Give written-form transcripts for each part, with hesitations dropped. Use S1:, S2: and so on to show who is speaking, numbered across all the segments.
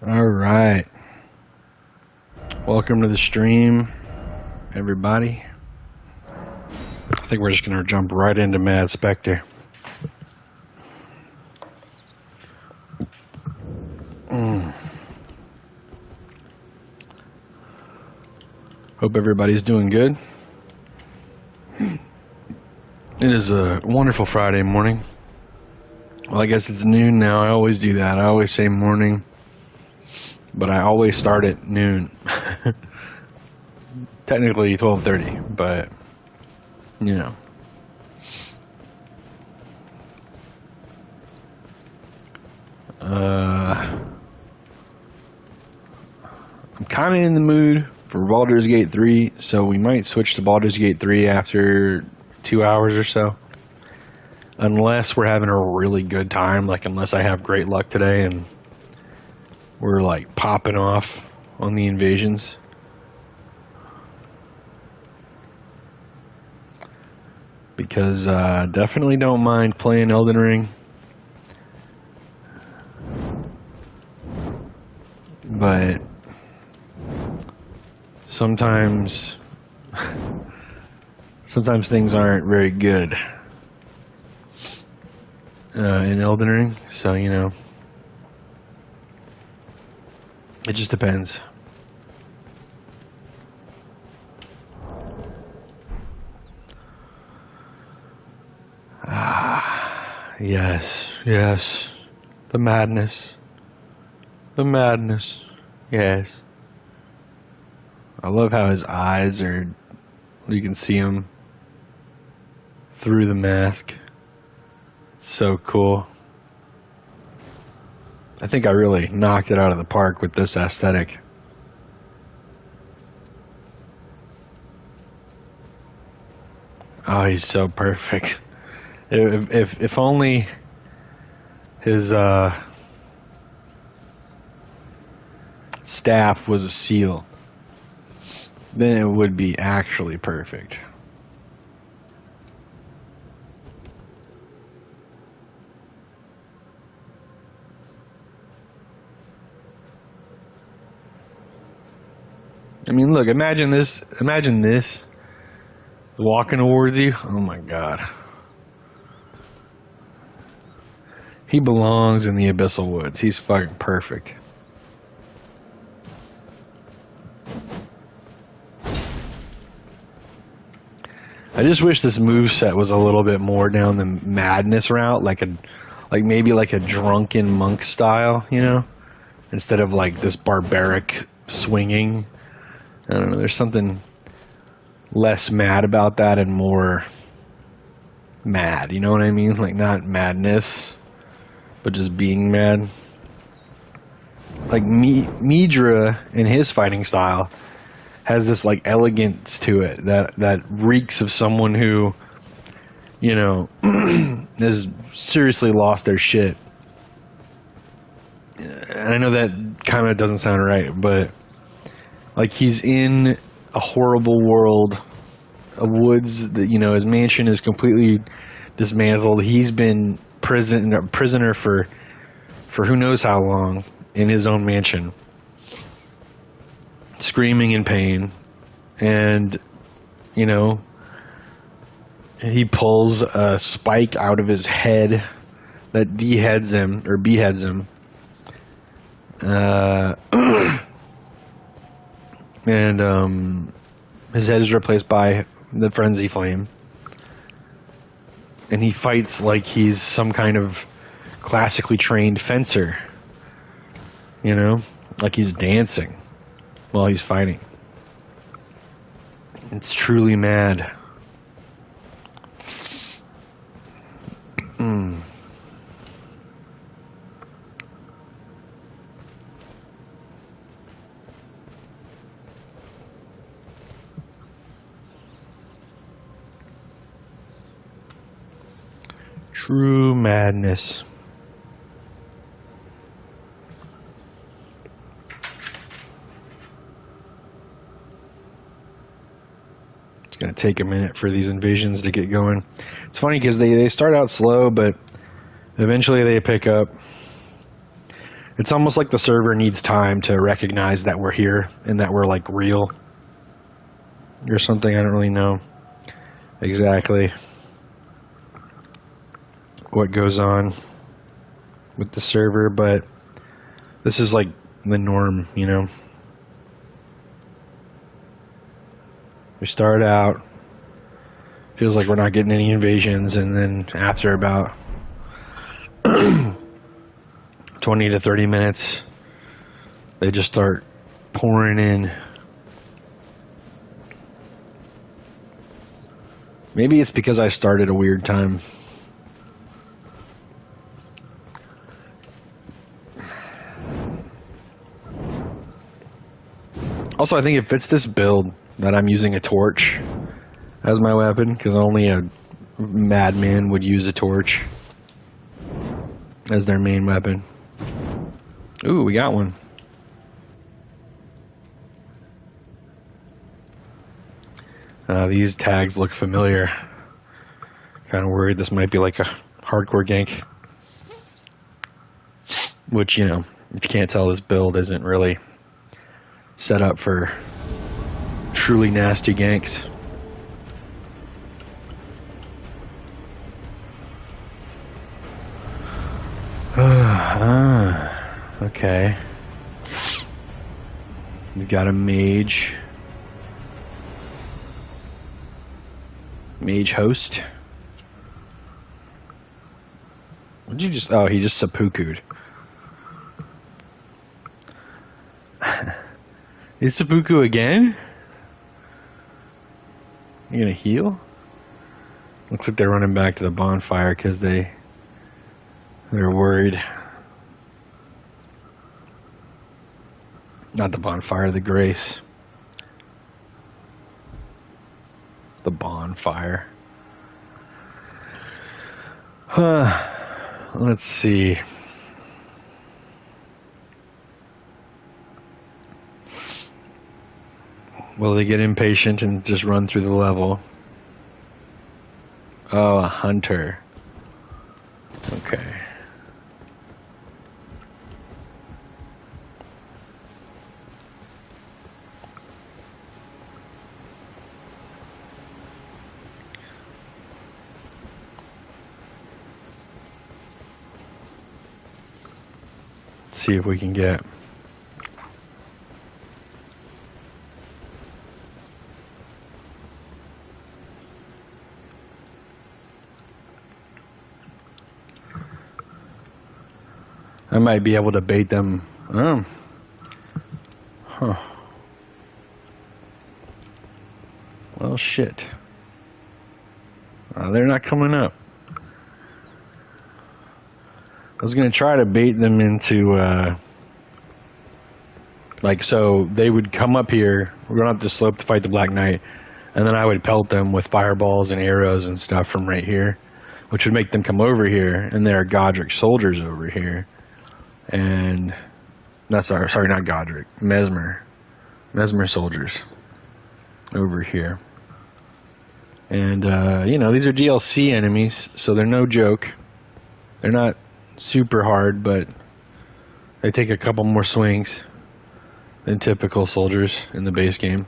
S1: All right. Welcome to the stream, everybody. I think we're just going to jump right into Mad Spectre. Hope everybody's doing good. It is a wonderful Friday morning. Well, I guess it's noon now. I always do that. I always say morning, but I always start at noon. Technically 12:30, but you know. I'm kind of in the mood for Baldur's Gate 3, so we might switch to Baldur's Gate 3 after 2 hours or so. Unless we're having a really good time, like unless I have great luck today and we're like popping off on the invasions. Because definitely don't mind playing Elden Ring. But sometimes things aren't very good in Elden Ring, so you know, it just depends. Yes, the madness, yes. I love how his eyes are, you can see him through the mask. It's so cool. I think I really knocked it out of the park with this aesthetic. Oh, he's so perfect. If only his staff was a seal, then it would be actually perfect. I mean, look, imagine this walking towards you. Oh my God. He belongs in the Abyssal Woods. He's fucking perfect. I just wish this moveset was a little bit more down the madness route, like maybe like a drunken monk style, you know, instead of like this barbaric swinging. I don't know. There's something less mad about that and more mad. You know what I mean? Like not madness, but just being mad. Like Midra in his fighting style has this like elegance to it that reeks of someone who, you know, has seriously lost their shit. And I know that kind of doesn't sound right, but like he's in a horrible world, a woods that, you know, his mansion is completely dismantled. He's been prisoner for who knows how long in his own mansion, screaming in pain, and you know, he pulls a spike out of his head that beheads him. And his head is replaced by the frenzy flame, and he fights like he's some kind of classically trained fencer, you know, like he's dancing while he's fighting. It's truly mad. True madness. It's going to take a minute for these invasions to get going. It's funny because they start out slow, but eventually they pick up. It's almost like the server needs time to recognize that we're here and that we're like real or something. I don't really know exactly what goes on with the server, but this is like the norm, you know. We start out, feels like we're not getting any invasions, and then after about 20 to 30 minutes, they just start pouring in. Maybe it's because I started a weird time. Also, I think it fits this build that I'm using a torch as my weapon, because only a madman would use a torch as their main weapon. Ooh, we got one. These tags look familiar. Kind of worried this might be like a hardcore gank. Which, you know, if you can't tell, this build isn't really set up for truly nasty ganks. Okay. We got a mage. Mage host. What'd you just... Oh, he just seppuku'd. Is seppuku again? You gonna heal? Looks like they're running back to the bonfire because they're worried. Not the bonfire, the grace. The bonfire. Let's see. Will they get impatient and just run through the level? Oh, a hunter. Okay. Let's see if we can get... I might be able to bait them. Oh. Huh. Well, shit. They're not coming up. I was going to try to bait them into, like, so they would come up here, run up the slope to fight the Black Knight, and then I would pelt them with fireballs and arrows and stuff from right here, which would make them come over here, and there are Godric soldiers over here. And that's sorry, not Godric, Mesmer soldiers over here. And you know, these are DLC enemies, so they're no joke. They're not super hard, but they take a couple more swings than typical soldiers in the base game.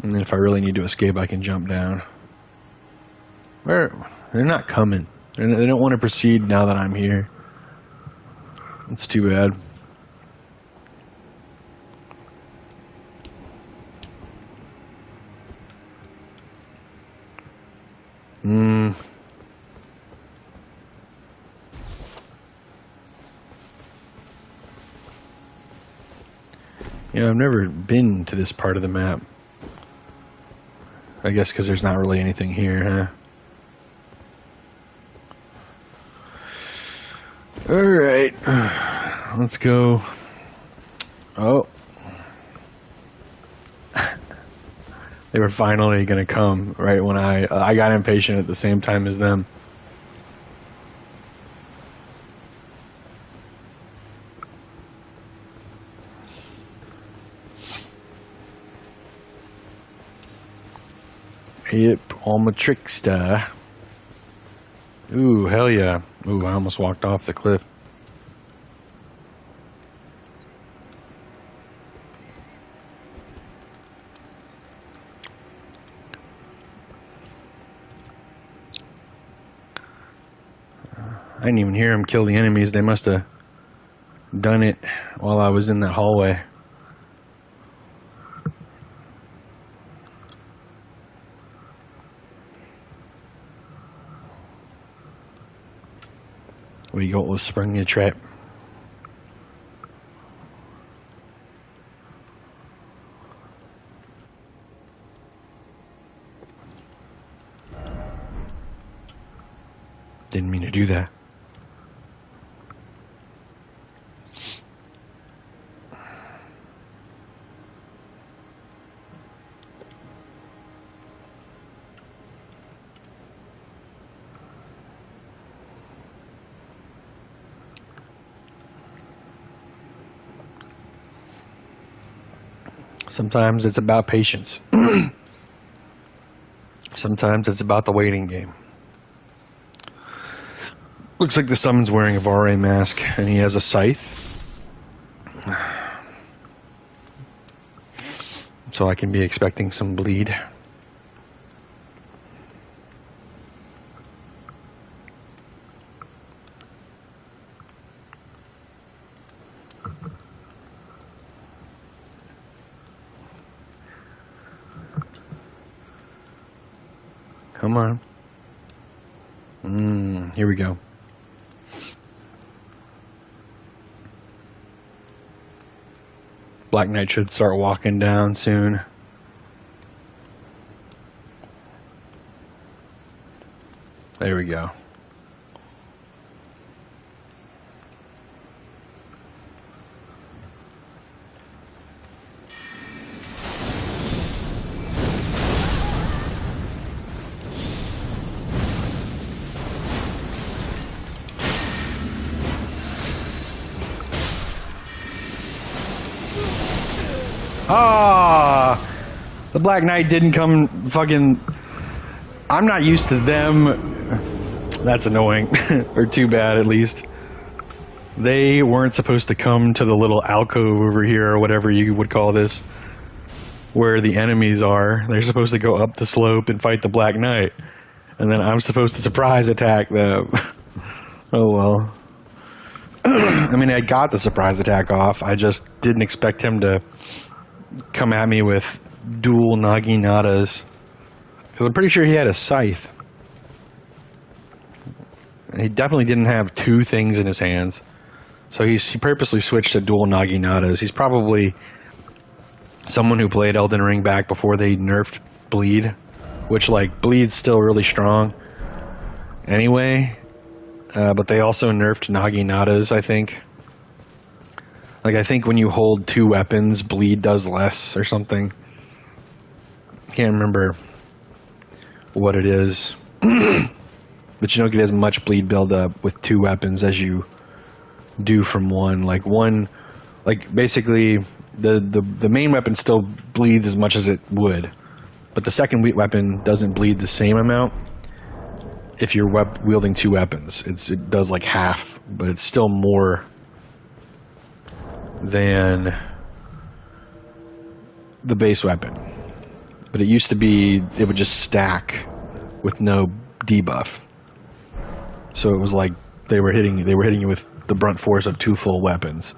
S1: And if I really need to escape, I can jump down. They're not coming. They don't want to proceed now that I'm here. That's too bad. Yeah, I've never been to this part of the map. I guess because there's not really anything here, huh? Alright. Let's go. Oh. They were finally going to come right when I got impatient at the same time as them. Yep, I'm a trickster. Ooh, hell yeah. Ooh, I almost walked off the cliff. I didn't even hear him kill the enemies. They must have done it while I was in that hallway. We got was sprung a trap. Didn't mean to do that. Sometimes it's about patience. Sometimes it's about the waiting game. Looks like the summon's wearing a Vare mask, and he has a scythe. So I can be expecting some bleed. Come on. Here we go. Black Knight should start walking down soon. There we go. Ah, the Black Knight didn't come fucking... I'm not used to them. That's annoying. Or too bad, at least. They weren't supposed to come to the little alcove over here, or whatever you would call this, where the enemies are. They're supposed to go up the slope and fight the Black Knight. And then I'm supposed to surprise attack them. Oh well. I mean, I got the surprise attack off. I just didn't expect him to come at me with dual Naginatas. Because I'm pretty sure he had a scythe. He definitely didn't have two things in his hands. So he purposely switched to dual Naginatas. He's probably someone who played Elden Ring back before they nerfed bleed. Which, like, bleed's still really strong anyway. But they also nerfed Naginatas, I think. Like, I think when you hold two weapons, bleed does less or something. Can't remember what it is. But you don't get as much bleed buildup with two weapons as you do from one. Like, basically, the main weapon still bleeds as much as it would. But the second weapon doesn't bleed the same amount if you're wielding two weapons. It does like half, but it's still more than the base weapon. But it used to be it would just stack with no debuff. So it was like they were hitting you with the brunt force of two full weapons.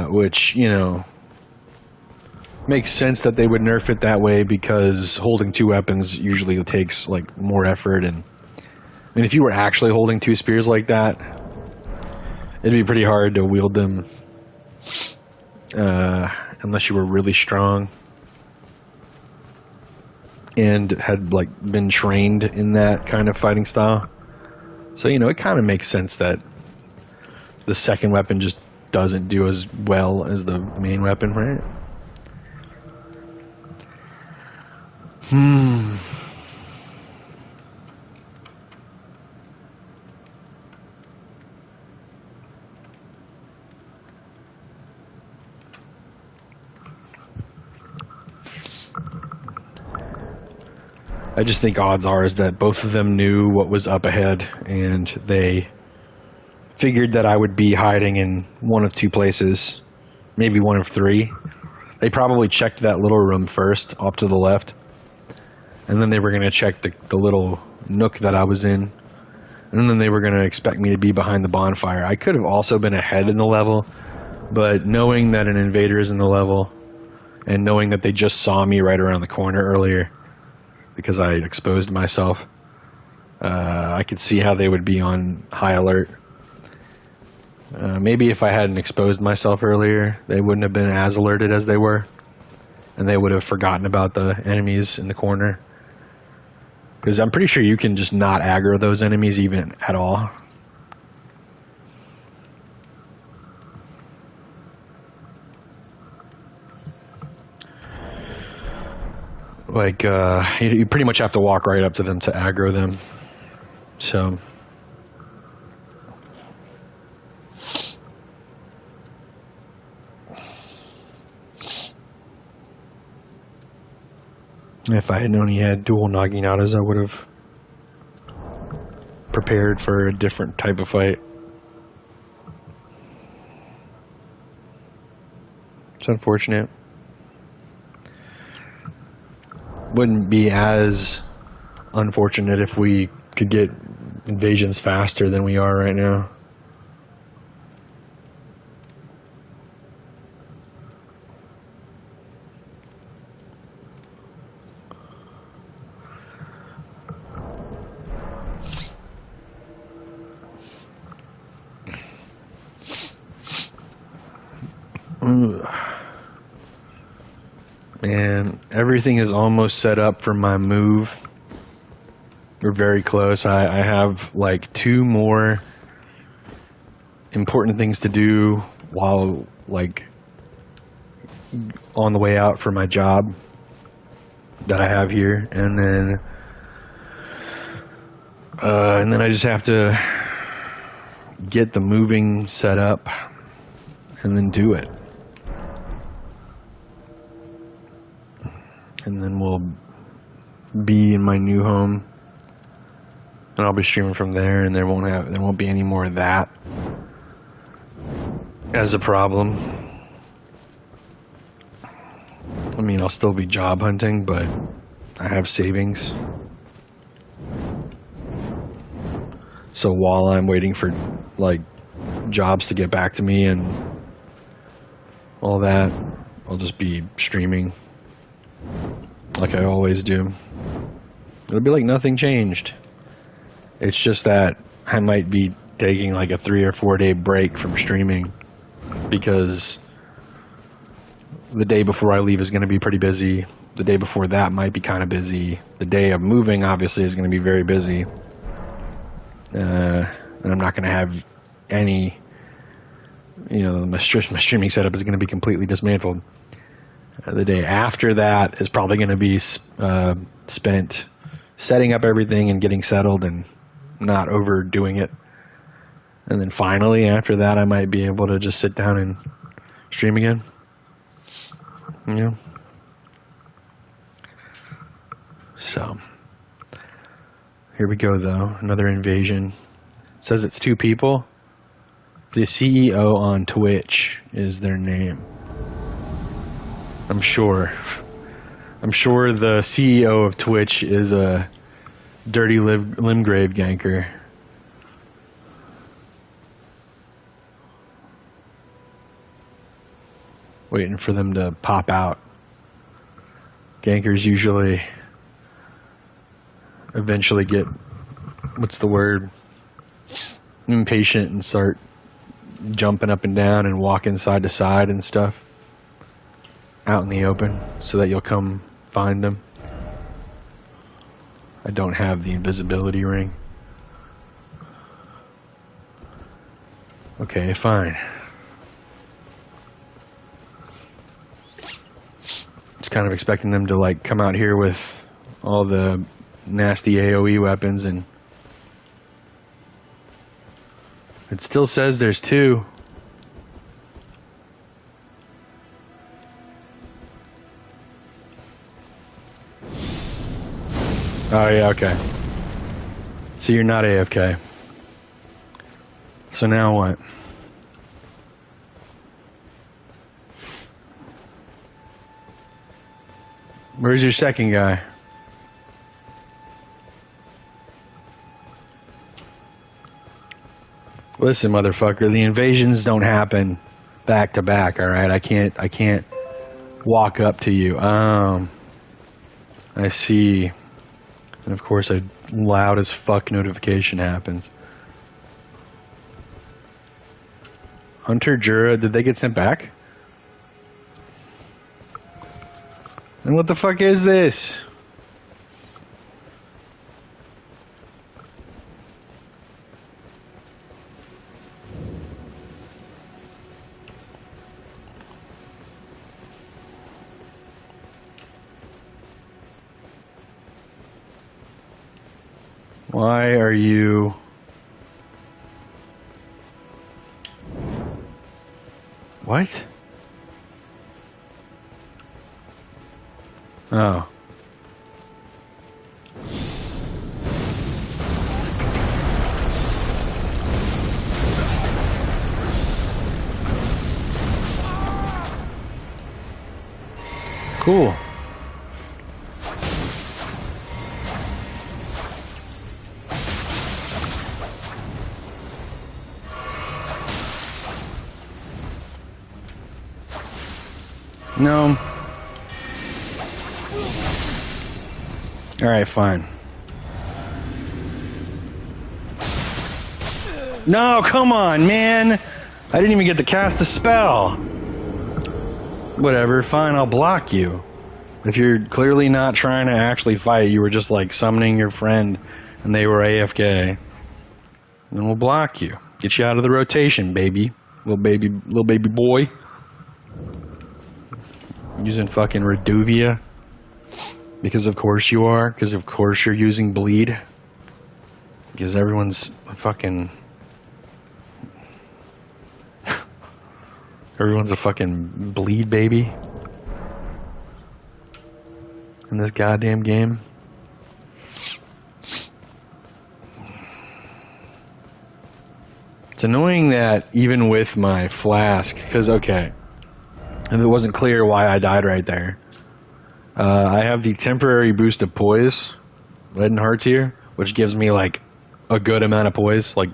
S1: Which, you know, makes sense that they would nerf it that way, because holding two weapons usually takes like more effort. And I mean, if you were actually holding two spears like that, it'd be pretty hard to wield them unless you were really strong and had like been trained in that kind of fighting style. So, you know, it kind of makes sense that the second weapon just doesn't do as well as the main weapon, right? I just think odds are is that both of them knew what was up ahead, and they figured that I would be hiding in one of two places, maybe one of three. They probably checked that little room first, off to the left, and then they were going to check the little nook that I was in, and then they were going to expect me to be behind the bonfire. I could have also been ahead in the level, but knowing that an invader is in the level, and knowing that they just saw me right around the corner earlier, because I exposed myself, I could see how they would be on high alert. Maybe if I hadn't exposed myself earlier, they wouldn't have been as alerted as they were, and they would have forgotten about the enemies in the corner. Because I'm pretty sure you can just not aggro those enemies even at all. Like, you pretty much have to walk right up to them to aggro them. So, if I had known he had dual Naginatas, I would have prepared for a different type of fight. It's unfortunate. Wouldn't be as unfortunate if we could get invasions faster than we are right now. And everything is almost set up for my move. We're very close. I have like 2 more important things to do while like on the way out for my job that I have here, and then I just have to get the moving set up and then do it. And then we'll be in my new home, and I'll be streaming from there, and there won't be any more of that as a problem. I mean, I'll still be job hunting, but I have savings. So while I'm waiting for like jobs to get back to me and all that, I'll just be streaming like I always do. It'll be like nothing changed. It's just that I might be taking like a 3 or 4 day break from streaming, because the day before I leave is going to be pretty busy. The day before that might be kind of busy. The day of moving obviously is going to be very busy. And I'm not going to have any, my streaming setup is going to be completely dismantled. The day after that is probably going to be spent setting up everything and getting settled and not overdoing it. And then finally, after that, I might be able to just sit down and stream again. So, here we go, though. Another invasion. It says it's 2 people. The CEO on Twitch is their name. I'm sure the CEO of Twitch is a dirty Limgrave ganker. Waiting for them to pop out. Gankers usually eventually get, what's the word, impatient and start jumping up and down and walking side to side and stuff out in the open so that you'll come find them. I don't have the invisibility ring. Okay, fine. Just kind of expecting them to like come out here with all the nasty AoE weapons, and it still says there's 2. Oh, yeah, okay. So you're not AFK. So now what? Where's your second guy? Listen, motherfucker, the invasions don't happen back to back, alright? I can't walk up to you. I see. And of course a loud as fuck notification happens. Hunter, Jura, did they get sent back? And what the fuck is this? Why are you... What? Oh. Cool. No. Alright, fine. No, come on, man! I didn't even get to cast a spell! Whatever, fine, I'll block you. If you're clearly not trying to actually fight, you were just like summoning your friend and they were AFK, then we'll block you. Get you out of the rotation, baby. Little baby boy. Using fucking Reduvia. Because of course you are. Because of course you're using bleed. Because everyone's fucking... Everyone's a fucking bleed baby. In this goddamn game. It's annoying that even with my flask, because okay, and it wasn't clear why I died right there. I have the temporary boost of poise, lead and heart tier, which gives me like a good amount of poise, like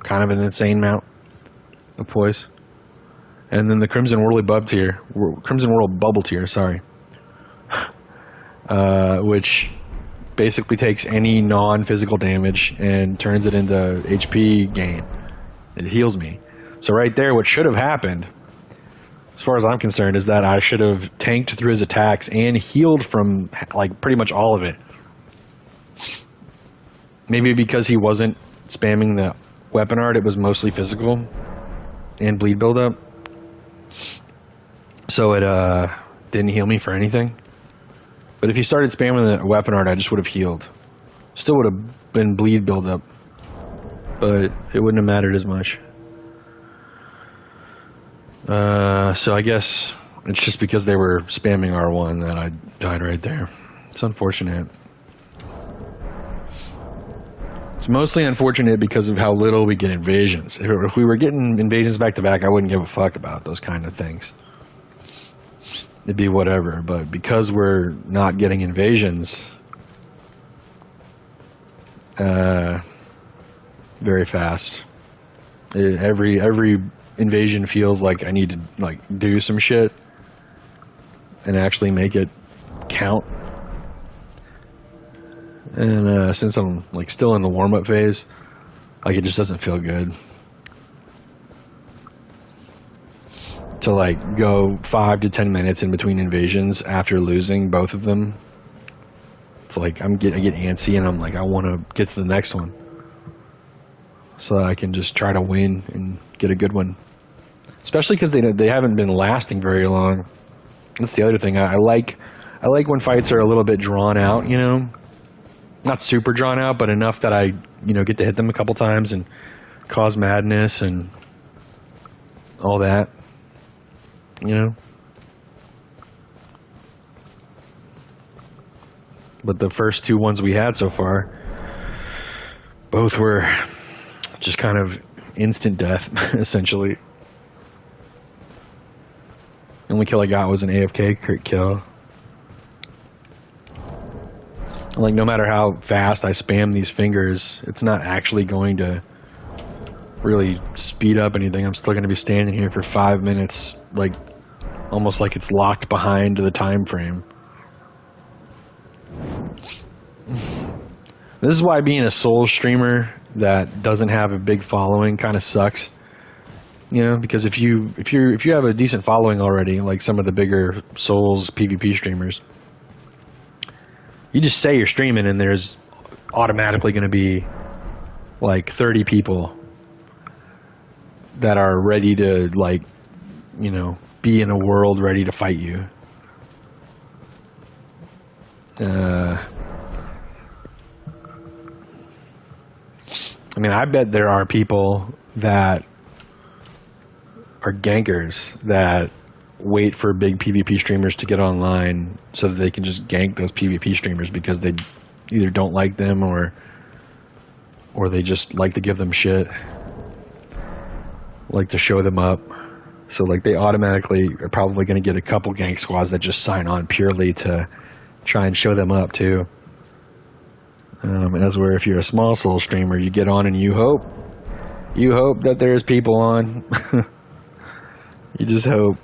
S1: kind of an insane amount of poise. And then the Crimson Whirly Bub tier, Crimson Whirl Bubble tier, sorry, which basically takes any non-physical damage and turns it into HP gain. It heals me. So right there, what should have happened, as far as I'm concerned, is that I should have tanked through his attacks and healed from like pretty much all of it. Maybe because he wasn't spamming the weapon art, it was mostly physical and bleed buildup. So it didn't heal me for anything. But if he started spamming the weapon art, I just would have healed. Still would have been bleed buildup, but it wouldn't have mattered as much. So I guess it's just because they were spamming R1 that I died right there. It's unfortunate. It's mostly unfortunate because of how little we get invasions. If we were getting invasions back to back, I wouldn't give a fuck about those kind of things. It'd be whatever, but because we're not getting invasions, very fast. Every invasion feels like I need to like do some shit and actually make it count. And since I'm like still in the warm-up phase, like it just doesn't feel good to like go 5 to 10 minutes in between invasions after losing both of them. It's like I get antsy and I'm like I want to get to the next one so I can just try to win and get a good one. Especially because they haven't been lasting very long. That's the other thing. I like when fights are a little bit drawn out. You know, not super drawn out, but enough that I get to hit them a couple times and cause madness and all that. But the first two ones we had so far, both were just kind of instant death, essentially. The only kill I got was an AFK crit kill. Like, no matter how fast I spam these fingers, it's not actually going to really speed up anything. I'm still going to be standing here for 5 minutes, like, almost like it's locked behind the time frame. This is why being a Souls streamer that doesn't have a big following kind of sucks. You know, because if you have a decent following already, like some of the bigger Souls PvP streamers, you just say you're streaming and there's automatically going to be like 30 people that are ready to, like, you know, be in a world ready to fight you. I mean, I bet there are people that are gankers that wait for big PvP streamers to get online so that they can just gank those PvP streamers because they either don't like them or they just like to give them shit, like to show them up. So like they automatically are probably going to get a couple gank squads that just sign on purely to try and show them up too. As where if you're a small Soul streamer, you get on and you hope that there's people on. You just hope.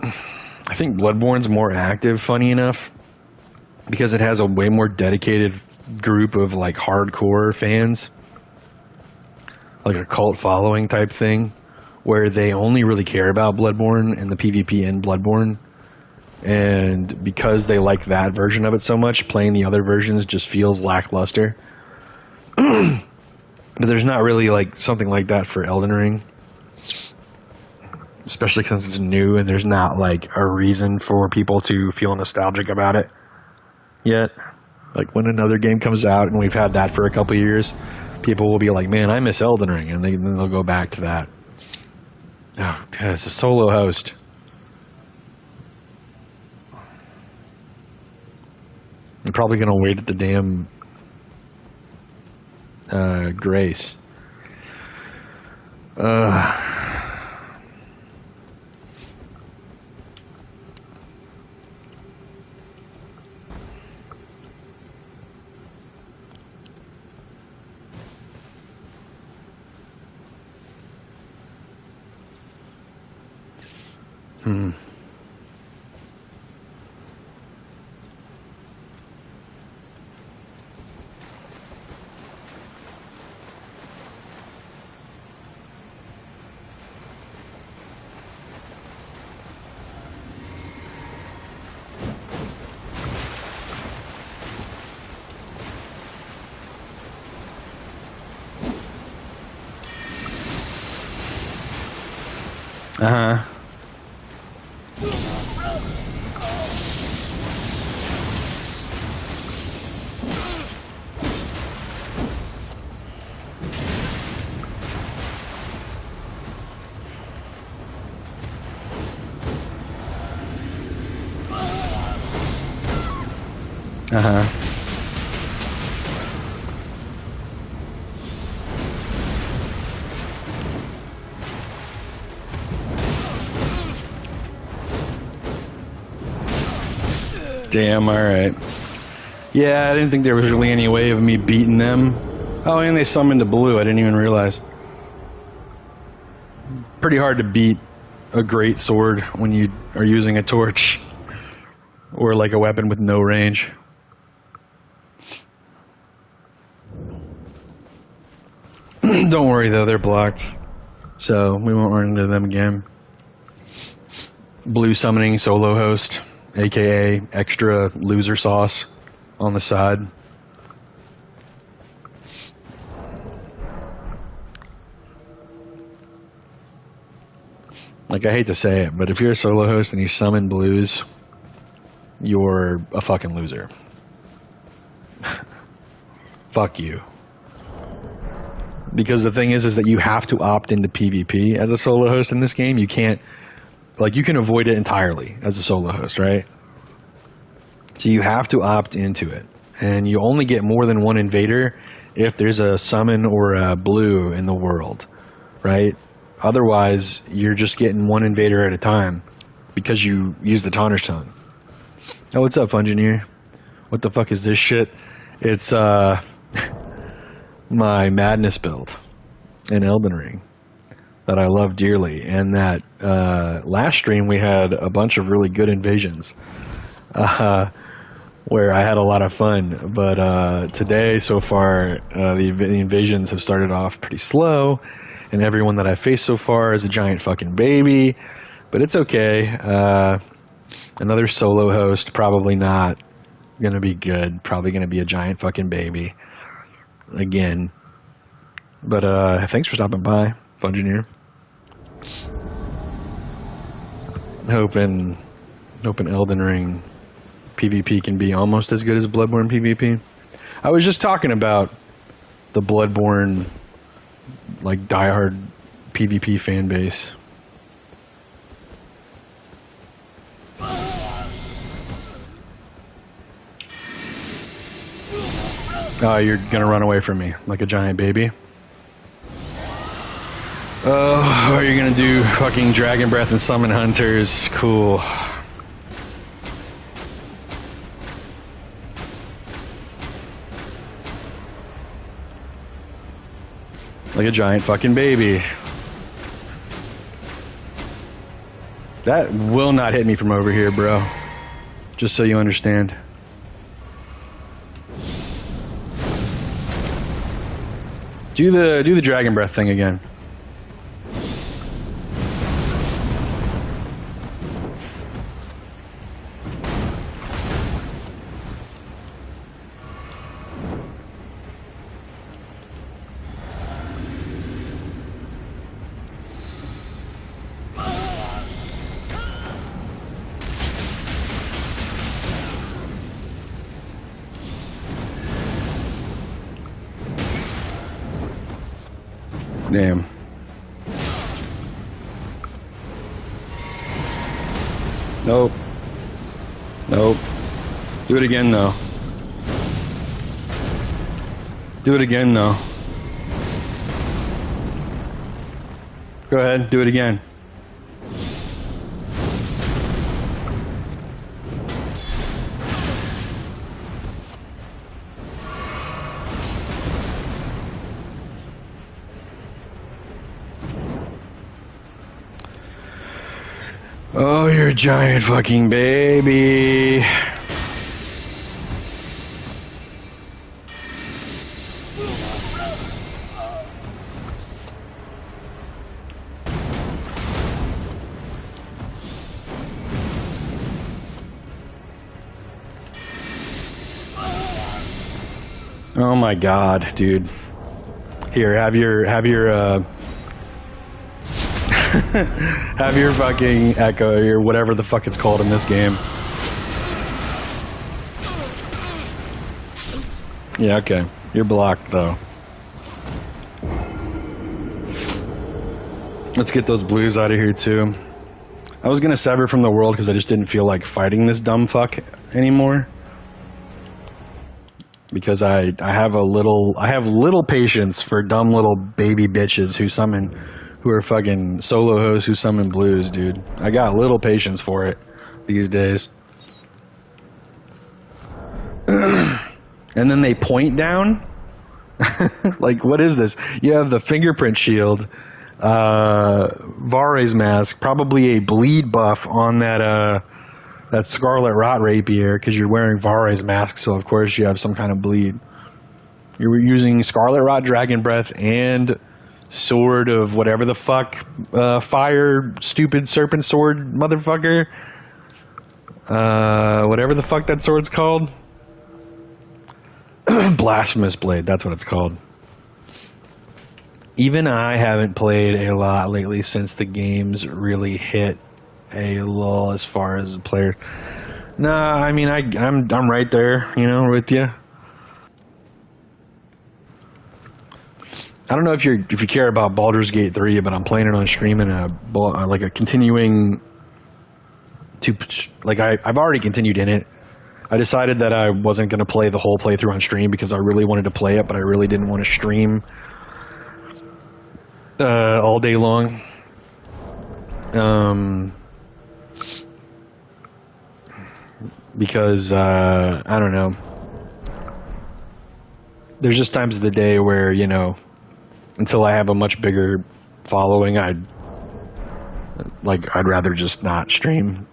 S1: I think Bloodborne's more active, funny enough, because it has a way more dedicated group of like hardcore fans, like a cult following type thing, where they only really care about Bloodborne and the PvP in Bloodborne. And because they like that version of it so much, playing the other versions just feels lackluster. But there's not really like something like that for Elden Ring, especially since it's new and there's not like a reason for people to feel nostalgic about it yet. Like when another game comes out and we've had that for a couple years, people will be like, man, I miss Elden Ring, and then they'll go back to that. Oh God, it's a solo host. I'm probably gonna wait at the damn Grace. Uh-huh. Uh-huh. Damn, alright. Yeah, I didn't think there was really any way of me beating them. Oh, and they summoned a blue, I didn't even realize. Pretty hard to beat a great sword when you are using a torch. Or like a weapon with no range. Don't worry though, they're blocked. So we won't run into them again. Blue summoning solo host, aka extra loser sauce on the side. Like, I hate to say it, but if you're a solo host and you summon blues, you're a fucking loser. Fuck you. Because the thing is that you have to opt into PvP as a solo host in this game. You can't, like, you can avoid it entirely as a solo host, right? So you have to opt into it. And you only get more than one invader if there's a summon or a blue in the world, right? Otherwise, you're just getting one invader at a time because you use the Taunter's Tongue. Oh, what's up, Fungineer? What the fuck is this shit? It's, my Madness build in Elden Ring that I love dearly. And that, last stream we had a bunch of really good invasions. Where I had a lot of fun, but today so far the invasions have started off pretty slow, and everyone that I faced so far is a giant fucking baby, but it's okay. Another solo host, probably not gonna be good, probably gonna be a giant fucking baby again, but thanks for stopping by, Fungineer. Hoping Elden Ring PvP can be almost as good as Bloodborne PvP. I was just talking about the Bloodborne, like, diehard PvP fan base. Oh, you're gonna run away from me like a giant baby? Oh, are you gonna do fucking Dragon Breath and Summon Hunters? Cool. Like a giant fucking baby. That will not hit me from over here, bro. Just so you understand. Do the Dragon Breath thing again. Damn. Nope. Nope. Do it again, though. Do it again, though. Go ahead, do it again. Oh, you're a giant fucking baby. Oh my god, dude. Here, have your have your fucking echo, or whatever the fuck it's called in this game. Yeah, okay. You're blocked, though. Let's get those blues out of here, too. I was gonna sever from the world because I just didn't feel like fighting this dumb fuck anymore. Because I have little patience for dumb little baby bitches who are fucking solo hosts who summon blues, dude. I got little patience for it these days. And then they point down? Like, what is this? You have the fingerprint shield, Vare's mask, probably a bleed buff on that Scarlet Rot Rapier, because you're wearing Vare's mask, so of course you have some kind of bleed. You're using Scarlet Rot Dragon Breath and Sword of whatever the fuck, fire, stupid serpent sword, motherfucker. Whatever the fuck that sword's called. Blasphemous Blade, that's what it's called. Even I haven't played a lot lately since the games really hit a lull as far as players. Nah, I mean, I'm right there, you know, with you. I don't know if you care about Baldur's Gate 3, but I'm planning on streaming like a continuing to like I've already continued in it. I decided that I wasn't going to play the whole playthrough on stream because I really wanted to play it, but I really didn't want to stream all day long. Because I don't know. There's just times of the day where, you know, until I have a much bigger following, I'd rather just not stream.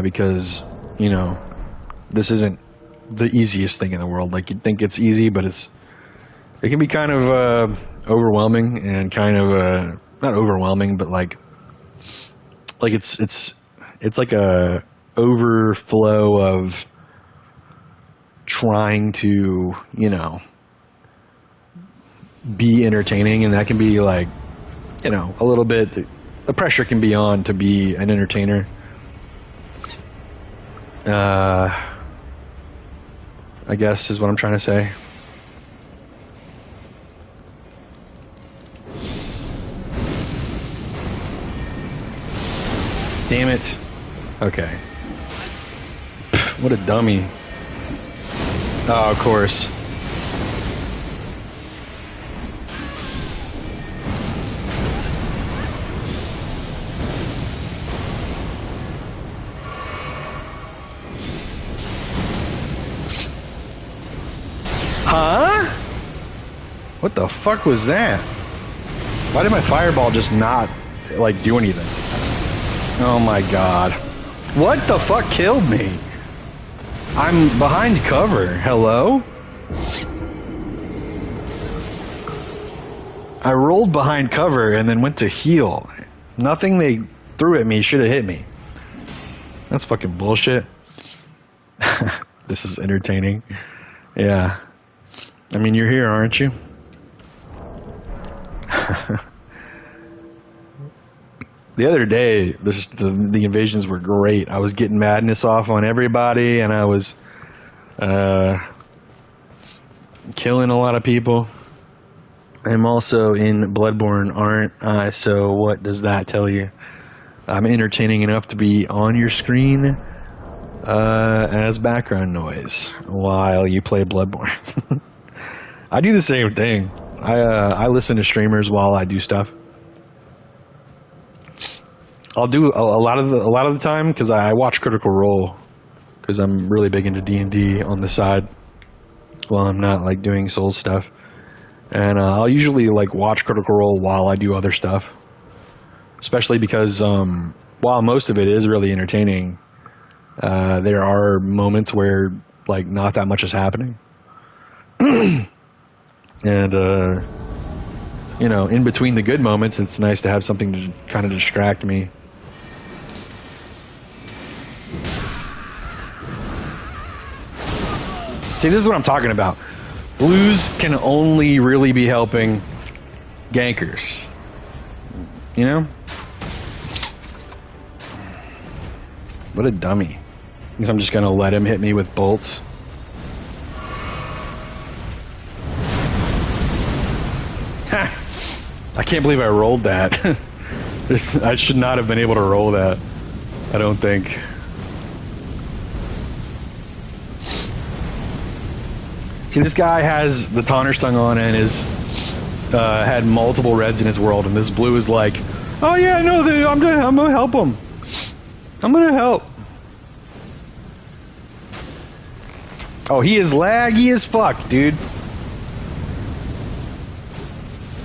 S1: Because, you know, this isn't the easiest thing in the world. Like, you'd think it's easy, but it can be kind of overwhelming and kind of not overwhelming, but like it's like a overflow of trying to, you know, be entertaining, and that can be like, you know, a little bit, the pressure can be on to be an entertainer. I guess is what I'm trying to say. Damn it. Okay. Pfft, what a dummy. Oh, of course. Huh? What the fuck was that? Why did my fireball just not, like, do anything? Oh my god. What the fuck killed me? I'm behind cover. Hello? I rolled behind cover and then went to heal. Nothing they threw at me should have hit me. That's fucking bullshit. This is entertaining. Yeah. I mean, you're here, aren't you? The other day, the invasions were great. I was getting madness off on everybody, and I was killing a lot of people. I'm also in Bloodborne, aren't I? So what does that tell you? I'm entertaining enough to be on your screen as background noise while you play Bloodborne. I do the same thing. I listen to streamers while I do stuff. I'll do a lot of the time because I watch Critical Role because I'm really big into D&D on the side while I'm not like doing Souls stuff, and I'll usually like watch Critical Role while I do other stuff, especially because while most of it is really entertaining, there are moments where like not that much is happening. And you know, in between the good moments, it's nice to have something to kind of distract me. See, this is what I'm talking about. Blues can only really be helping gankers. You know? What a dummy. I guess I'm just gonna let him hit me with bolts. I can't believe I rolled that. I should not have been able to roll that. I don't think. See, this guy has the Taunter Stung on and is had multiple reds in his world, and this blue is like, oh yeah, no, I'm gonna help him. I'm gonna help. Oh, he is laggy as fuck, dude.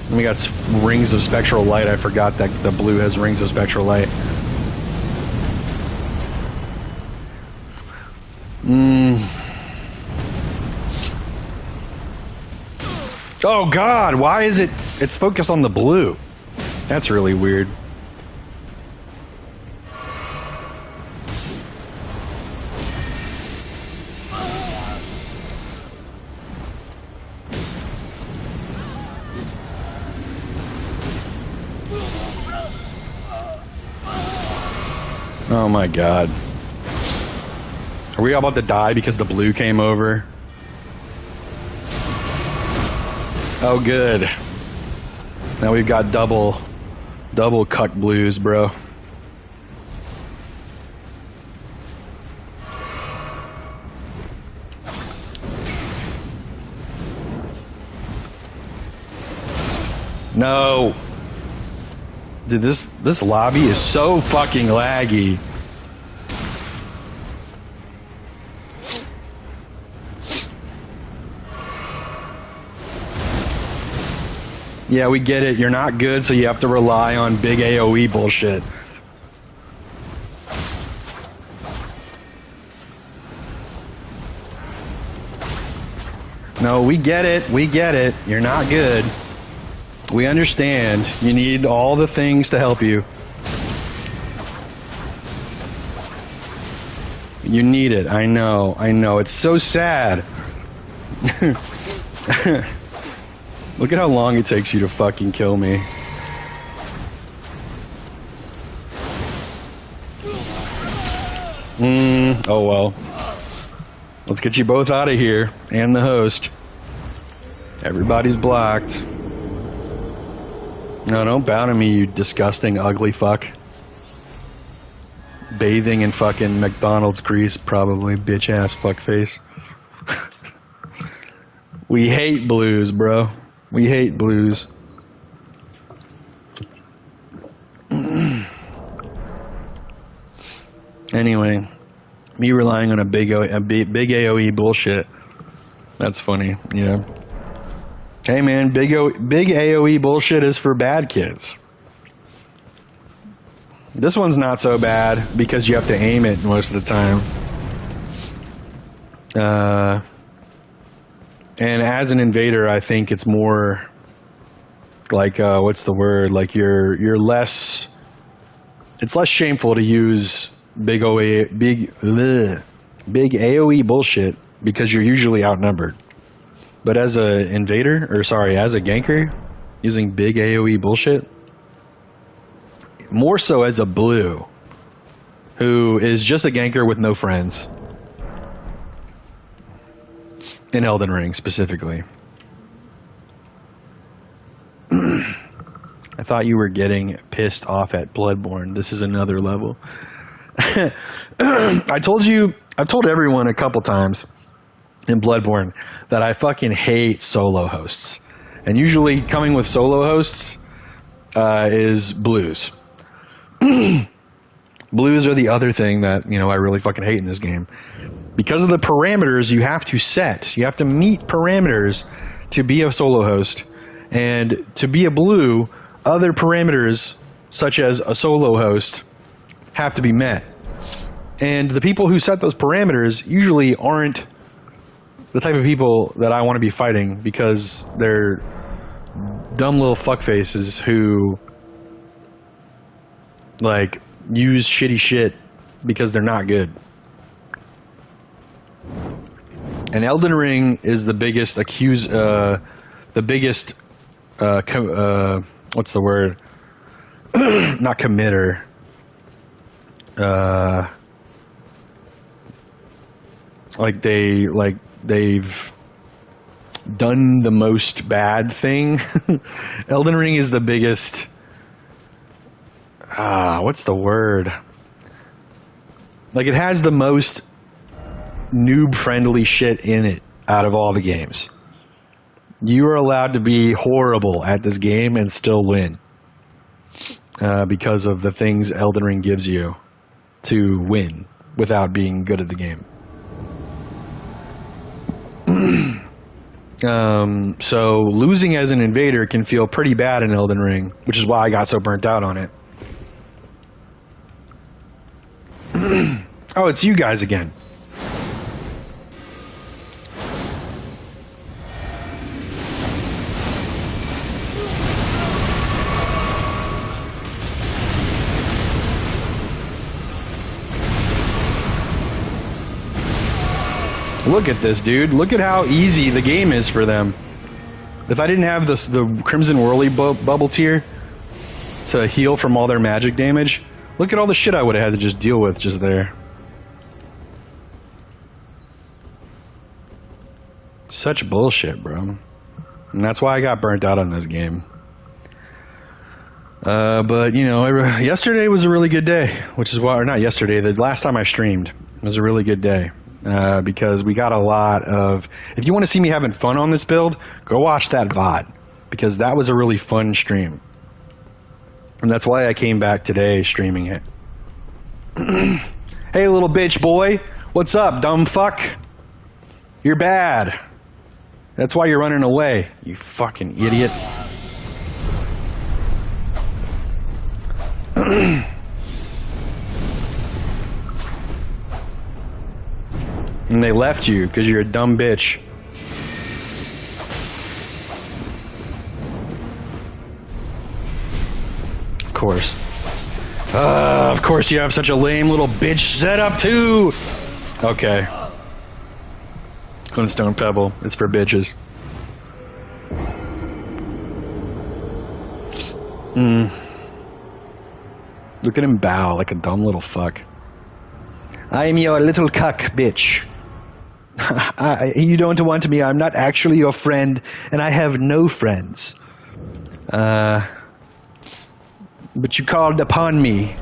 S1: And we got rings of spectral light. I forgot that the blue has rings of spectral light. Oh god, why is it's focused on the blue? That's really weird. Oh my god. Are we all about to die because the blue came over? Oh, good. Now we've got double cuck blues, bro. No. Dude, this lobby is so fucking laggy. Yeah, we get it. You're not good, so you have to rely on big AoE bullshit. No, we get it. We get it. You're not good. We understand. You need all the things to help you. You need it. I know. I know. It's so sad. Look at how long it takes you to fucking kill me. Oh well. Let's get you both out of here. And the host. Everybody's blocked. No, don't bow to me, you disgusting, ugly fuck. Bathing in fucking McDonald's grease, probably, bitch-ass fuckface. We hate blues, bro. We hate blues. Anyway, me relying on a big AoE bullshit. That's funny, yeah. Hey man, big AoE bullshit is for bad kids. This one's not so bad because you have to aim it most of the time. And as an invader, I think it's more like what's the word? Like you're less. It's less shameful to use big AoE bullshit because you're usually outnumbered. But as a invader, or sorry, as a ganker, using big AoE bullshit, more so as a blue, who is just a ganker with no friends. In Elden Ring, specifically. I thought you were getting pissed off at Bloodborne. This is another level. I've told everyone a couple times in Bloodborne that I fucking hate solo hosts. And usually coming with solo hosts is blues. Blues are the other thing that, you know, I really fucking hate in this game. Because of the parameters you have to set. You have to meet parameters to be a solo host. And to be a blue, other parameters, such as a solo host, have to be met. And the people who set those parameters usually aren't the type of people that I want to be fighting, because they're dumb little fuckfaces who like use shitty shit because they're not good. And Elden Ring is the biggest what's the word? Not committer. They've done the most bad thing. Elden Ring is the biggest. What's the word? Like, it has the most noob-friendly shit in it out of all the games. You are allowed to be horrible at this game and still win. Because of the things Elden Ring gives you to win without being good at the game. So losing as an invader can feel pretty bad in Elden Ring, which is why I got so burnt out on it. Oh, it's you guys again. Look at this, dude. Look at how easy the game is for them. If I didn't have the Crimson Whirly bubble tier to heal from all their magic damage, look at all the shit I would have had to just deal with just there. Such bullshit, bro. And that's why I got burnt out on this game. But, you know, yesterday was a really good day, which is why, or not yesterday, the last time I streamed was a really good day. Because we got a lot of, if you want to see me having fun on this build, go watch that VOD. Because that was a really fun stream. And that's why I came back today streaming it. Hey, little bitch boy. What's up, dumb fuck? You're bad. That's why you're running away, you fucking idiot. And they left you because you're a dumb bitch. Of course you have such a lame little bitch setup too. Okay. Glintstone Pebble. It's for bitches. Look at him bow like a dumb little fuck. I'm your little cuck, bitch. You don't want me. I'm not actually your friend, and I have no friends. But you called upon me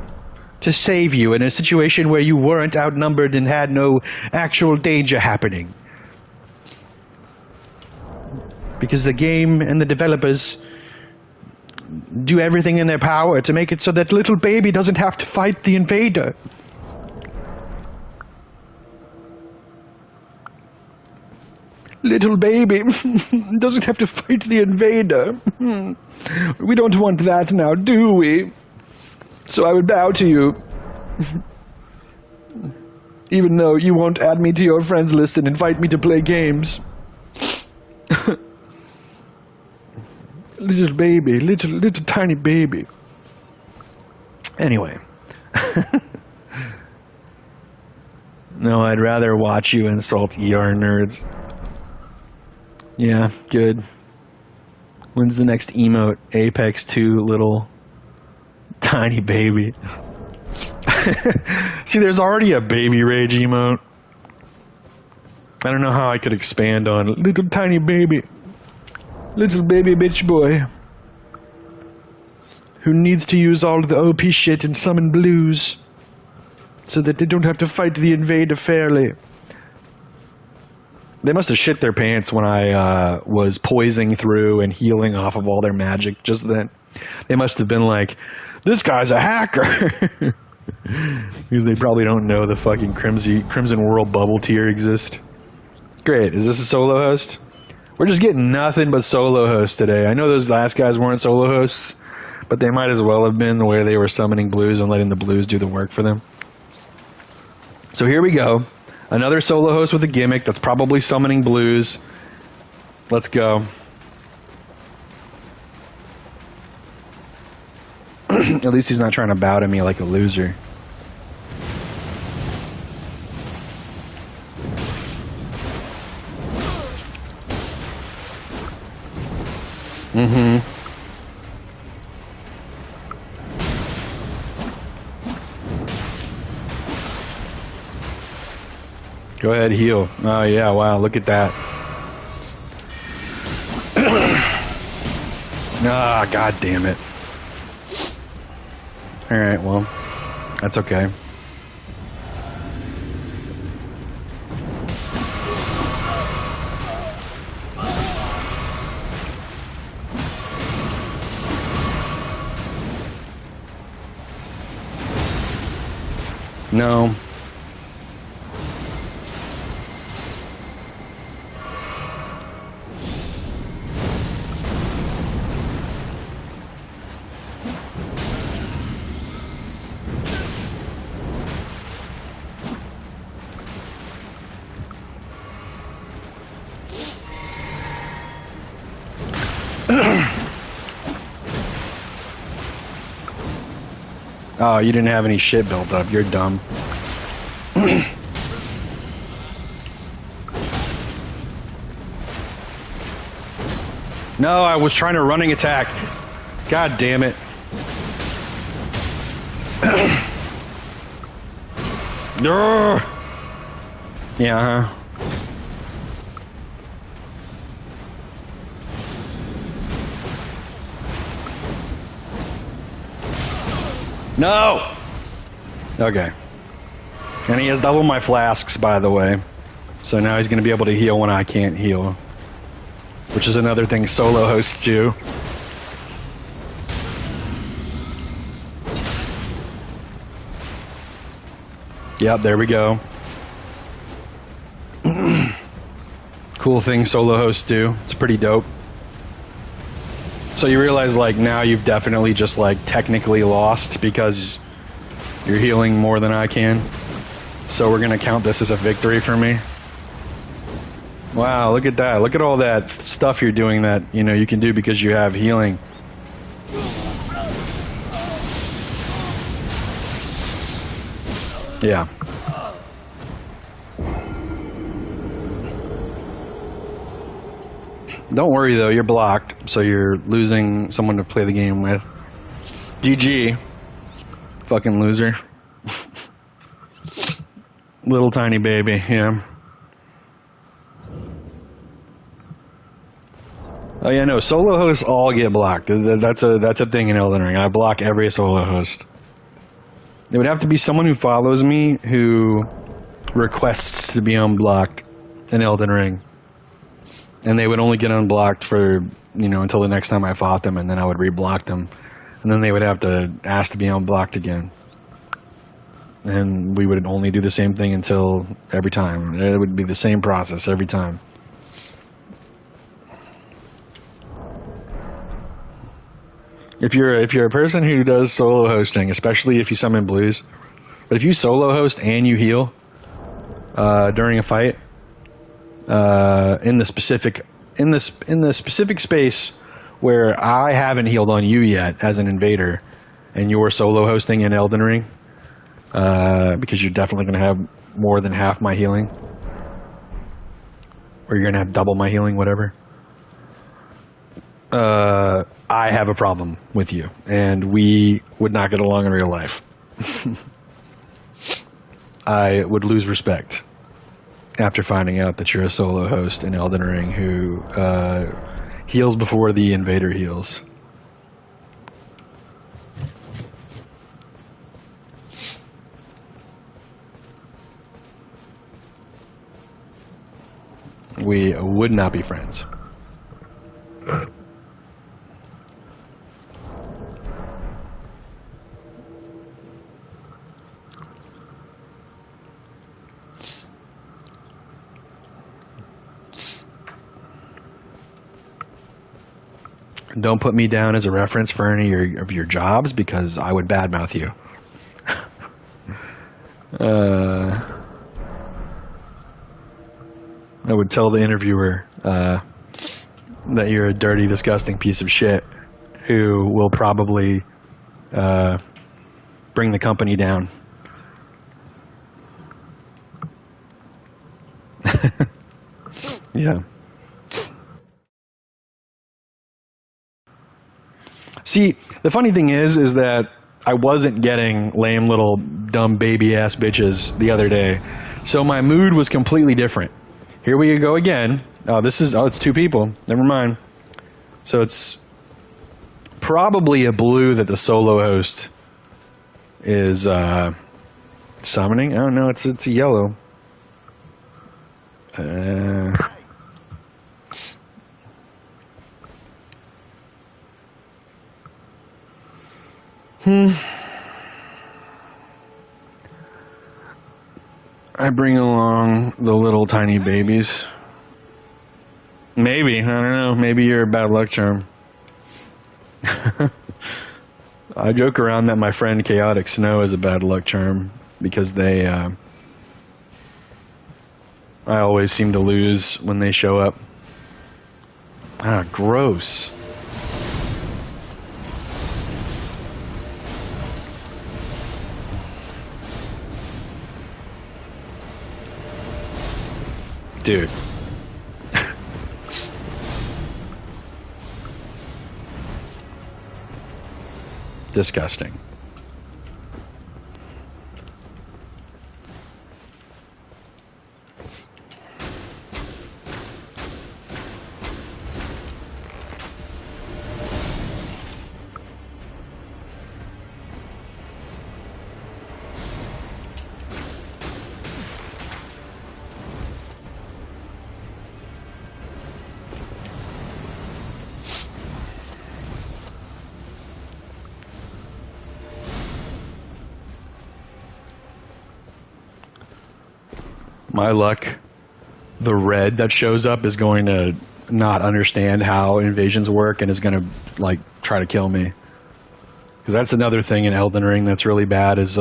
S1: to save you in a situation where you weren't outnumbered and had no actual danger happening. Because the game and the developers do everything in their power to make it so that little baby doesn't have to fight the invader. Little baby doesn't have to fight the invader. We don't want that now, do we? So I would bow to you. Even though you won't add me to your friends list and invite me to play games. Little baby, little tiny baby. Anyway. No, I'd rather watch you insult ER nerds. Yeah, good. When's the next emote? Apex 2, little tiny baby. See, there's already a baby rage emote. I don't know how I could expand on little tiny baby. Little baby bitch boy. Who needs to use all the OP shit and summon blues. So that they don't have to fight the invader fairly. They must have shit their pants when I was poising through and healing off of all their magic just then. They must have been like, this guy's a hacker! Because they probably don't know the fucking Crimson World bubble tier exists. Great, is this a solo host? We're just getting nothing but solo hosts today. I know those last guys weren't solo hosts, but they might as well have been the way they were summoning blues and letting the blues do the work for them. So here we go. Another solo host with a gimmick that's probably summoning blues. Let's go. At least he's not trying to bow to me like a loser. Go ahead, heal. Oh yeah, wow, look at that. Ah, god damn it. Alright, well, that's okay. No. Oh, you didn't have any shit built up. You're dumb. No, I was trying to running attack. God damn it. Yeah, huh? No! Okay. And he has double my flasks, by the way. So now he's going to be able to heal when I can't heal. Which is another thing solo hosts do. Yep, there we go. Cool thing solo hosts do. It's pretty dope. So you realize, like, now you've definitely just, like, technically lost because you're healing more than I can. So we're going to count this as a victory for me. Wow, look at that. Look at all that stuff you're doing that, you know, you can do because you have healing. Yeah. Don't worry, though. You're blocked, so you're losing someone to play the game with. GG. Fucking loser. Little tiny baby, yeah. Oh yeah, no. Solo hosts all get blocked. That's a thing in Elden Ring. I block every solo host. It would have to be someone who follows me who requests to be unblocked in Elden Ring. And they would only get unblocked for, you know, until the next time I fought them, and then I would reblock them. And then they would have to ask to be unblocked again. And we would only do the same thing until every time. It would be the same process every time. If you're a person who does solo hosting, especially if you summon blues, but if you solo host and you heal during a fight, in the specific space where I haven't healed on you yet as an invader, and you're solo hosting in Elden Ring, because you're definitely going to have more than half my healing, or you're going to have double my healing, whatever. I have a problem with you, and we would not get along in real life. I would lose respect after finding out that you're a solo host in Elden Ring who heals before the invader heals. We would not be friends. Don't put me down as a reference for any of your jobs, because I would badmouth you. I would tell the interviewer that you're a dirty, disgusting piece of shit who will probably bring the company down. Yeah. See, the funny thing is that I wasn't getting lame little dumb baby ass bitches the other day, so my mood was completely different. Here we go again. It's two people. Never mind. So it's probably a blue that the solo host is summoning. Oh no, it's a yellow. I bring along the little tiny babies. Maybe, I don't know. Maybe you're a bad luck charm. I joke around that my friend Chaotic Snow is a bad luck charm because I always seem to lose when they show up. Ah, gross. Dude. Disgusting. My luck, the red that shows up is going to not understand how invasions work and is going to, like, try to kill me. Because that's another thing in Elden Ring that's really bad is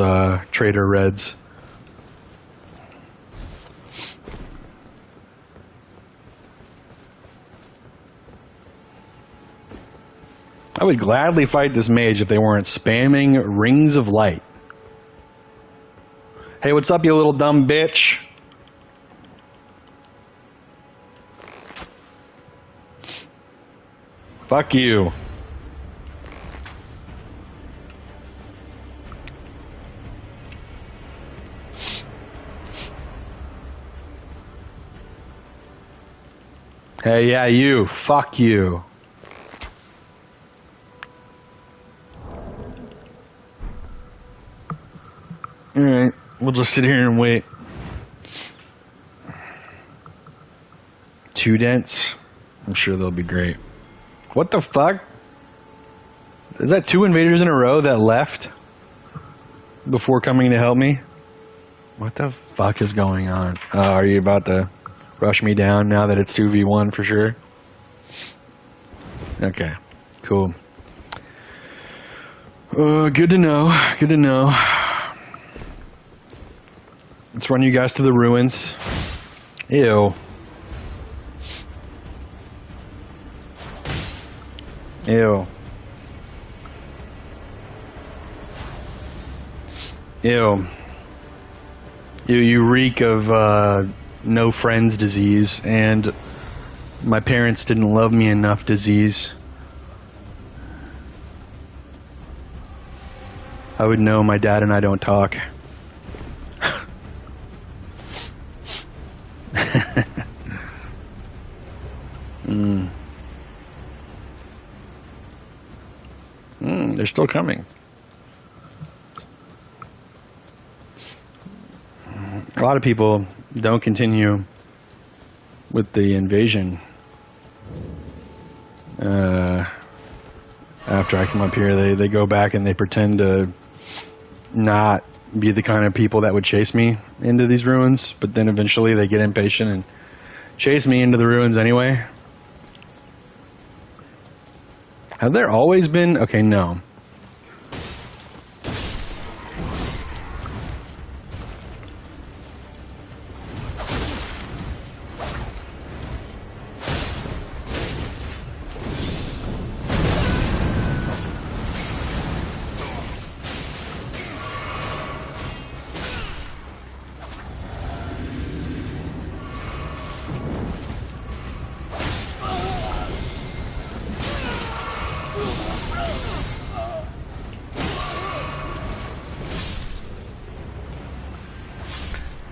S1: traitor reds. I would gladly fight this mage if they weren't spamming rings of light. Hey, what's up, you little dumb bitch? Fuck you. Hey, yeah, you. Fuck you. Alright, we'll just sit here and wait. 2 dents? I'm sure they'll be great. What the fuck? Is that 2 invaders in a row that left before coming to help me? What the fuck is going on? Are you about to rush me down now that it's 2v1 for sure? Okay, cool. Good to know. Good to know. Let's run you guys to the ruins. Ew. Ew. Ew. You reek of no friends disease and my parents didn't love me enough disease. I would know my dad and I don't talk. They're still coming. A lot of people don't continue with the invasion after I come up here. They go back and they pretend to not be the kind of people that would chase me into these ruins, but then eventually they get impatient and chase me into the ruins anyway. Have there always been? Okay, no.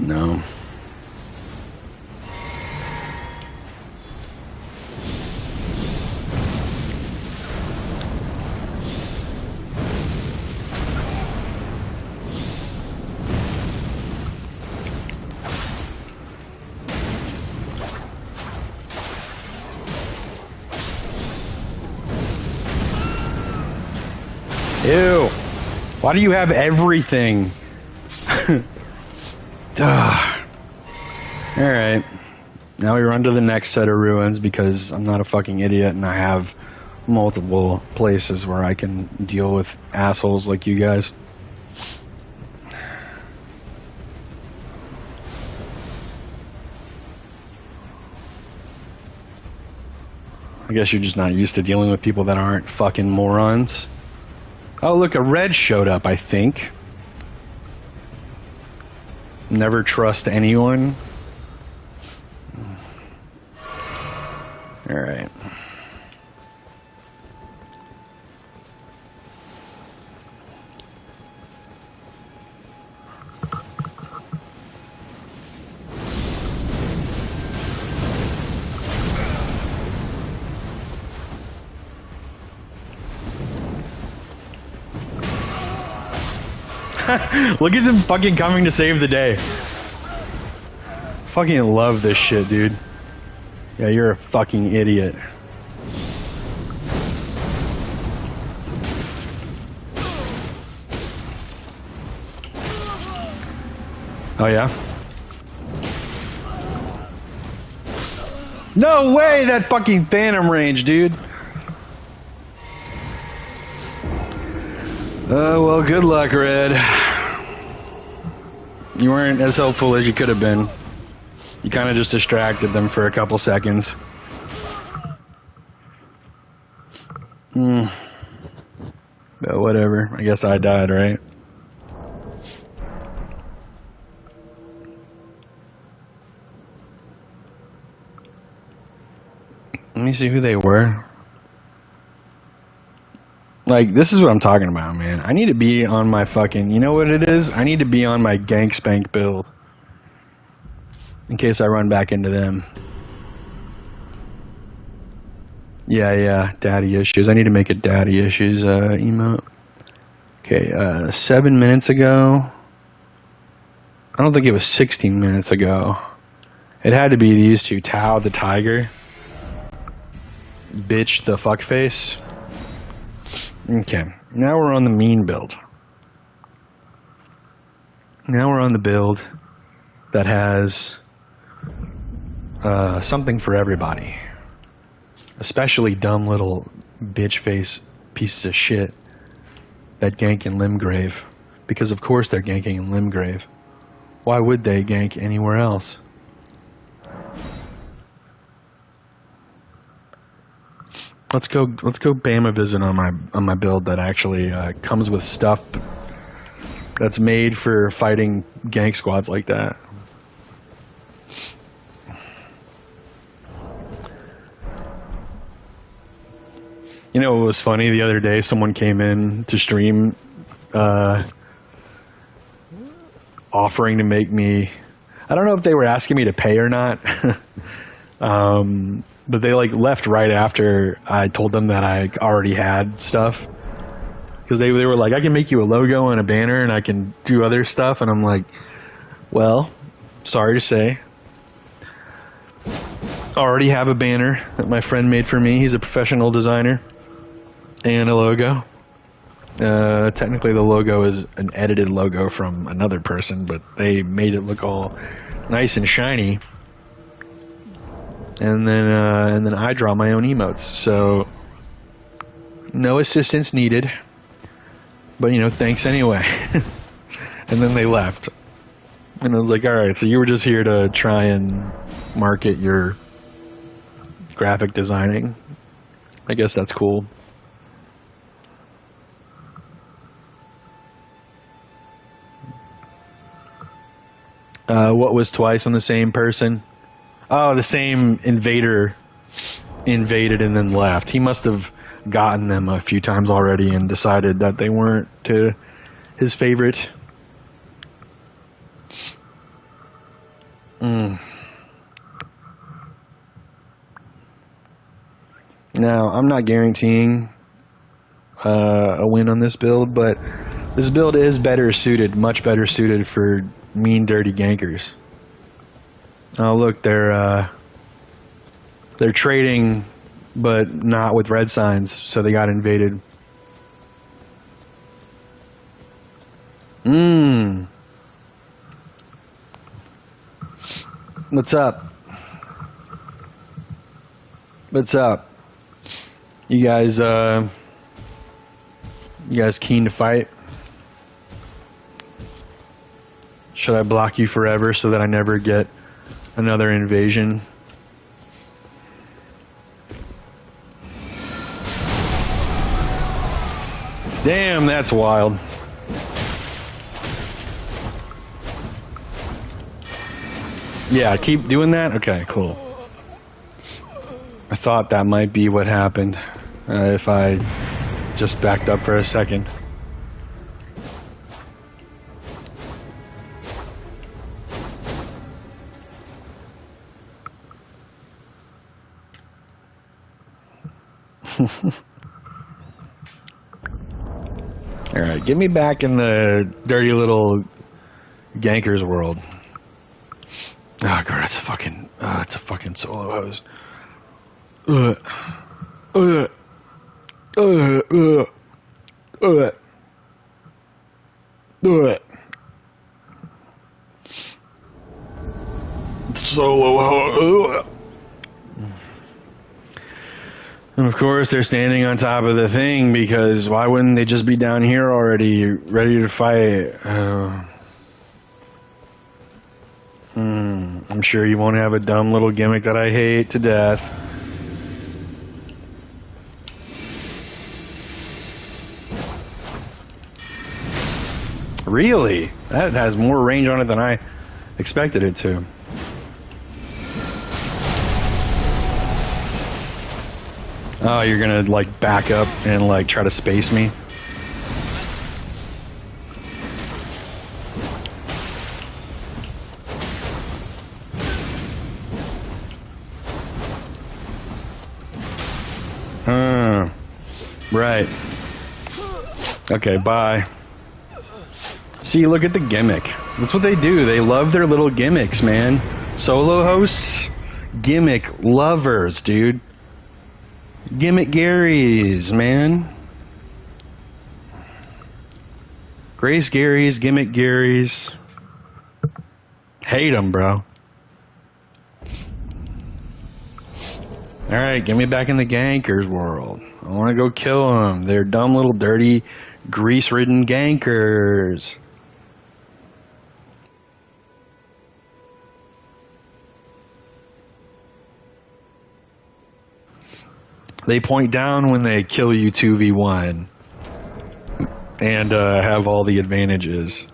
S1: No. Ew. Why do you have everything? Alright. Now we run to the next set of ruins because I'm not a fucking idiot and I have multiple places where I can deal with assholes like you guys. I guess you're just not used to dealing with people that aren't fucking morons. Oh, look, a red showed up, I think. Never trust anyone. Alright. Look at them fucking coming to save the day. Fucking love this shit, dude. Yeah, you're a fucking idiot. Oh yeah? No way, that fucking Phantom range, dude. Well, good luck, Red. You weren't as helpful as you could have been. You kind of just distracted them for a couple seconds. But whatever. I guess I died, right? Let me see who they were. Like, this is what I'm talking about, man. I need to be on my fucking... You know what it is? I need to be on my gank spank build. In case I run back into them. Yeah, daddy issues. I need to make a daddy issues emote. Okay, 7 minutes ago. I don't think it was 16 minutes ago. It had to be these two. Tao the tiger. Bitch the fuckface. Okay, now we're on the mean build. Now we're on the build that has something for everybody. Especially dumb little bitch face pieces of shit that gank in Limgrave. Because of course they're ganking in Limgrave. Why would they gank anywhere else? Let's go Bama visit on my build that actually comes with stuff that's made for fighting gank squads like that. You know, it was funny the other day. Someone came in to stream, offering to make me. I don't know if they were asking me to pay or not. But they like left right after I told them that I already had stuff. Because they were like, I can make you a logo and a banner and I can do other stuff. And I'm like, well, sorry to say. Already have a banner that my friend made for me. He's a professional designer. And a logo. Technically the logo is an edited logo from another person, but they made it look all nice and shiny. And then I draw my own emotes. So no assistance needed. But you know, thanks anyway. And then they left. And I was like, alright, so you were just here to try and market your graphic designing. I guess that's cool. What was twice on the same person? Oh, the same invader invaded and then left. He must have gotten them a few times already and decided that they weren't to his favorite. Now, I'm not guaranteeing a win on this build, but this build is better suited, much better suited for mean, dirty gankers. Oh, look, they're trading, but not with red signs, so they got invaded. What's up? What's up? You guys keen to fight? Should I block you forever so that I never get another invasion? Damn, that's wild. Yeah, keep doing that? Okay, cool. I thought that might be what happened if I just backed up for a second. Alright, get me back in the dirty little gankers world. Oh god, it's a fucking solo host. Solo host. And of course, they're standing on top of the thing because why wouldn't they just be down here already, ready to fight? I'm sure you won't have a dumb little gimmick that I hate to death. Really? That has more range on it than I expected it to. Oh, you're gonna like back up and like try to space me? Right. Okay, bye. See, look at the gimmick. That's what they do. They love their little gimmicks, man. Solo hosts, gimmick lovers, dude. Gimmick Garys, man. Grace Garys, gimmick Garys. Hate them, bro. Alright, get me back in the gankers world. I want to go kill them. They're dumb little dirty, grease-ridden gankers. They point down when they kill you 2v1 and have all the advantages.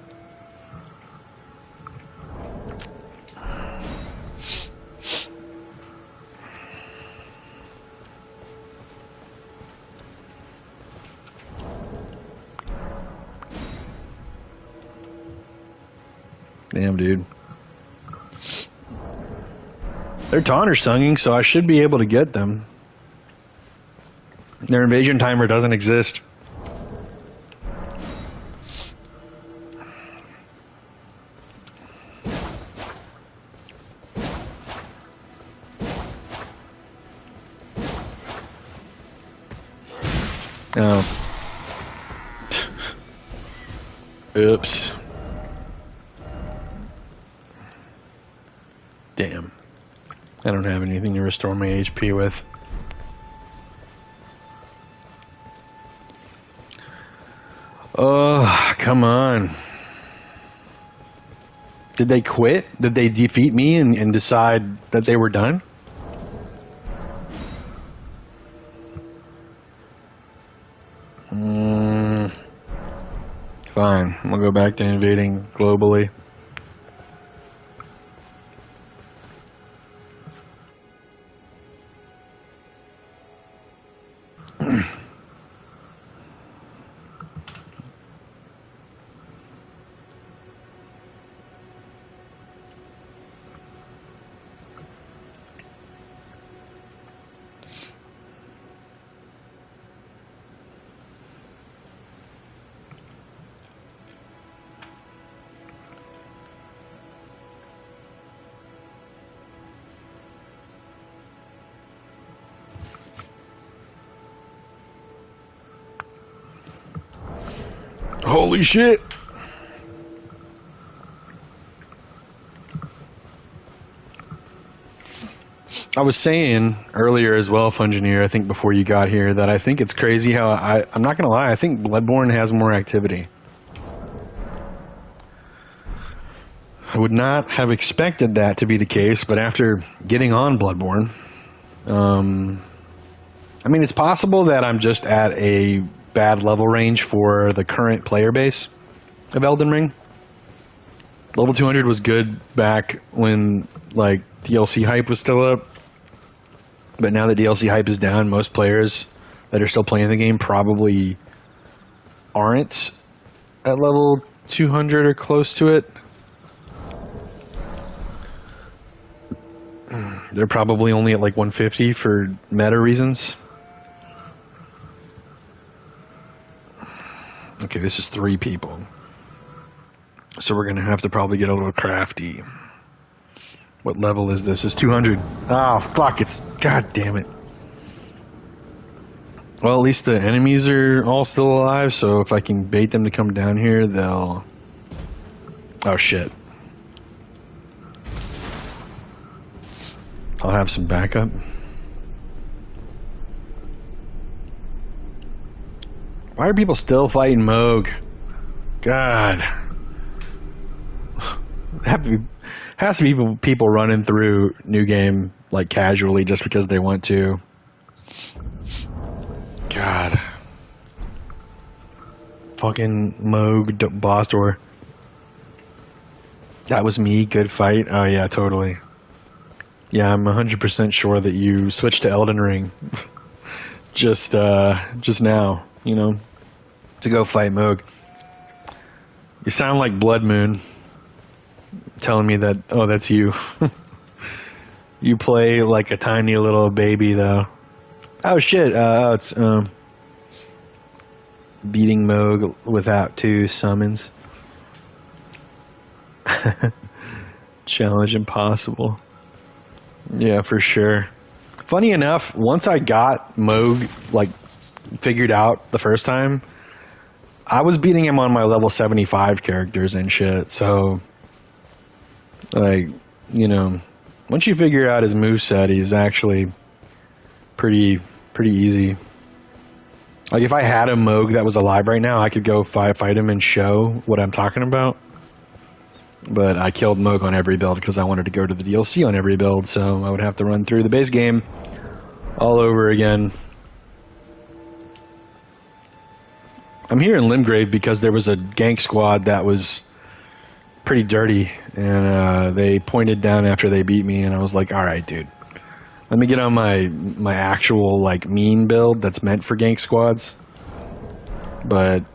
S1: Damn, dude. They're taunter sunging, so I should be able to get them. Their invasion timer doesn't exist. Oh. Oops. Damn. I don't have anything to restore my HP with. Oh, come on. Did they quit? Did they defeat me and decide that they were done? Fine. I'm gonna go back to invading globally. Holy shit! I was saying earlier as well, Fungineer, I think before you got here, that I think it's crazy how I'm not gonna lie, I think Bloodborne has more activity. I would not have expected that to be the case, but after getting on Bloodborne, I mean, it's possible that I'm just at a bad level range for the current player base of Elden Ring. Level 200 was good back when, like, DLC hype was still up. But now that DLC hype is down, most players that are still playing the game probably aren't at level 200 or close to it. They're probably only at like 150 for meta reasons. Okay, this is 3 people. So we're going to have to probably get a little crafty. What level is this? It's 200. Oh, fuck. It's... God damn it. Well, at least the enemies are all still alive, so if I can bait them to come down here, they'll... Oh, shit. I'll have some backup. Why are people still fighting Moog? God. Has to be people running through New Game like casually just because they want to. God. Fucking Moog boss door. That was me. Good fight. Oh yeah, totally. Yeah, I'm 100% sure that you switched to Elden Ring just now, you know, to go fight Moog. You sound like Blood Moon telling me that, oh, that's you. You play like a tiny little baby, though. Oh, shit. It's beating Moog without 2 summons. Challenge impossible. Yeah, for sure. Funny enough, once I got Moog, like, figured out the first time, I was beating him on my level 75 characters and shit, so, like, you know, once you figure out his moveset, he's actually pretty easy. Like, if I had a Moog that was alive right now, I could go fight him and show what I'm talking about. But I killed Moog on every build because I wanted to go to the DLC on every build, so I would have to run through the base game all over again. I'm here in Limgrave because there was a gank squad that was pretty dirty, and they pointed down after they beat me, and I was like, alright, dude. Let me get on my actual, like, mean build that's meant for gank squads. But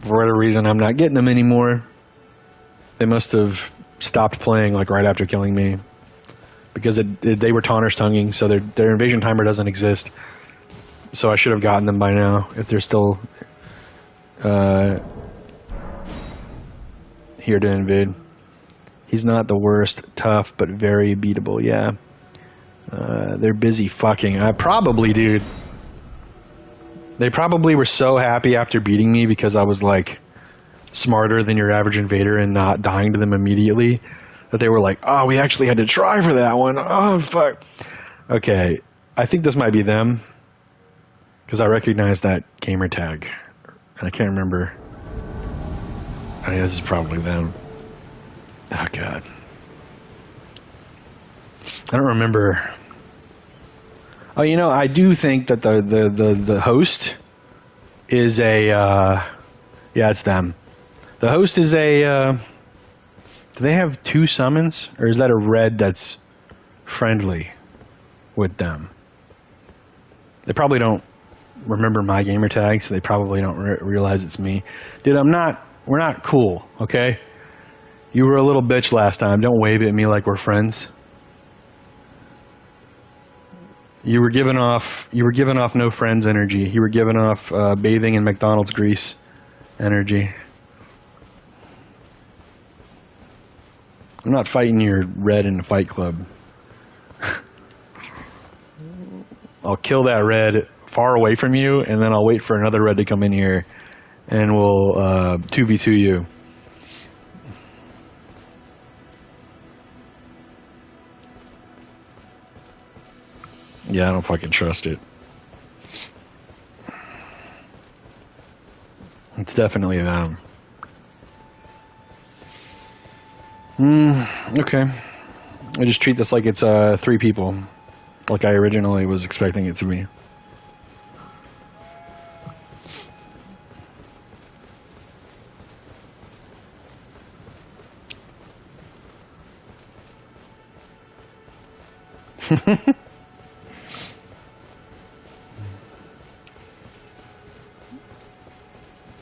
S1: for whatever reason, I'm not getting them anymore. They must have stopped playing, like, right after killing me. Because they were Taunter's tonguing, so their invasion timer doesn't exist. So I should have gotten them by now, if they're still here to invade. He's not the worst, tough, but very beatable, yeah. They're busy fucking. Probably, dude. They probably were so happy after beating me because I was, like, smarter than your average invader and not dying to them immediately, that they were like, oh, we actually had to try for that one. Oh, fuck. Okay, I think this might be them because I recognize that gamer tag. And I can't remember. I mean, this is probably them. Oh, God. I don't remember. Oh, you know, I do think that the host is a... yeah, it's them. The host is a... do they have 2 summons? Or is that a red that's friendly with them? They probably don't remember my gamer tag, so they probably don't realize it's me. Dude, we're not cool, okay? You were a little bitch last time. Don't wave at me like we're friends. You were giving off no friends energy. You were giving off bathing in McDonald's grease energy. I'm not fighting your red in the fight club. I'll kill that red far away from you, and then I'll wait for another red to come in here, and we'll 2v2 you. Yeah, I don't fucking trust it. It's definitely them. Okay. I just treat this like it's 3 people, like I originally was expecting it to be.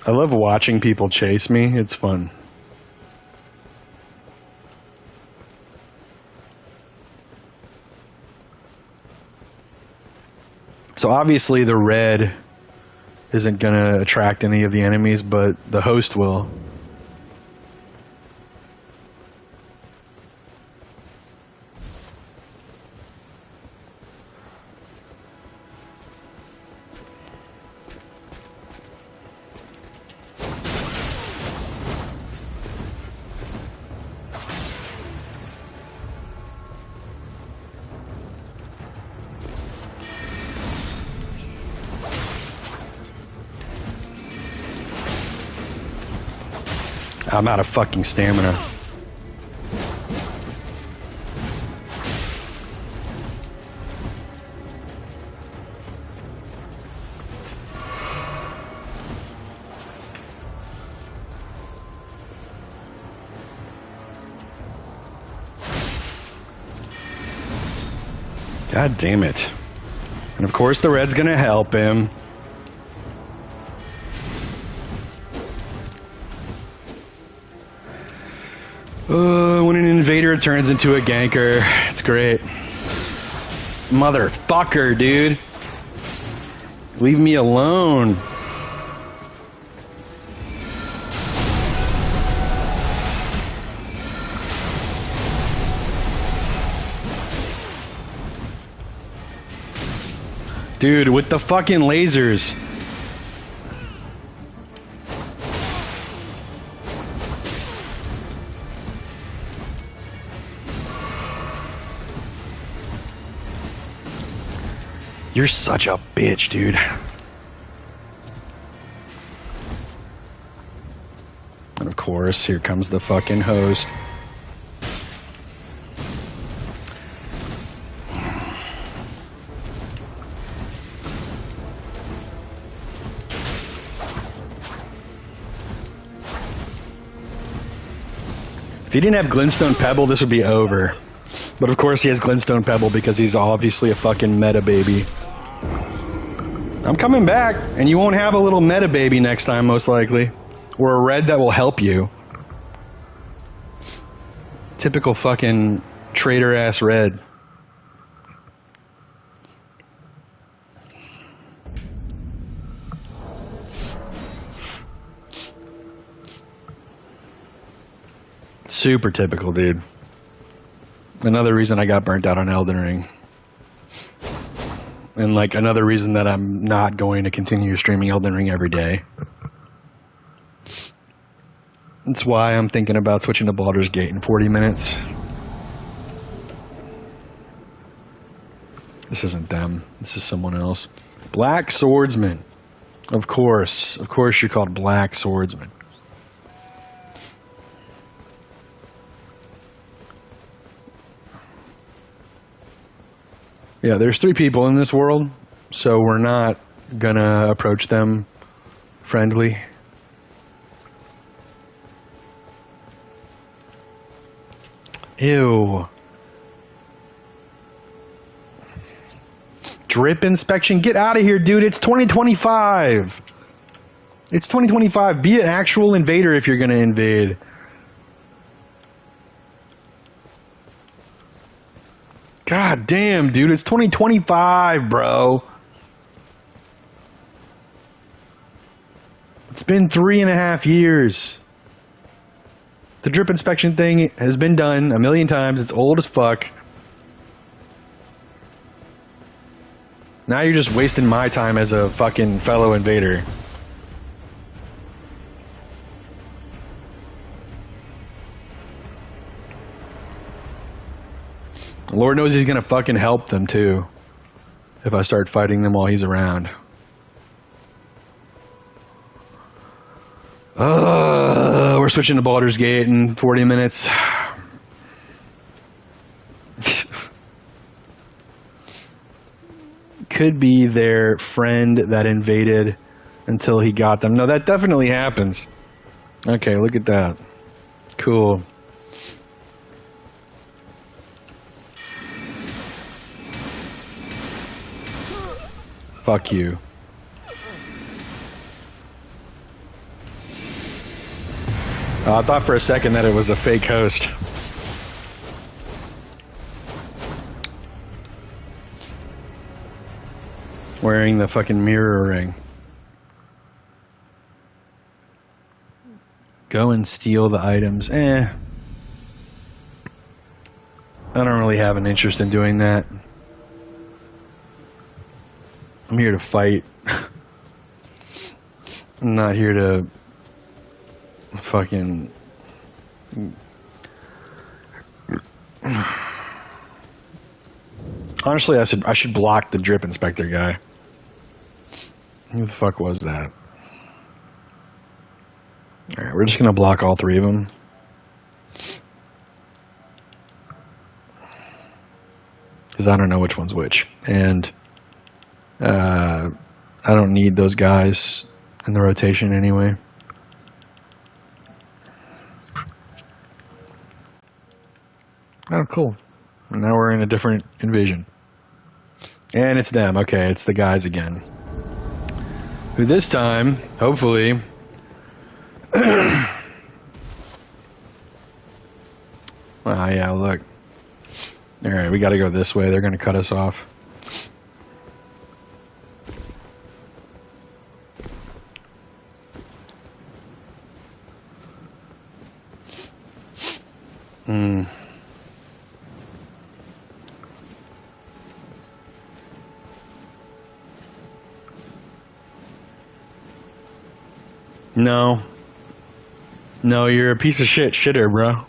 S1: I love watching people chase me. It's fun. So obviously the red isn't going to attract any of the enemies, but the host will. I'm out of fucking stamina. God damn it. And of course the red's gonna help him. When an invader turns into a ganker, it's great. Motherfucker, dude. Leave me alone. Dude, with the fucking lasers. You're such a bitch, dude. And of course, here comes the fucking host. If he didn't have Glintstone Pebble, this would be over. But of course he has Glintstone Pebble because he's obviously a fucking meta baby. I'm coming back, and you won't have a little meta baby next time, most likely. Or a red that will help you. Typical fucking traitor-ass red. Super typical, dude. Another reason I got burnt out on Elden Ring. And like another reason that I'm not going to continue streaming Elden Ring every day. That's why I'm thinking about switching to Baldur's Gate in 40 minutes. This isn't them. This is someone else. Black Swordsman. Of course. Of course you're called Black Swordsman. Yeah, there's 3 people in this world, so we're not gonna approach them friendly. Ew. Drip inspection? Get out of here, dude. It's 2025. It's 2025. Be an actual invader if you're gonna invade. God damn, dude, it's 2025, bro. It's been 3.5 years. The drip inspection thing has been done a million times. It's old as fuck. Now you're just wasting my time as a fucking fellow invader. Lord knows he's gonna fucking help them too. If I start fighting them while he's around. We're switching to Baldur's Gate in 40 minutes. Could be their friend that invaded until he got them. No, that definitely happens. Okay, look at that. Cool. Fuck you. I thought for a second that it was a fake host. Wearing the fucking mirror ring. Go and steal the items. I don't really have an interest in doing that. I'm here to fight. I'm not here to fucking... Honestly, I should block the drip inspector guy. Who the fuck was that? Alright, we're just gonna block all three of them. Because I don't know which one's which. And I don't need those guys in the rotation anyway. Oh, cool. And now we're in a different invasion. And it's them. Okay, it's the guys again. Who this time, hopefully... Ah, yeah, look. Alright, we gotta go this way. They're gonna cut us off. No. No, you're a piece of shitter, bro.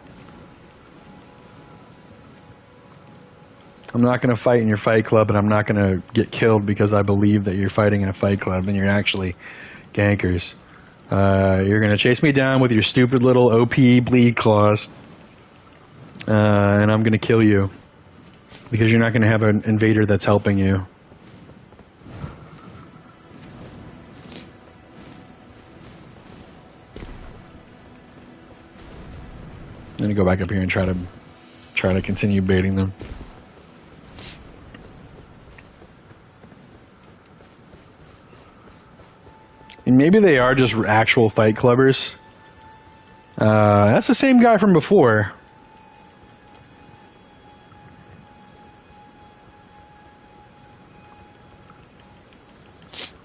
S1: I'm not going to fight in your fight club, and I'm not going to get killed because I believe that you're fighting in a fight club and you're actually gankers. You're going to chase me down with your stupid little OP bleed claws, and I'm going to kill you because you're not going to have an invader that's helping you. I'm going to go back up here and try to continue baiting them. And maybe they are just actual fight clubbers. That's the same guy from before.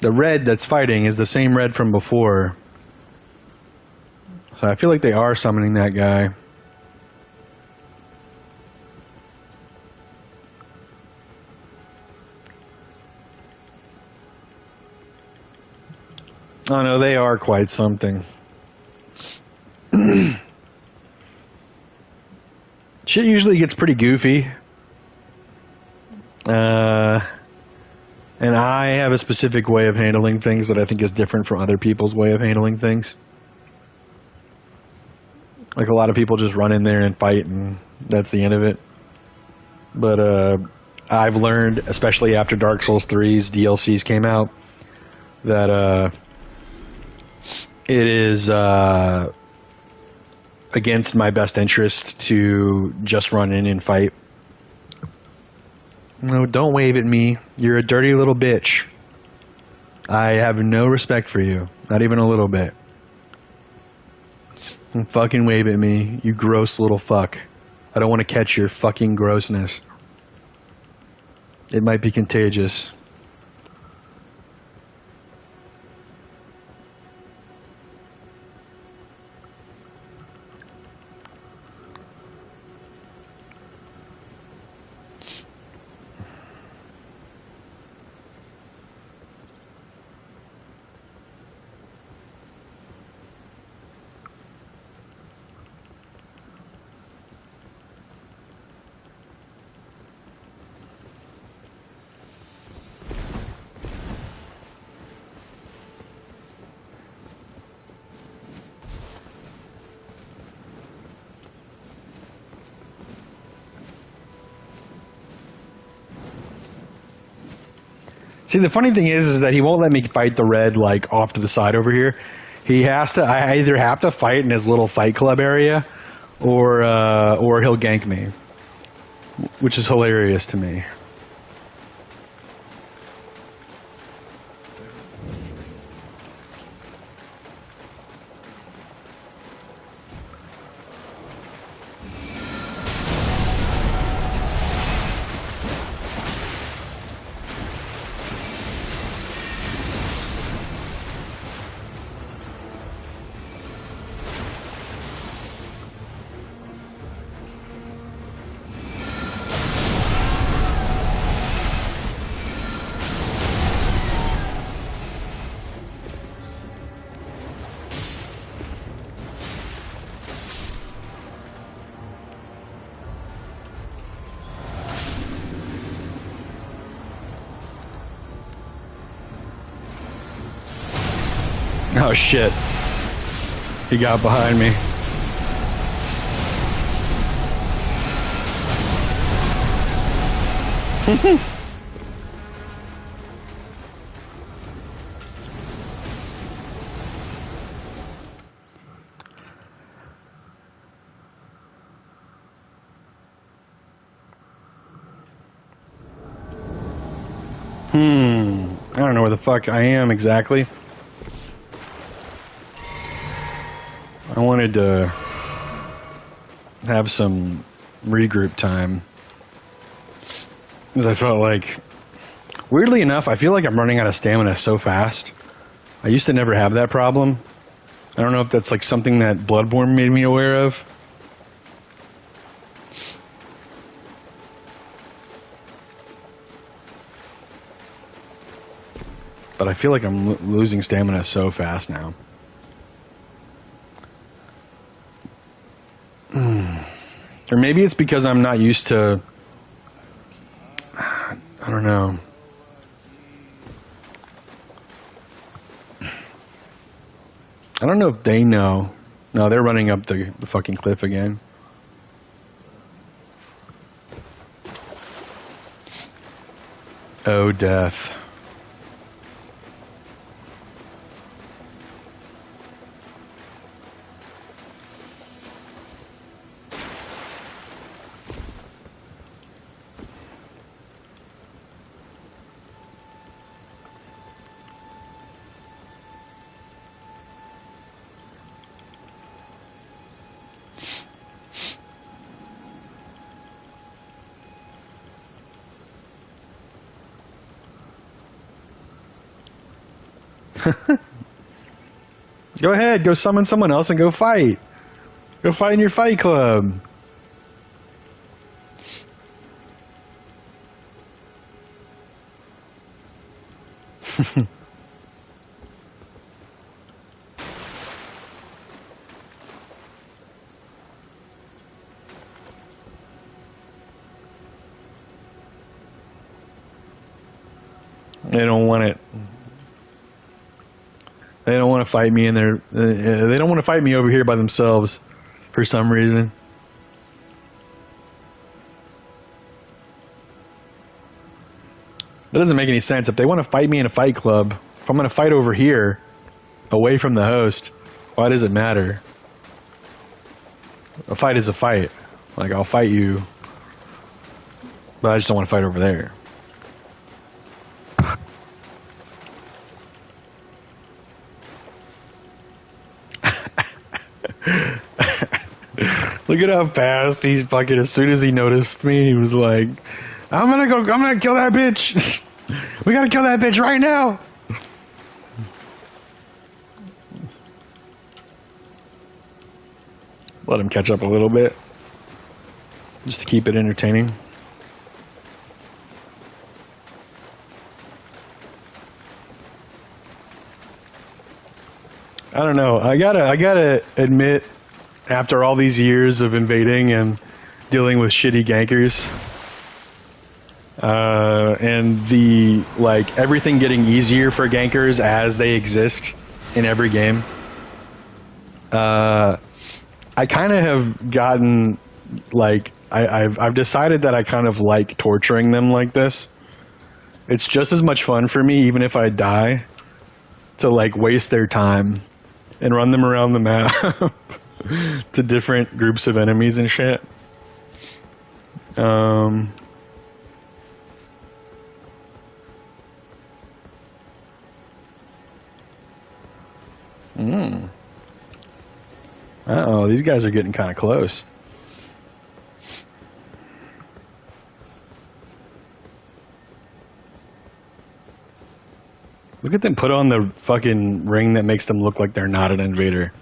S1: The red that's fighting is the same red from before. So I feel like they are summoning that guy. Oh no, they are quite something. Shit usually gets pretty goofy. And I have a specific way of handling things that I think is different from other people's way of handling things. Like a lot of people just run in there and fight and that's the end of it. But I've learned, especially after Dark Souls 3's DLCs came out, that it is against my best interest to just run in and fight. No, don't wave at me. You're a dirty little bitch. I have no respect for you. Not even a little bit. Don't fucking wave at me, you gross little fuck. I don't want to catch your fucking grossness. It might be contagious. See, the funny thing is that he won't let me fight the red, like, off to the side over here. He has to, I either have to fight in his little fight club area, or he'll gank me. Which is hilarious to me. Oh shit. He got behind me. I don't know where the fuck I am exactly. I wanted to have some regroup time. Because I felt like, weirdly enough, I feel like I'm running out of stamina so fast. I used to never have that problem. I don't know if that's like something that Bloodborne made me aware of. But I feel like I'm losing stamina so fast now. Or maybe it's because I'm not used to... I don't know. I don't know if they know. No, they're running up the fucking cliff again. Oh, death. Go ahead, go summon someone else and go fight. Go fight in your fight club. They don't want it. They don't want to fight me in there. They don't want to fight me over here by themselves for some reason. That doesn't make any sense. If they want to fight me in a fight club, if I'm going to fight over here, away from the host, why does it matter? A fight is a fight. Like, I'll fight you, but I just don't want to fight over there. Look at how fast he's fucking, as soon as he noticed me, he was like, I'm gonna kill that bitch. We gotta kill that bitch right now. Let him catch up a little bit, just to keep it entertaining. I don't know. I gotta admit, after all these years of invading and dealing with shitty gankers, and the, like, everything getting easier for gankers as they exist in every game, I kind of have gotten, like, I've decided that I kind of like torturing them like this. It's just as much fun for me, even if I die, to, like, waste their time and run them around the map to different groups of enemies and shit. Uh-oh, these guys are getting kind of close. Look at them put on the fucking ring that makes them look like they're not an invader.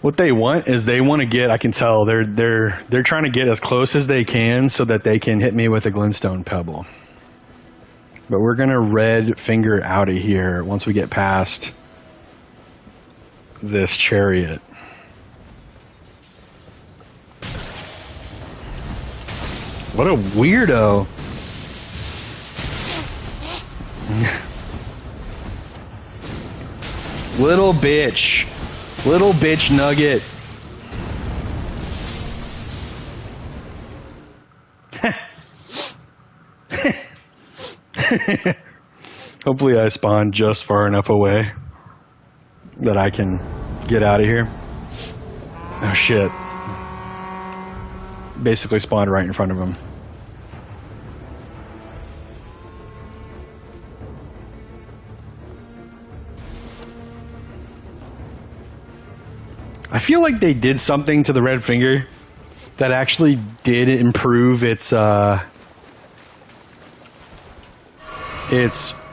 S1: What they want is they want to get, I can tell, they're trying to get as close as they can so that they can hit me with a glintstone pebble. But we're gonna red finger out of here once we get past this chariot. What a weirdo. Little bitch. Little bitch nugget. Hopefully I spawn just far enough away that I can get out of here. Oh shit. Basically spawned right in front of him. I feel like they did something to the red finger that actually did improve its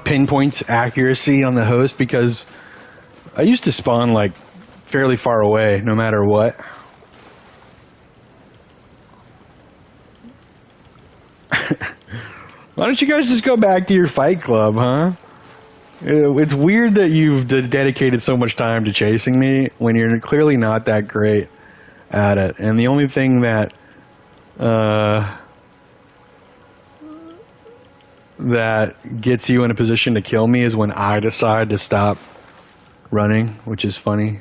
S1: pinpoint accuracy on the host, because I used to spawn like fairly far away no matter what. Why don't you guys just go back to your fight club, huh? It's weird that you've dedicated so much time to chasing me when you're clearly not that great at it. And the only thing that that gets you in a position to kill me is when I decide to stop running, which is funny.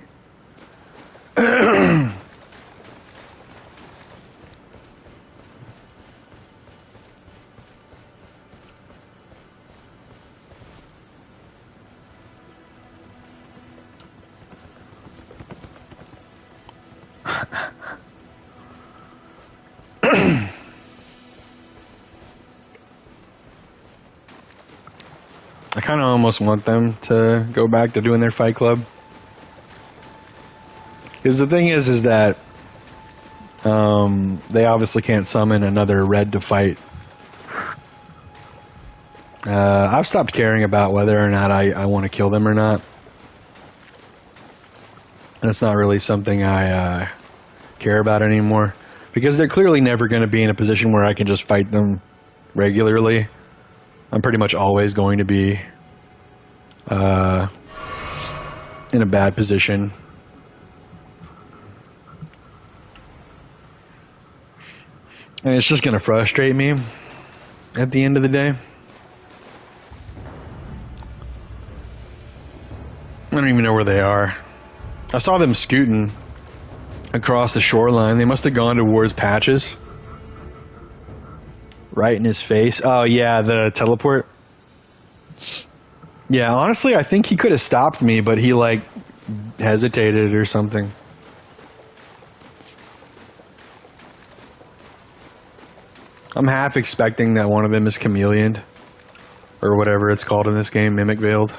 S1: I kind of almost want them to go back to doing their fight club. Because the thing is that they obviously can't summon another red to fight. I've stopped caring about whether or not I want to kill them or not. That's not really something I care about anymore. Because they're clearly never going to be in a position where I can just fight them regularly. I'm pretty much always going to be in a bad position. And it's just going to frustrate me at the end of the day. I don't even know where they are. I saw them scooting across the shoreline. They must have gone towards Patches. Right in his face. Oh, yeah, the teleport. Yeah, honestly, I think he could have stopped me, but he, like, hesitated or something. I'm half expecting that one of them is chameleoned. Or whatever it's called in this game, mimic veiled.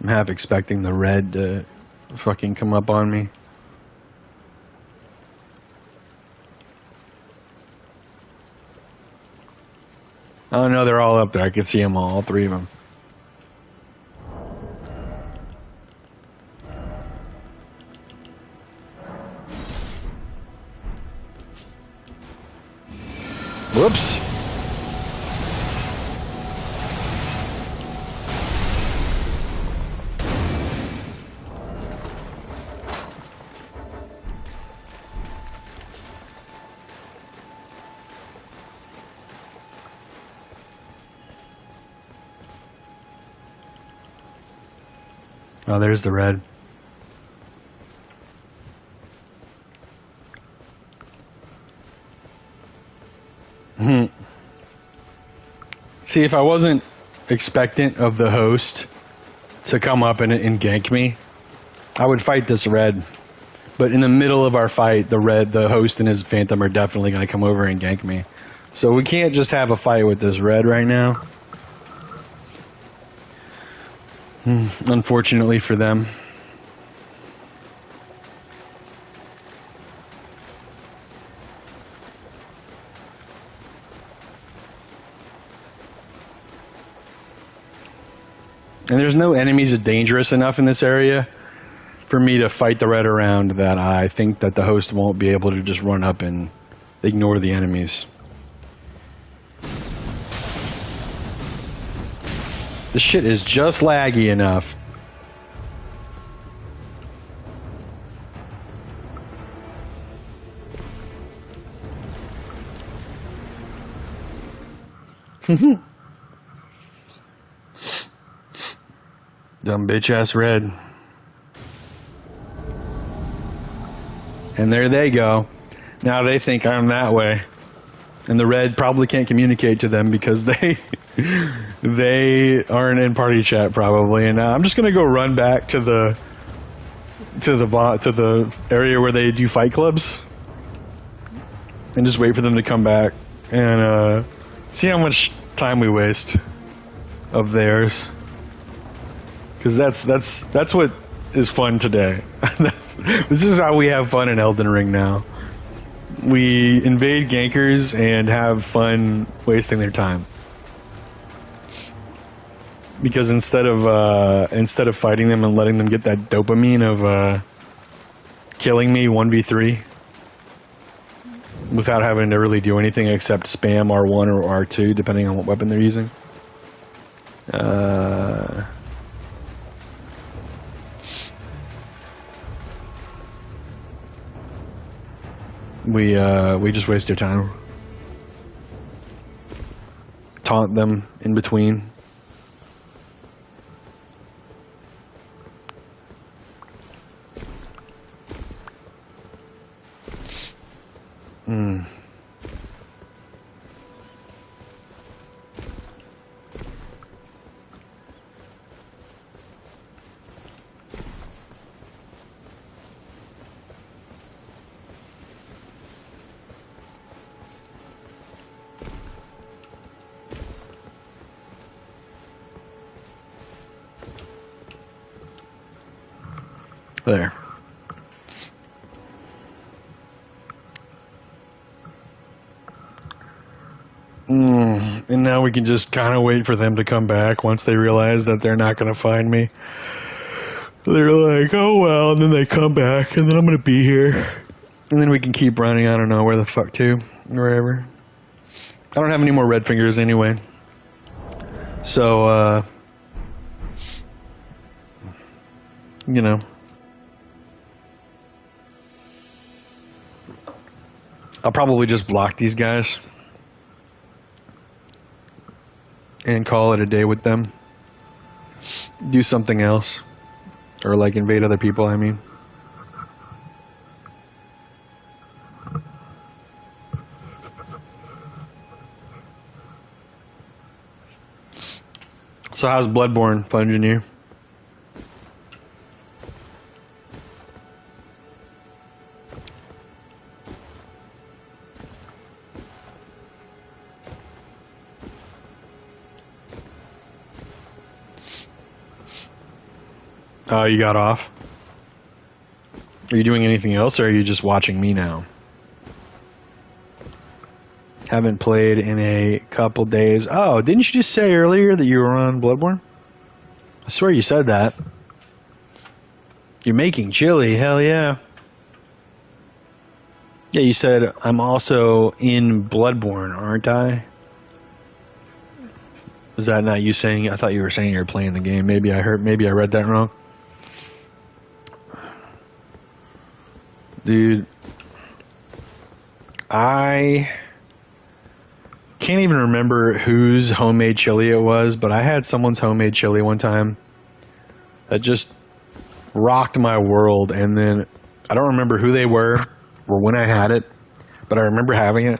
S1: I'm half expecting the red to fucking come up on me. Oh no, they're all up there. I can see them all three of them. Whoops. Oh, there's the red. See, if I wasn't expectant of the host to come up and gank me, I would fight this red. But in the middle of our fight, the host and his phantom are definitely going to come over and gank me. So we can't just have a fight with this red right now. Unfortunately for them. And there's no enemies dangerous enough in this area for me to fight the red around that I think that the host won't be able to just run up and Ignore the enemies. This shit is just laggy enough. Dumb bitch ass red. And there they go. Now they think I'm that way. And the red probably can't communicate to them because they aren't in party chat probably. And I'm just gonna go run back to the area where they do fight clubs and just wait for them to come back and see how much time we waste of theirs. Because that's what is fun today. This is how we have fun in Elden Ring now. We invade gankers and have fun wasting their time. Because instead of fighting them and letting them get that dopamine of killing me 1v3 without having to really do anything except spam R1 or R2 depending on what weapon they're using. We just waste their time. Taunt them in between. There. And now we can just kind of wait for them to come back once they realize that they're not going to find me. They're like, oh well, and then they come back, and then I'm going to be here. And then we can keep running, I don't know where the fuck to, wherever. I don't have any more red fingers anyway. So, you know. I'll probably just block these guys and call it a day with them. Do something else. Or like invade other people, I mean. So how's Bloodborne, Fungineer? Oh, you got off? Are you doing anything else, or are you just watching me now? Haven't played in a couple days. Oh, didn't you just say earlier that you were on Bloodborne? I swear you said that. You're making chili, hell yeah. Yeah, you said, I'm also in Bloodborne, aren't I? Was that not you saying? I thought you were saying you were playing the game. Maybe I read that wrong. Dude, I can't even remember whose homemade chili it was, but I had someone's homemade chili one time that just rocked my world. And then I don't remember who they were or when I had it, but I remember having it.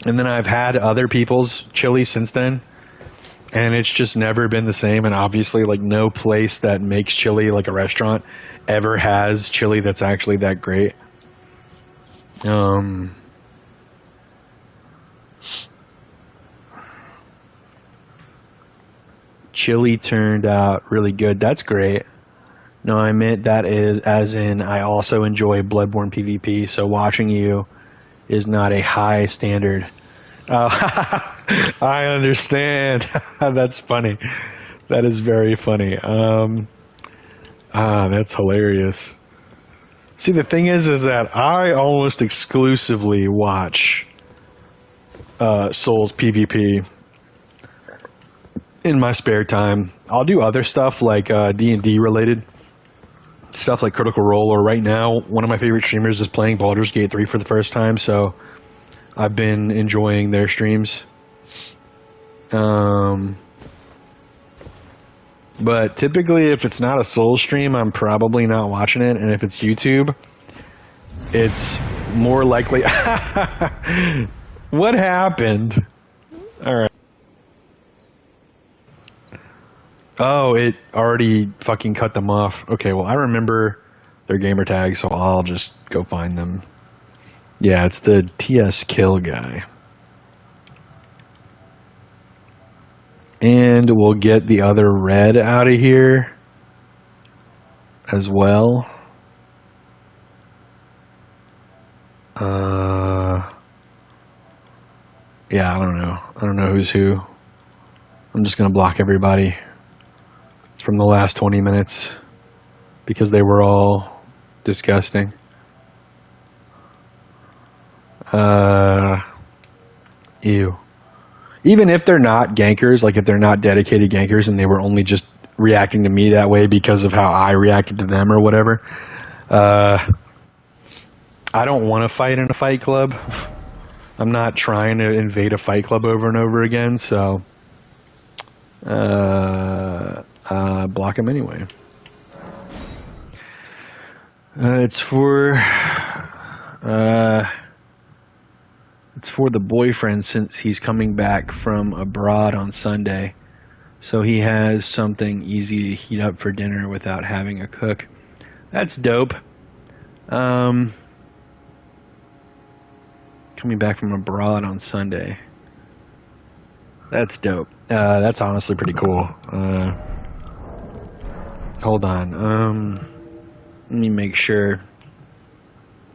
S1: And then I've had other people's chili since then, and it's just never been the same. And obviously, like, no place that makes chili, like a restaurant, ever has chili that's actually that great. Chili turned out really good. That's great. No, I meant that is as in I also enjoy Bloodborne PvP, so watching you is not a high standard. I understand. That's funny. That is very funny. That's hilarious. See, the thing is that I almost exclusively watch Souls PvP in my spare time. I'll do other stuff like D&D related stuff like Critical Role, or right now, one of my favorite streamers is playing Baldur's Gate 3 for the first time, so I've been enjoying their streams. But typically, if it's not a Souls stream, I'm probably not watching it, and if it's YouTube, it's more likely... What happened? Alright. Oh, it already fucking cut them off. Okay, well, I remember their gamer tag, so I'll just go find them. Yeah, it's the TS Kill guy. And we'll get the other red out of here as well. Yeah, I don't know. I don't know who's who. I'm just going to block everybody from the last 20 minutes because they were all disgusting. Ew. Even if they're not gankers, like if they're not dedicated gankers and they were only just reacting to me that way because of how I reacted to them or whatever, I don't want to fight in a fight club. I'm not trying to invade a fight club over and over again, so block them anyway. It's for the boyfriend since he's coming back from abroad on Sunday, so he has something easy to heat up for dinner without having a cook. That's dope. Coming back from abroad on Sunday. That's dope. That's honestly pretty cool. Hold on. Let me make sure.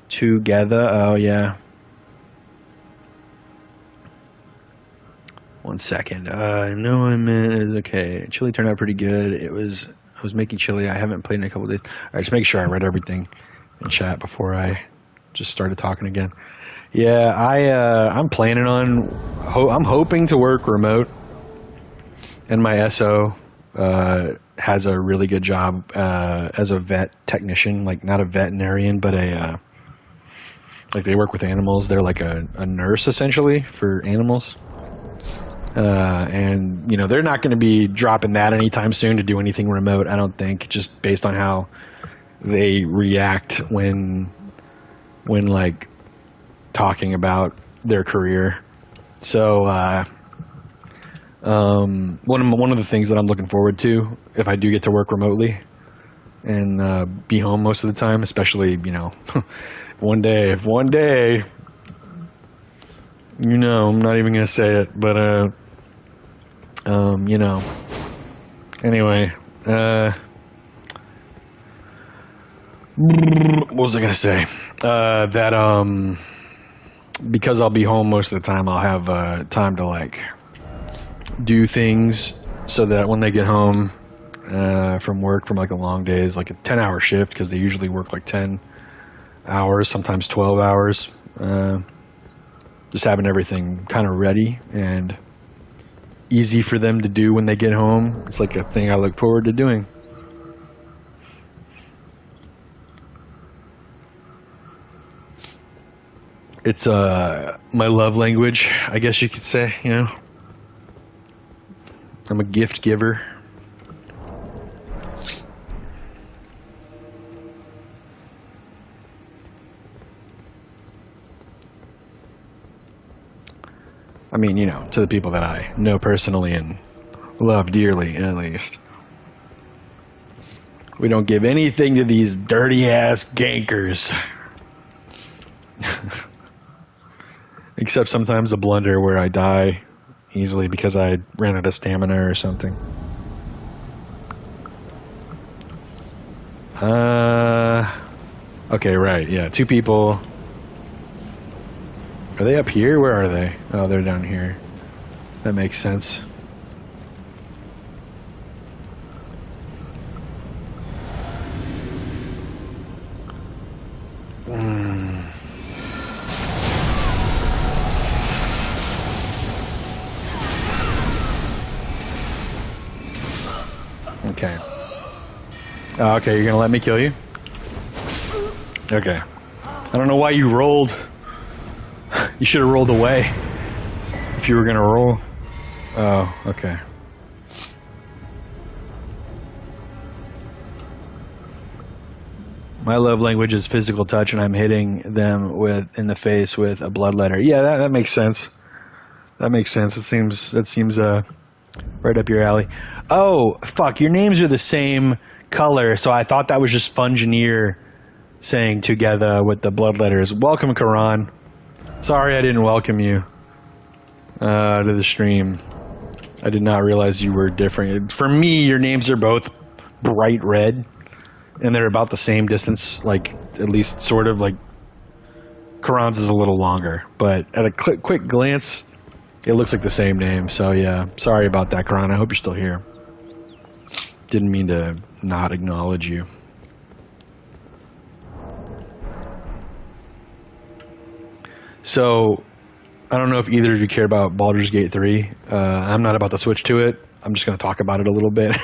S1: Together. Oh, yeah. 1 second. I know I meant okay. Chili turned out pretty good. I was making chili. I haven't played in a couple days. All right, just make sure I read everything in chat before I just started talking again. Yeah, I'm planning on. I'm hoping to work remote, and my SO has a really good job as a vet technician. Like not a veterinarian, but like they work with animals. They're like a nurse essentially for animals. And you know they're not going to be dropping that anytime soon to do anything remote. I don't think, just based on how they react when like talking about their career. So one of the things that I'm looking forward to if I do get to work remotely and be home most of the time, especially one day, you know, I'm not even gonna say it, but anyway, what was I gonna say? That because I'll be home most of the time, I'll have time to like do things so that when they get home from work from like a long days, like a 10-hour shift, because they usually work like 10 hours, sometimes 12 hours. Just having everything kind of ready and easy for them to do when they get home. It's like a thing I look forward to doing. It's my love language, I guess you could say, you know. I'm a gift giver. I mean, you know, to the people that I know personally and love dearly, at least. We don't give anything to these dirty-ass gankers. Except sometimes a blunder where I die easily because I ran out of stamina or something. Okay, right, yeah, 2 people. Are they up here? Where are they? Oh, they're down here. That makes sense. Okay. Okay, you're gonna let me kill you? Okay. I don't know why you rolled. You should have rolled away if you were gonna roll. Oh, okay. My love language is physical touch, and I'm hitting them in the face with a bloodletter. Yeah, that makes sense. That makes sense. That seems right up your alley. Oh, fuck! Your names are the same color, so I thought that was just Fungineer saying together with the bloodletters. Welcome, Karan. Sorry, I didn't welcome you to the stream. I did not realize you were different. For me, your names are both bright red. And they're about the same distance, like, at least sort of, like, Karan's is a little longer. But at a quick glance, it looks like the same name. So, yeah, sorry about that, Karan. I hope you're still here. Didn't mean to not acknowledge you. So, I don't know if either of you care about Baldur's Gate 3. I'm not about to switch to it. I'm just going to talk about it a little bit.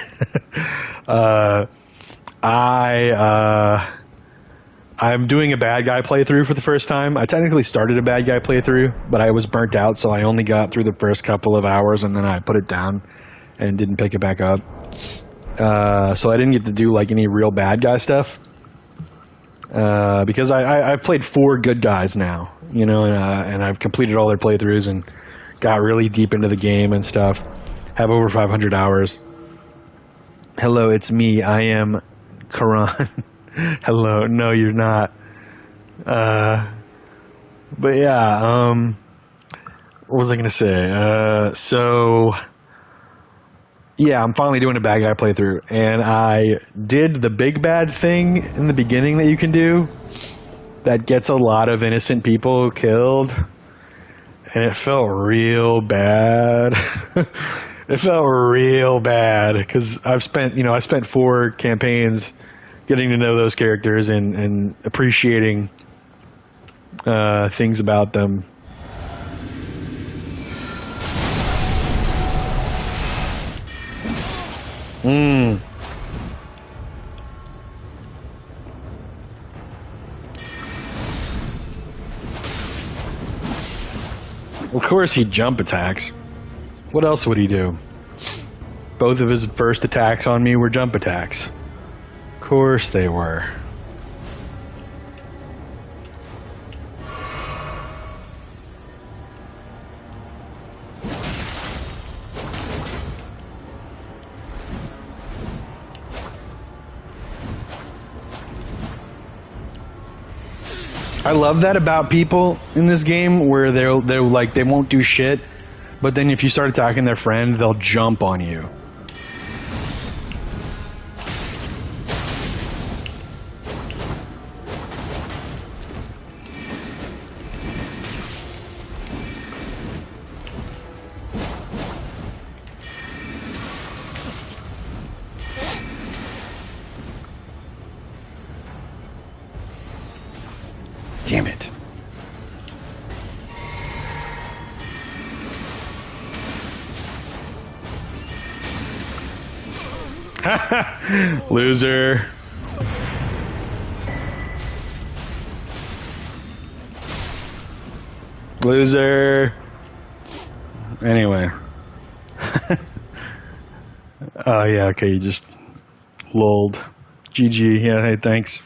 S1: I'm doing a bad guy playthrough for the first time. I technically started a bad guy playthrough, but I was burnt out, so I only got through the first couple of hours, and then I put it down and didn't pick it back up. So I didn't get to do like any real bad guy stuff because I've played 4 good guys now, you know, and I've completed all their playthroughs and got really deep into the game and stuff. Have over 500 hours. Hello, it's me. I am Karan. Hello. No, you're not. But yeah, what was I going to say? So, yeah, I'm finally doing a bad guy playthrough, and I did the big bad thing in the beginning that you can do that gets a lot of innocent people killed, and it felt real bad. It felt real bad because I spent 4 campaigns getting to know those characters and appreciating things about them. Of course he jump attacks. What else would he do? Both of his first attacks on me were jump attacks. Of course they were. I love that about people in this game where they're like they won't do shit, but then if you start attacking their friend, they'll jump on you. Damn it. Loser. Loser. Anyway. Oh, yeah, okay, you just lulled. GG, yeah, hey, thanks.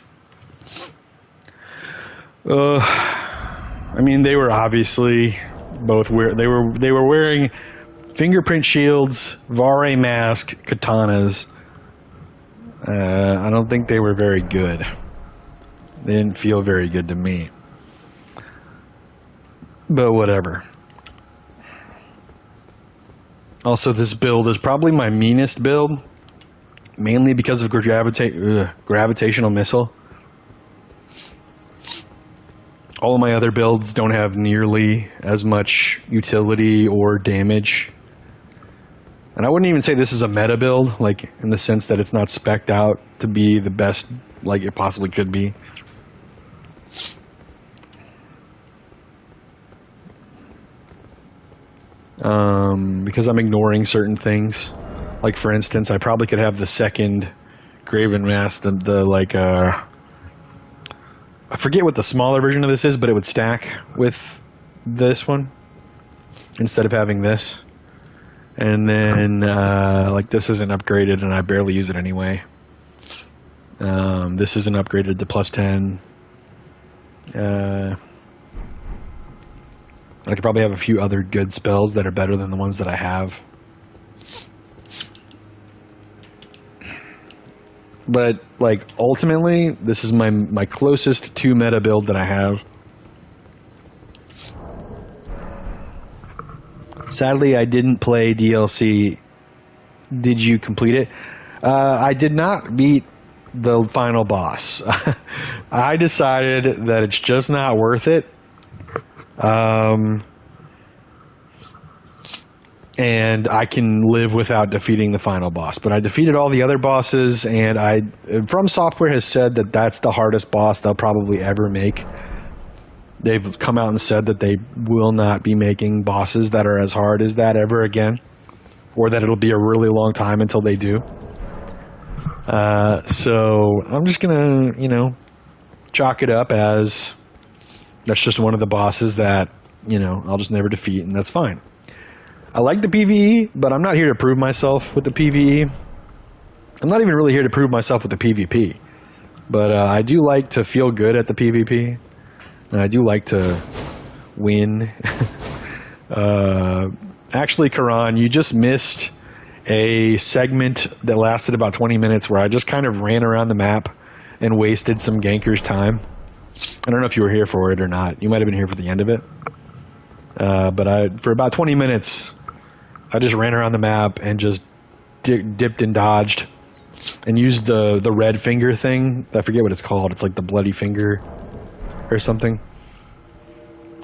S1: I mean, they were obviously both they were wearing fingerprint shields, Vare mask, katanas. I don't think they were very good. They didn't feel very good to me. But whatever. Also, this build is probably my meanest build, mainly because of gravitational missile. All of my other builds don't have nearly as much utility or damage. And I wouldn't even say this is a meta build, like in the sense that it's not spec'd out to be the best like it possibly could be. Because I'm ignoring certain things. Like, for instance, I probably could have the second Graven Mask, I forget what the smaller version of this is, but it would stack with this one instead of having this. And then, like, this isn't upgraded, and I barely use it anyway. This isn't upgraded to plus 10. I could probably have a few other good spells that are better than the ones that I have. But, like, ultimately, this is my closest to meta build that I have. Sadly, I didn't play DLC. Did you complete it? I did not beat the final boss. I decided that it's just not worth it. And I can live without defeating the final boss. But I defeated all the other bosses, and From Software has said that that's the hardest boss they'll probably ever make. They've come out and said that they will not be making bosses that are as hard as that ever again, or that it'll be a really long time until they do. So I'm just gonna, chalk it up as that's just one of the bosses that, I'll just never defeat, and that's fine. I like the PvE, but I'm not here to prove myself with the PvE. I'm not even really here to prove myself with the PvP. But I do like to feel good at the PvP. And I do like to win. Actually, Karan, you just missed a segment that lasted about 20 minutes where I just kind of ran around the map and wasted some gankers' time. I don't know if you were here for it or not. You might have been here for the end of it. But for about 20 minutes, I just ran around the map and just dipped and dodged and used the red finger thing. I forget what it's called. It's like the bloody finger or something.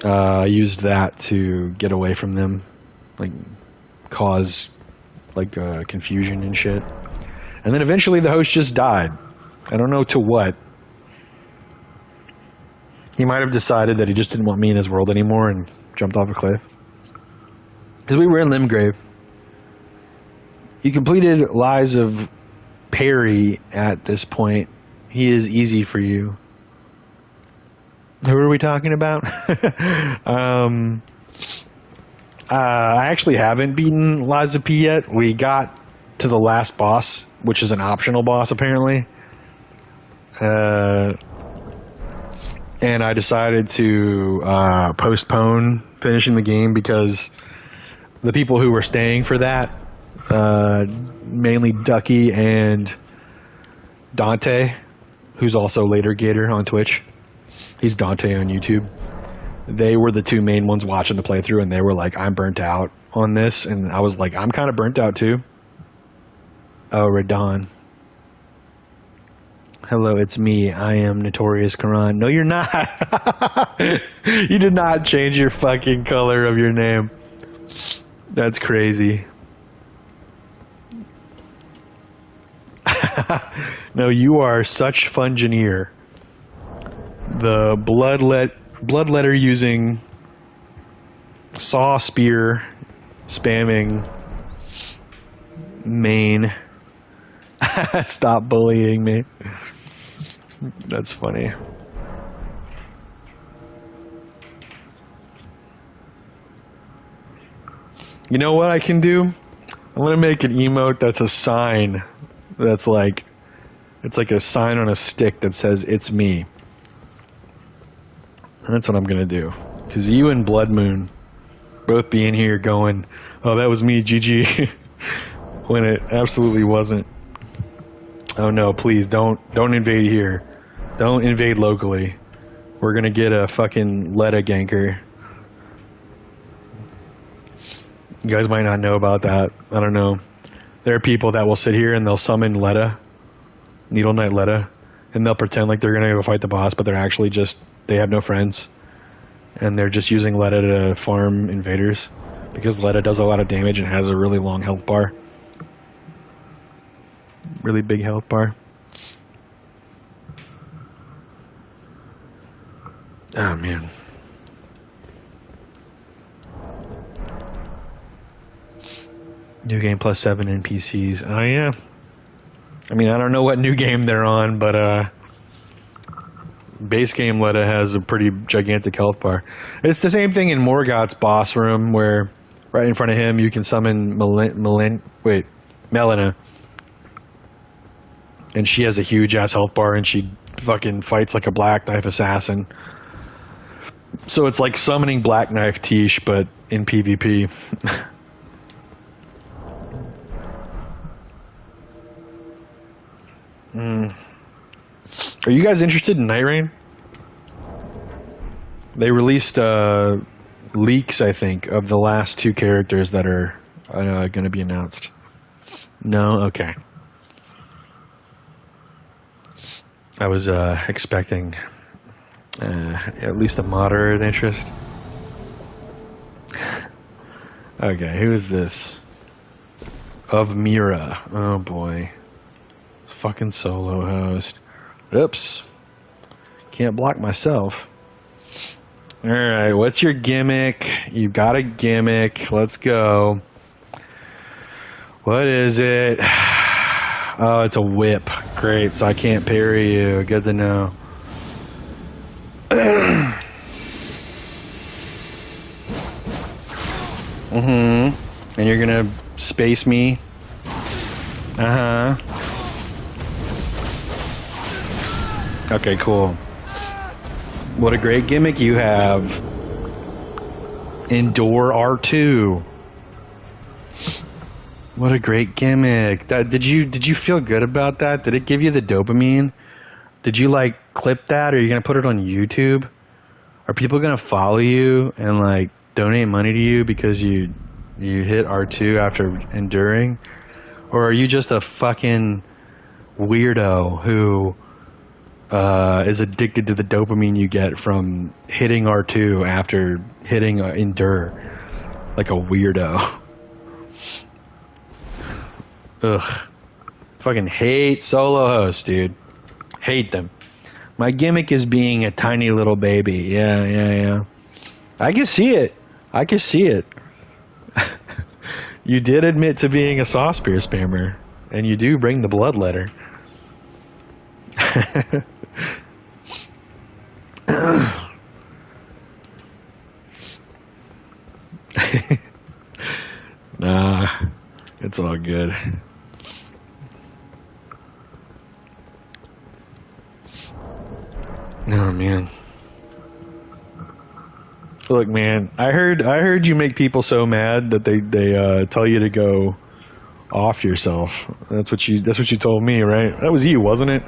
S1: I used that to get away from them, like cause like confusion and shit. And then eventually the host just died. I don't know to what. He might have decided that he just didn't want me in his world anymore and jumped off a cliff. Because we were in Limgrave. You completed Lies of Perry at this point. He is easy for you. Who are we talking about? I actually haven't beaten Lies of P yet. We got to the last boss, which is an optional boss apparently. And I decided to postpone finishing the game because the people who were staying for that, mainly Ducky and Dante, who's also Later Gator on Twitch. He's Dante on YouTube. They were the two main ones watching the playthrough, and they were like, I'm burnt out on this. And I was like, I'm kind of burnt out too. Oh, Radon. Hello, it's me. I am Notorious Karan. No, you're not. You did not change your fucking color of your name. That's crazy. No, you are such Fungineer. The bloodletter using saw spear spamming main. Stop bullying me. That's funny. You know what I can do? I'm gonna make an emote that's a sign. That's like, it's like a sign on a stick that says "It's me." And that's what I'm gonna do. Cause you and Blood Moon both being here going, "Oh, that was me, GG," when it absolutely wasn't. Oh no, please don't invade here. Don't invade locally. We're gonna get a fucking Letta ganker. You guys might not know about that. I don't know. There are people that will sit here and they'll summon Letta, Needle Knight Letta, and they'll pretend like they're gonna go fight the boss, but they're actually just, they have no friends. And they're just using Letta to farm invaders. Because Letta does a lot of damage and has a really long health bar. Really big health bar. Oh man. New game plus 7 NPCs. Oh yeah. I mean, I don't know what new game they're on, but base game Letta has a pretty gigantic health bar. It's the same thing in Morgoth's boss room, where right in front of him you can summon Melina, and she has a huge ass health bar, and she fucking fights like a Black Knife assassin. So it's like summoning Black Knife Tish, but in PvP. Are you guys interested in Night Rain? They released leaks, I think, of the last 2 characters that are going to be announced. No? Okay. I was expecting at least a moderate interest. Okay, who is this? Of Mira. Oh boy. Fucking solo host. Oops. Can't block myself. Alright, what's your gimmick? You got a gimmick. Let's go. What is it? Oh, it's a whip. Great, so I can't parry you. Good to know. And you're gonna space me? Okay, cool. What a great gimmick you have. Endure R2. What a great gimmick. Did you feel good about that? Did it give you the dopamine? Did you like clip that, or are you gonna put it on YouTube? Are people gonna follow you and like donate money to you because you hit R2 after enduring? Or are you just a fucking weirdo who is addicted to the dopamine you get from hitting R2 after hitting endure? Like a weirdo. Ugh. Fucking hate solo hosts, dude. Hate them. My gimmick is being a tiny little baby. Yeah. I can see it. You did admit to being a saw spear spammer, and you do bring the bloodletter. Nah, it's all good. Oh man. Look, man, I heard you make people so mad that they tell you to go off yourself. That's what you told me, right? That was you, wasn't it?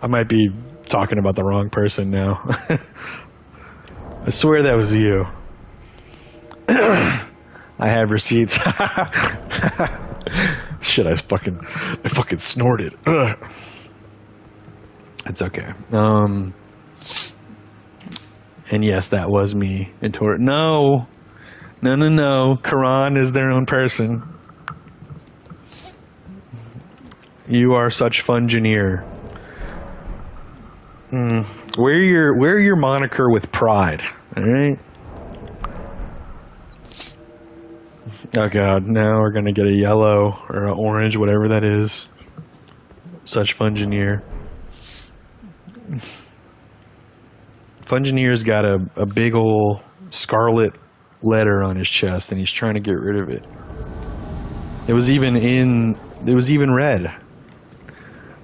S1: I might be talking about the wrong person now. I swear that was you. I have receipts. Shit, I fucking snorted. Ugh. It's okay. And yes, that was me. No. Quran is their own person. You are such fungineer. Wear your moniker with pride. All right. Oh god, now we're gonna get a yellow or an orange, whatever that is. Such fungineer. Fungineer's got a big ol' scarlet letter on his chest, and he's trying to get rid of it. It was even red.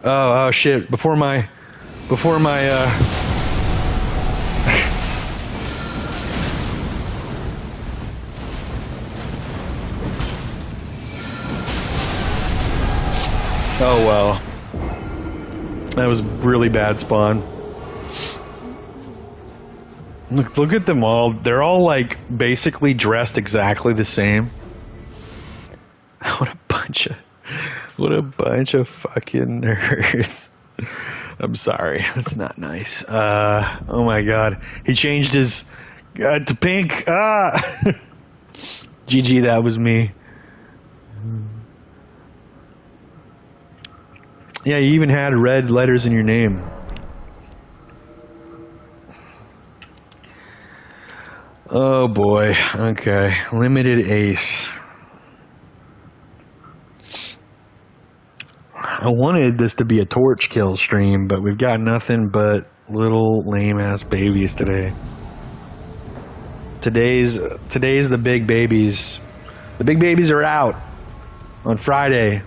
S1: Oh shit! Before my oh well, that was really bad spawn. Look at them all. They're all like basically dressed exactly the same. What a bunch of fucking nerds. I'm sorry. That's not nice. Oh my god. He changed his to pink. GG, that was me. Yeah, you even had red letters in your name. Oh boy. Okay. Limited ace. I wanted this to be a torch kill stream, but we've got nothing but little lame ass babies today. Today's the big babies. The big babies are out on Friday.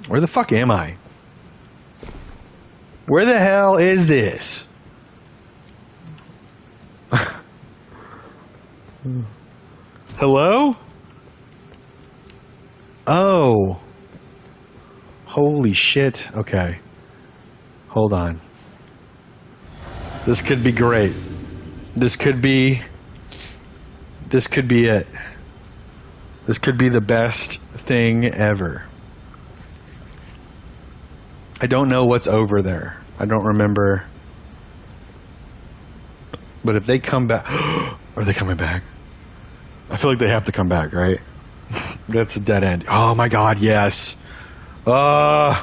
S1: Where the fuck am I? Where the hell is this? Hello? Oh. Holy shit. Okay. Hold on. This could be great. This could be it. This could be the best thing ever. I don't know what's over there. I don't remember. But if they come back... Are they coming back? I feel like they have to come back, right? That's a dead end. Oh my god, yes. No!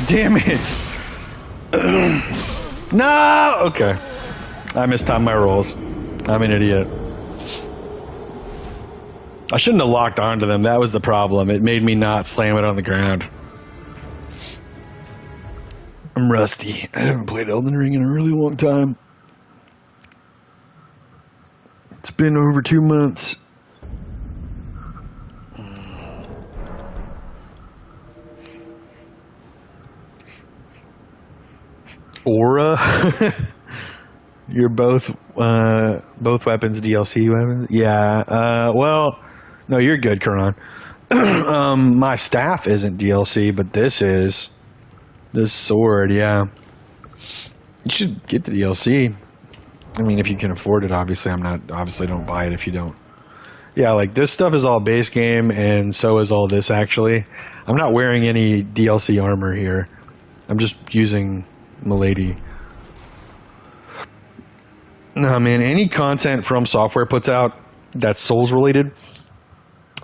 S1: Damn it. No! Okay. I mistimed my rolls. I'm an idiot. I shouldn't have locked onto them. That was the problem. It made me not slam it on the ground. I'm rusty. I haven't played Elden Ring in a really long time. It's been over 2 months. Aura? You're both weapons DLC weapons? Yeah. Well, no, you're good, Karan. My staff isn't DLC, but this is. This sword, yeah. You should get the DLC. I mean, if you can afford it, obviously. Obviously, don't buy it if you don't. Yeah, like, this stuff is all base game, and so is all this, actually. I'm not wearing any DLC armor here. I'm just using Milady. No, man, any content From Software puts out that's Souls-related,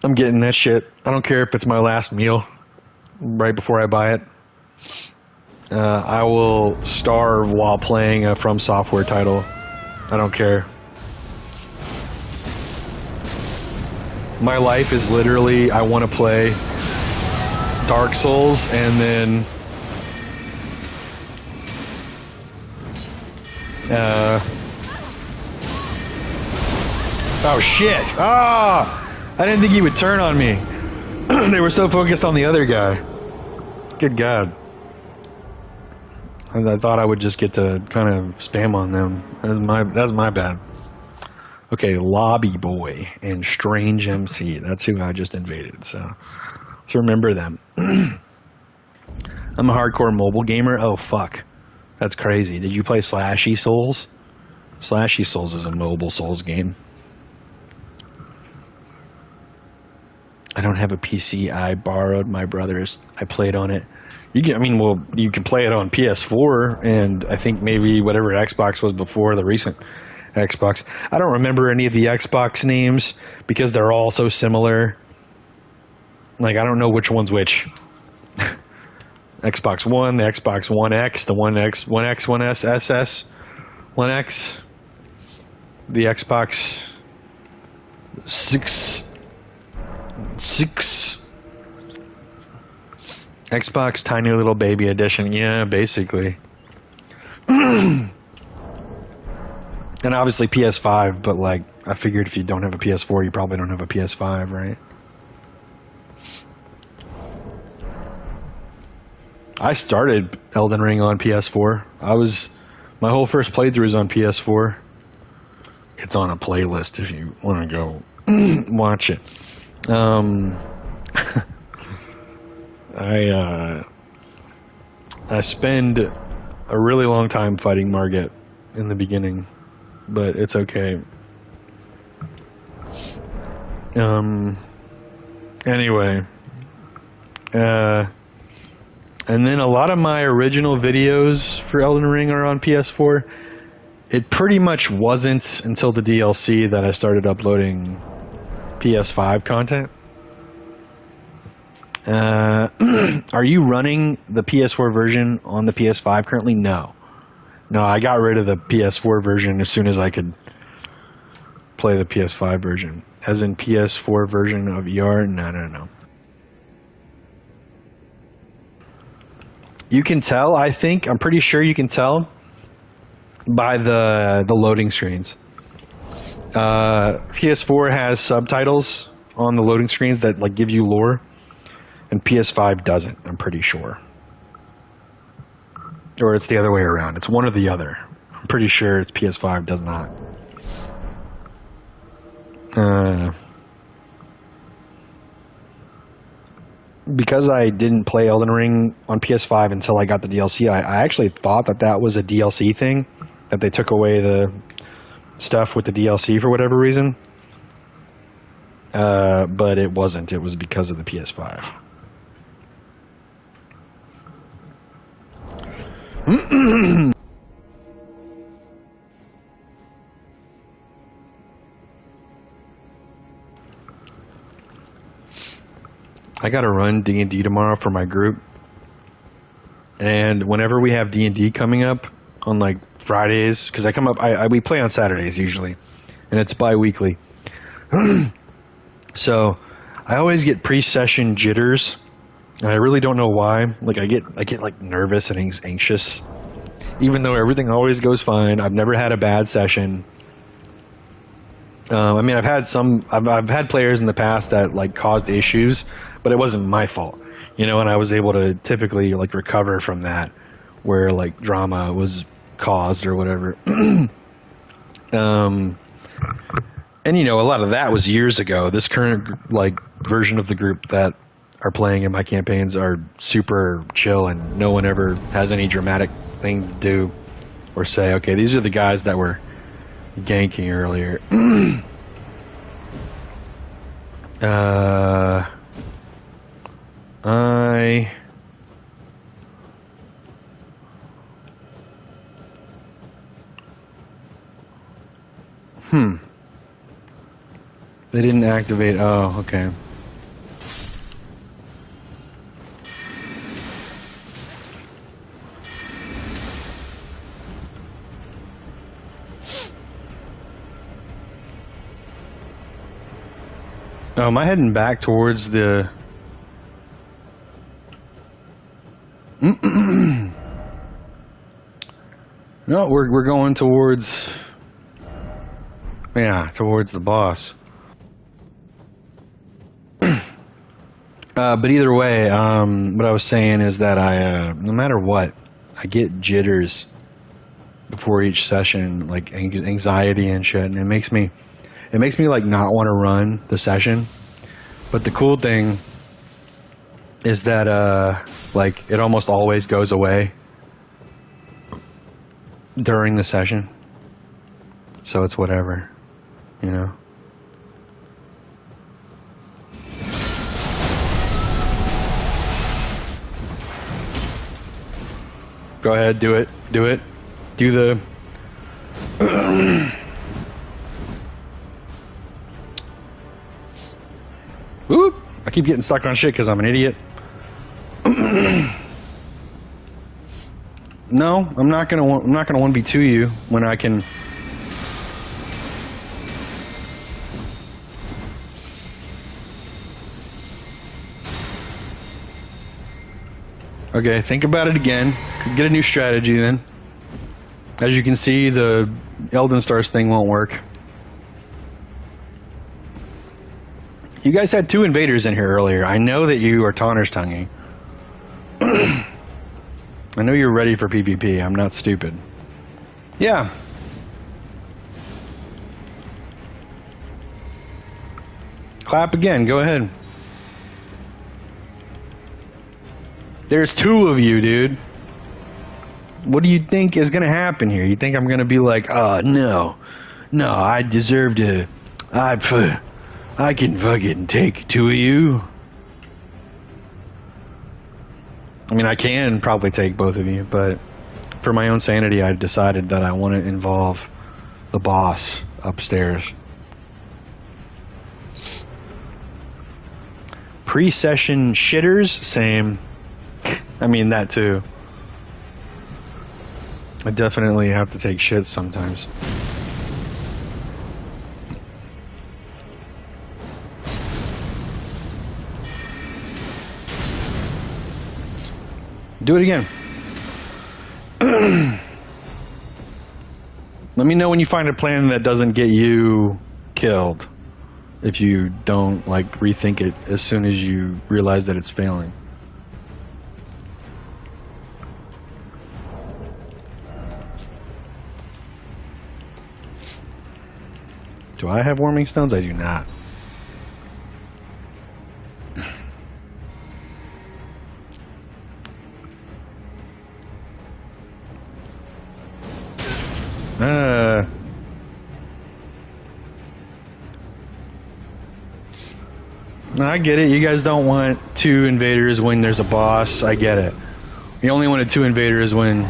S1: I'm getting that shit. I don't care if it's my last meal right before I buy it. I will starve while playing a From Software title. I don't care. My life is literally, I want to play Dark Souls and then oh shit! Ah! I didn't think he would turn on me. They were so focused on the other guy. Good God. I thought I would just get to kind of spam on them. That's my bad. Okay, Lobby Boy and Strange MC. That's who I just invaded, so let's remember them. I'm a hardcore mobile gamer. Oh, fuck. That's crazy. Did you play Slashy Souls? Slashy Souls is a mobile Souls game. I don't have a PC. I borrowed my brother's. I played on it. You can play it on PS4, and I think maybe whatever Xbox was before the recent Xbox. I don't remember any of the Xbox names because they're all so similar. Like, I don't know which one's which. Xbox One, the Xbox One X, the One X, One X, One S, SS, One X, the Xbox 6, Xbox Tiny Little Baby Edition. Yeah, basically. And obviously PS5, but like, I figured if you don't have a PS4, you probably don't have a PS5, right? I started Elden Ring on PS4. My whole first playthrough is on PS4. It's on a playlist if you want to go watch it. I spend a really long time fighting Margit in the beginning, but it's okay. Anyway, and then a lot of my original videos for Elden Ring are on PS4. It pretty much wasn't until the DLC that I started uploading PS5 content. Are you running the PS4 version on the PS5 currently? No. No, I got rid of the PS4 version as soon as I could play the PS5 version. As in PS4 version of ER? No. You can tell, I think, I'm pretty sure you can tell by the loading screens. PS4 has subtitles on the loading screens that like give you lore, and PS5 doesn't, I'm pretty sure. Or it's the other way around. It's one or the other. I'm pretty sure it's PS5 does not. Because I didn't play Elden Ring on PS5 until I got the DLC, I actually thought that was a DLC thing, that they took away the stuff with the DLC for whatever reason. But it wasn't. It was because of the PS5. I gotta run D&D tomorrow for my group, and whenever we have D&D coming up on like Fridays, because we play on Saturdays usually, and it's bi-weekly. So I always get pre-session jitters, and I really don't know why. Like I get like nervous and anxious, even though everything always goes fine. I've never had a bad session. I mean, I've had players in the past that like caused issues, but it wasn't my fault, you know. And I was able to typically like recover from that, where like drama was caused or whatever. And you know, a lot of that was years ago. This current like version of the group that are playing in my campaigns are super chill, and no one ever has any dramatic thing to do or say, okay, these are the guys that were ganking earlier. They didn't activate. Oh, okay. Am I heading back towards the... No, we're going towards... Yeah, towards the boss. But either way, what I was saying is that no matter what, I get jitters before each session, like anxiety and shit, and it makes me like not want to run the session. But the cool thing is that like it almost always goes away during the session, so it's whatever, you know. Go ahead, do it. Do the... Whoop! I keep getting stuck on shit because I'm an idiot. No, I'm not gonna 1v2 you when I can... Okay, think about it again. Get a new strategy then. As you can see, the Elden Stars thing won't work. You guys had 2 invaders in here earlier. I know that you are Tanner's tonguing. I know you're ready for PvP. I'm not stupid. Yeah. Clap again. Go ahead. There's 2 of you, dude. What do you think is going to happen here? You think I'm going to be like, oh, no, I deserve to, I can fucking take 2 of you. I mean, I can probably take both of you, but for my own sanity, I decided that I want to involve the boss upstairs. Pre-session shitters, same. I mean, that too. I definitely have to take shits sometimes. Do it again. Let me know when you find a plan that doesn't get you killed. If you don't, like, rethink it as soon as you realize that it's failing. Do I have warming stones? I do not. I get it. You guys don't want 2 invaders when there's a boss. I get it. You only wanted 2 invaders when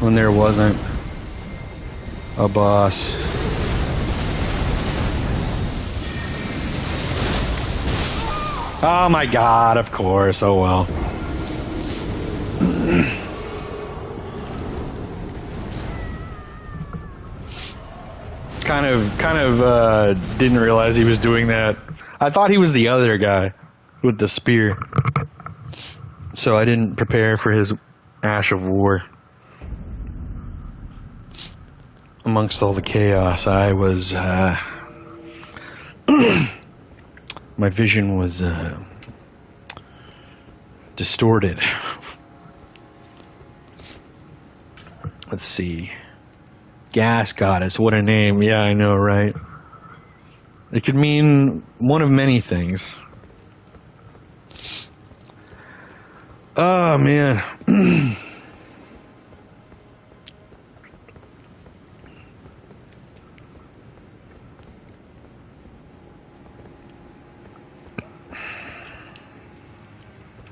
S1: there wasn't a boss. Oh my god, of course. Oh well. Kind of didn't realize he was doing that. I thought he was the other guy with the spear. So I didn't prepare for his Ash of War. Amongst all the chaos, I was my vision was distorted. Let's see. Gas Goddess, what a name. Yeah, I know, right? It could mean one of many things. Oh, man.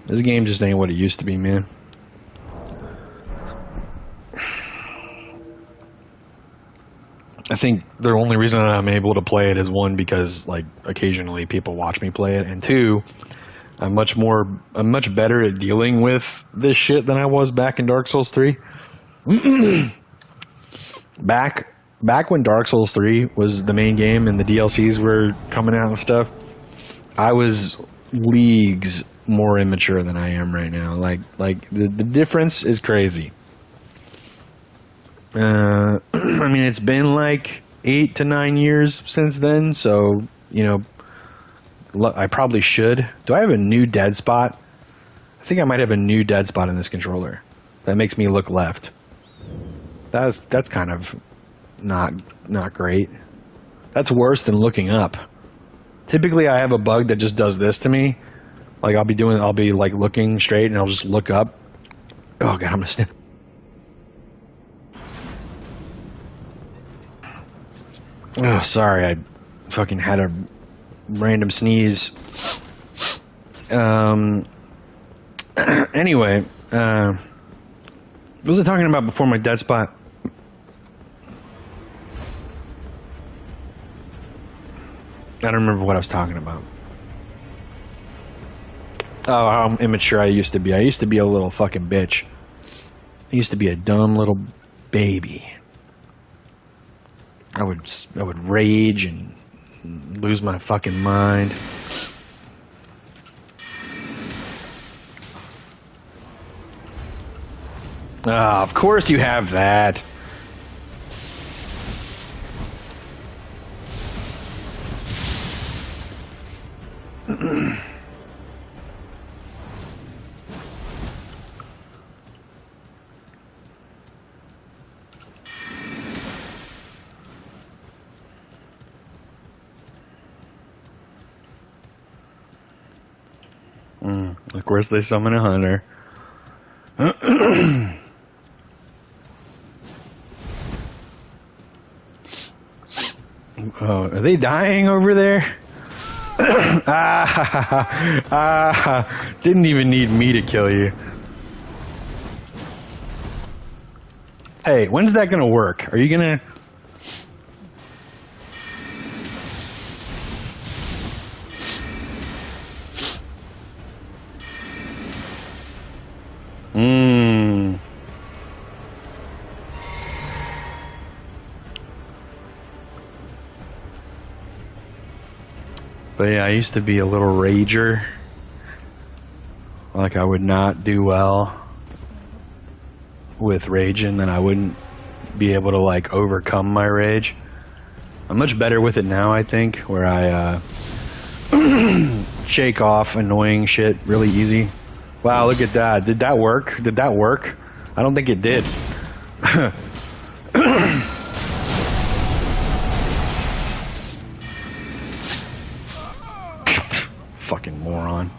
S1: This game just ain't what it used to be, man. I think the only reason I'm able to play it is, 1, because like occasionally people watch me play it, and 2, I'm much better at dealing with this shit than I was back in Dark Souls 3. back when Dark Souls 3 was the main game and the DLCs were coming out and stuff, I was leagues more immature than I am right now. Like the difference is crazy. I mean, it's been like 8 to 9 years since then, so, you know, I probably should. Do I have a new dead spot? I think I might have a new dead spot in this controller. That makes me look left. That's kind of not great. That's worse than looking up. Typically, I have a bug that just does this to me. Like, I'll be like looking straight and I'll just look up. Oh god, I'm gonna sniff. Oh, sorry, I fucking had a random sneeze. Anyway, what was I talking about before my dead spot? I don't remember what I was talking about. Oh, how immature I used to be. I used to be a little fucking bitch. I used to be a dumb little baby. I would rage and lose my fucking mind. Ah, of course you have that. Of course they summon a hunter. Oh, are they dying over there? Didn't even need me to kill you. Hey, when's that gonna work? Are you gonna... But yeah, I used to be a little rager. Like I would not do well with raging, and I wouldn't be able to like overcome my rage. I'm much better with it now, I think, where I shake off annoying shit really easy. Wow, look at that. Did that work? Did that work? I don't think it did. Fucking moron.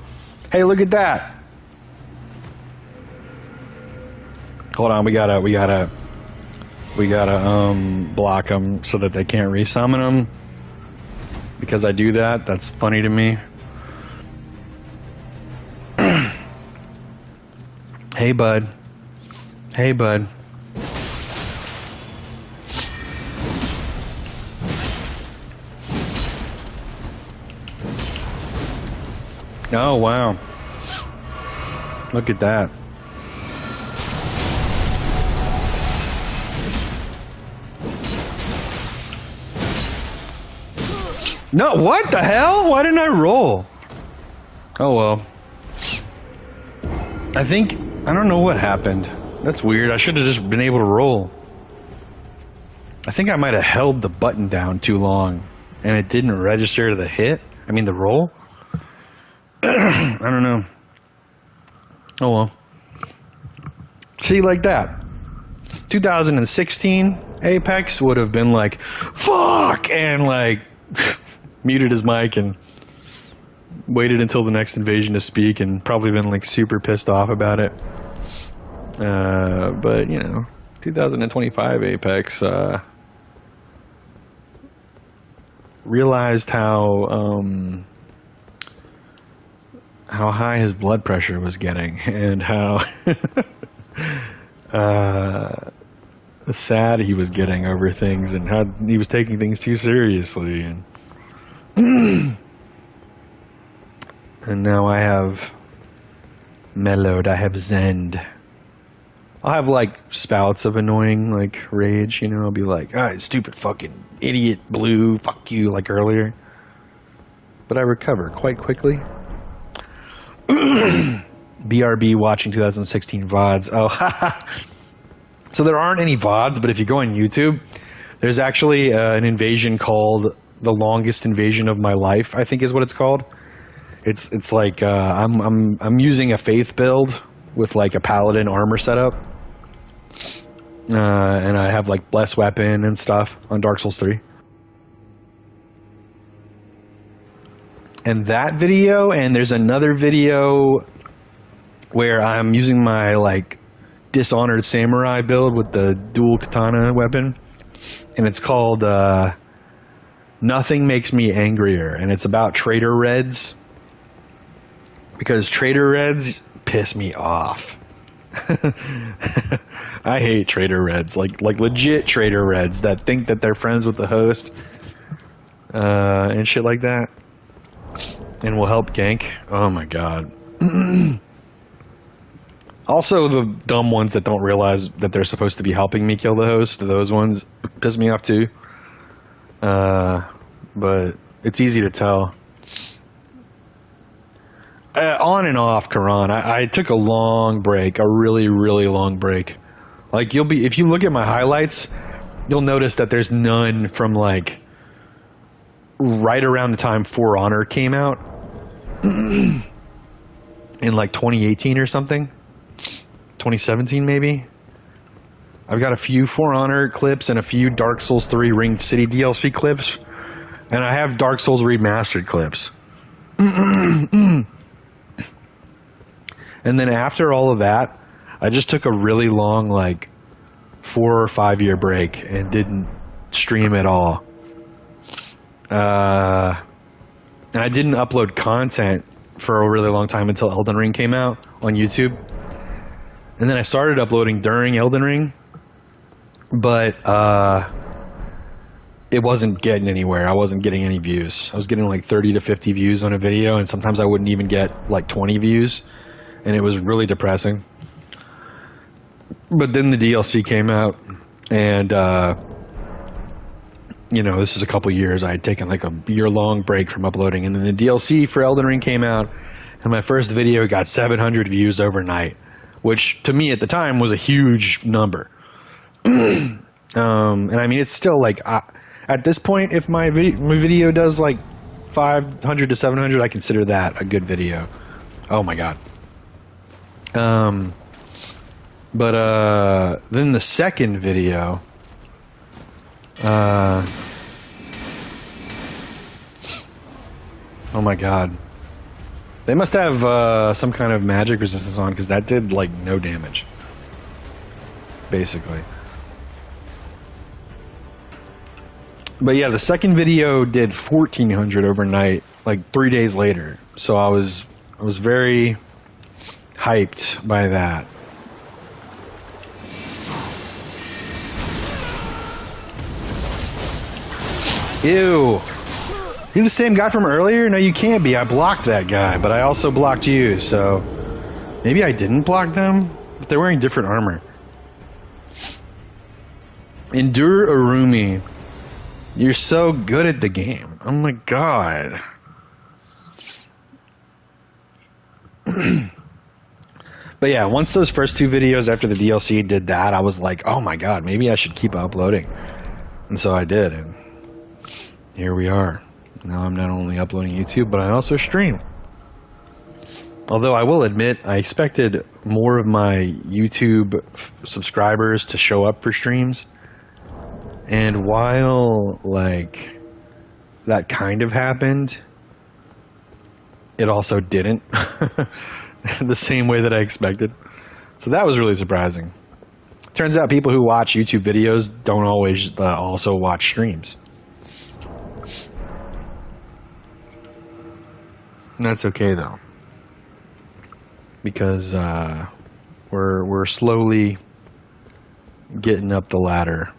S1: Hey, look at that. Hold on, we gotta block them so that they can't resummon them. Because I do that, that's funny to me. Hey, bud. Hey, bud. Oh, wow. Look at that. No, what the hell? Why didn't I roll? Oh, well. I don't know what happened. That's weird. I should have just been able to roll. I think I might have held the button down too long and it didn't register to the hit. I mean, the roll. I don't know. Oh, well. See, like that. 2016 Apex would have been like, fuck! And like, muted his mic and waited until the next invasion to speak and probably been like super pissed off about it. But, you know, 2025 Apex, realized how high his blood pressure was getting and how sad he was getting over things and how he was taking things too seriously. And and now I have mellowed, I have zened. I'll have like spouts of annoying like rage, you know, I'll be like, ah, stupid fucking idiot blue, fuck you, like earlier. But I recover quite quickly. BRB watching 2016 VODs. Oh, haha. So there aren't any VODs, but if you go on YouTube, there's actually an invasion called The Longest Invasion of My Life, I think is what it's called. It's like I'm using a faith build with like a paladin armor setup, and I have like blessed weapon and stuff on Dark Souls 3. And that video, and there's another video where I'm using my like Dishonored Samurai build with the dual katana weapon, and it's called Nothing Makes Me Angrier, and it's about Trader Reds, because Trader Reds piss me off. I hate Trader Reds, like legit Trader Reds that think that they're friends with the host and shit like that, and will help gank. Oh my god. Also, the dumb ones that don't realize that they're supposed to be helping me kill the host, those ones piss me off too. But it's easy to tell. On and off, Karan. I took a long break, a really, really long break. Like if you look at my highlights, you'll notice that there's none from like right around the time For Honor came out in like 2018 or something. 2017 maybe. I've got a few For Honor clips and a few Dark Souls 3 Ringed City DLC clips, and I have Dark Souls Remastered clips. And then after all of that, I just took a really long like 4 or 5 year break and didn't stream at all. And I didn't upload content for a really long time until Elden Ring came out on YouTube. And then I started uploading during Elden Ring, but it wasn't getting anywhere. I wasn't getting any views. I was getting like 30 to 50 views on a video, and sometimes I wouldn't even get like 20 views, and it was really depressing. But then the DLC came out, and you know, this is a couple years. I had taken like a year-long break from uploading, and then the DLC for Elden Ring came out, and my first video got 700 views overnight, which to me at the time was a huge number. And I mean, it's still like, at this point, if my video does like 500 to 700, I consider that a good video. Oh my god. But then the second video, oh my god. They must have some kind of magic resistance on, because that did like no damage, basically. But yeah, the second video did 1400 overnight, like 3 days later. So I was very hyped by that. Ew. You the same guy from earlier? No, you can't be. I blocked that guy, but I also blocked you, so maybe I didn't block them? But they're wearing different armor. Endure Arumi. You're so good at the game. Oh my god. But yeah, once those first two videos after the DLC did that, I was like, oh my god, maybe I should keep uploading. And so I did, and here we are. Now I'm not only uploading YouTube, but I also stream. Although I will admit, I expected more of my YouTube subscribers to show up for streams. And while, like, that kind of happened, it also didn't. The same way that I expected. So that was really surprising. Turns out people who watch YouTube videos don't always also watch streams. And that's okay, though. Because we're slowly getting up the ladder.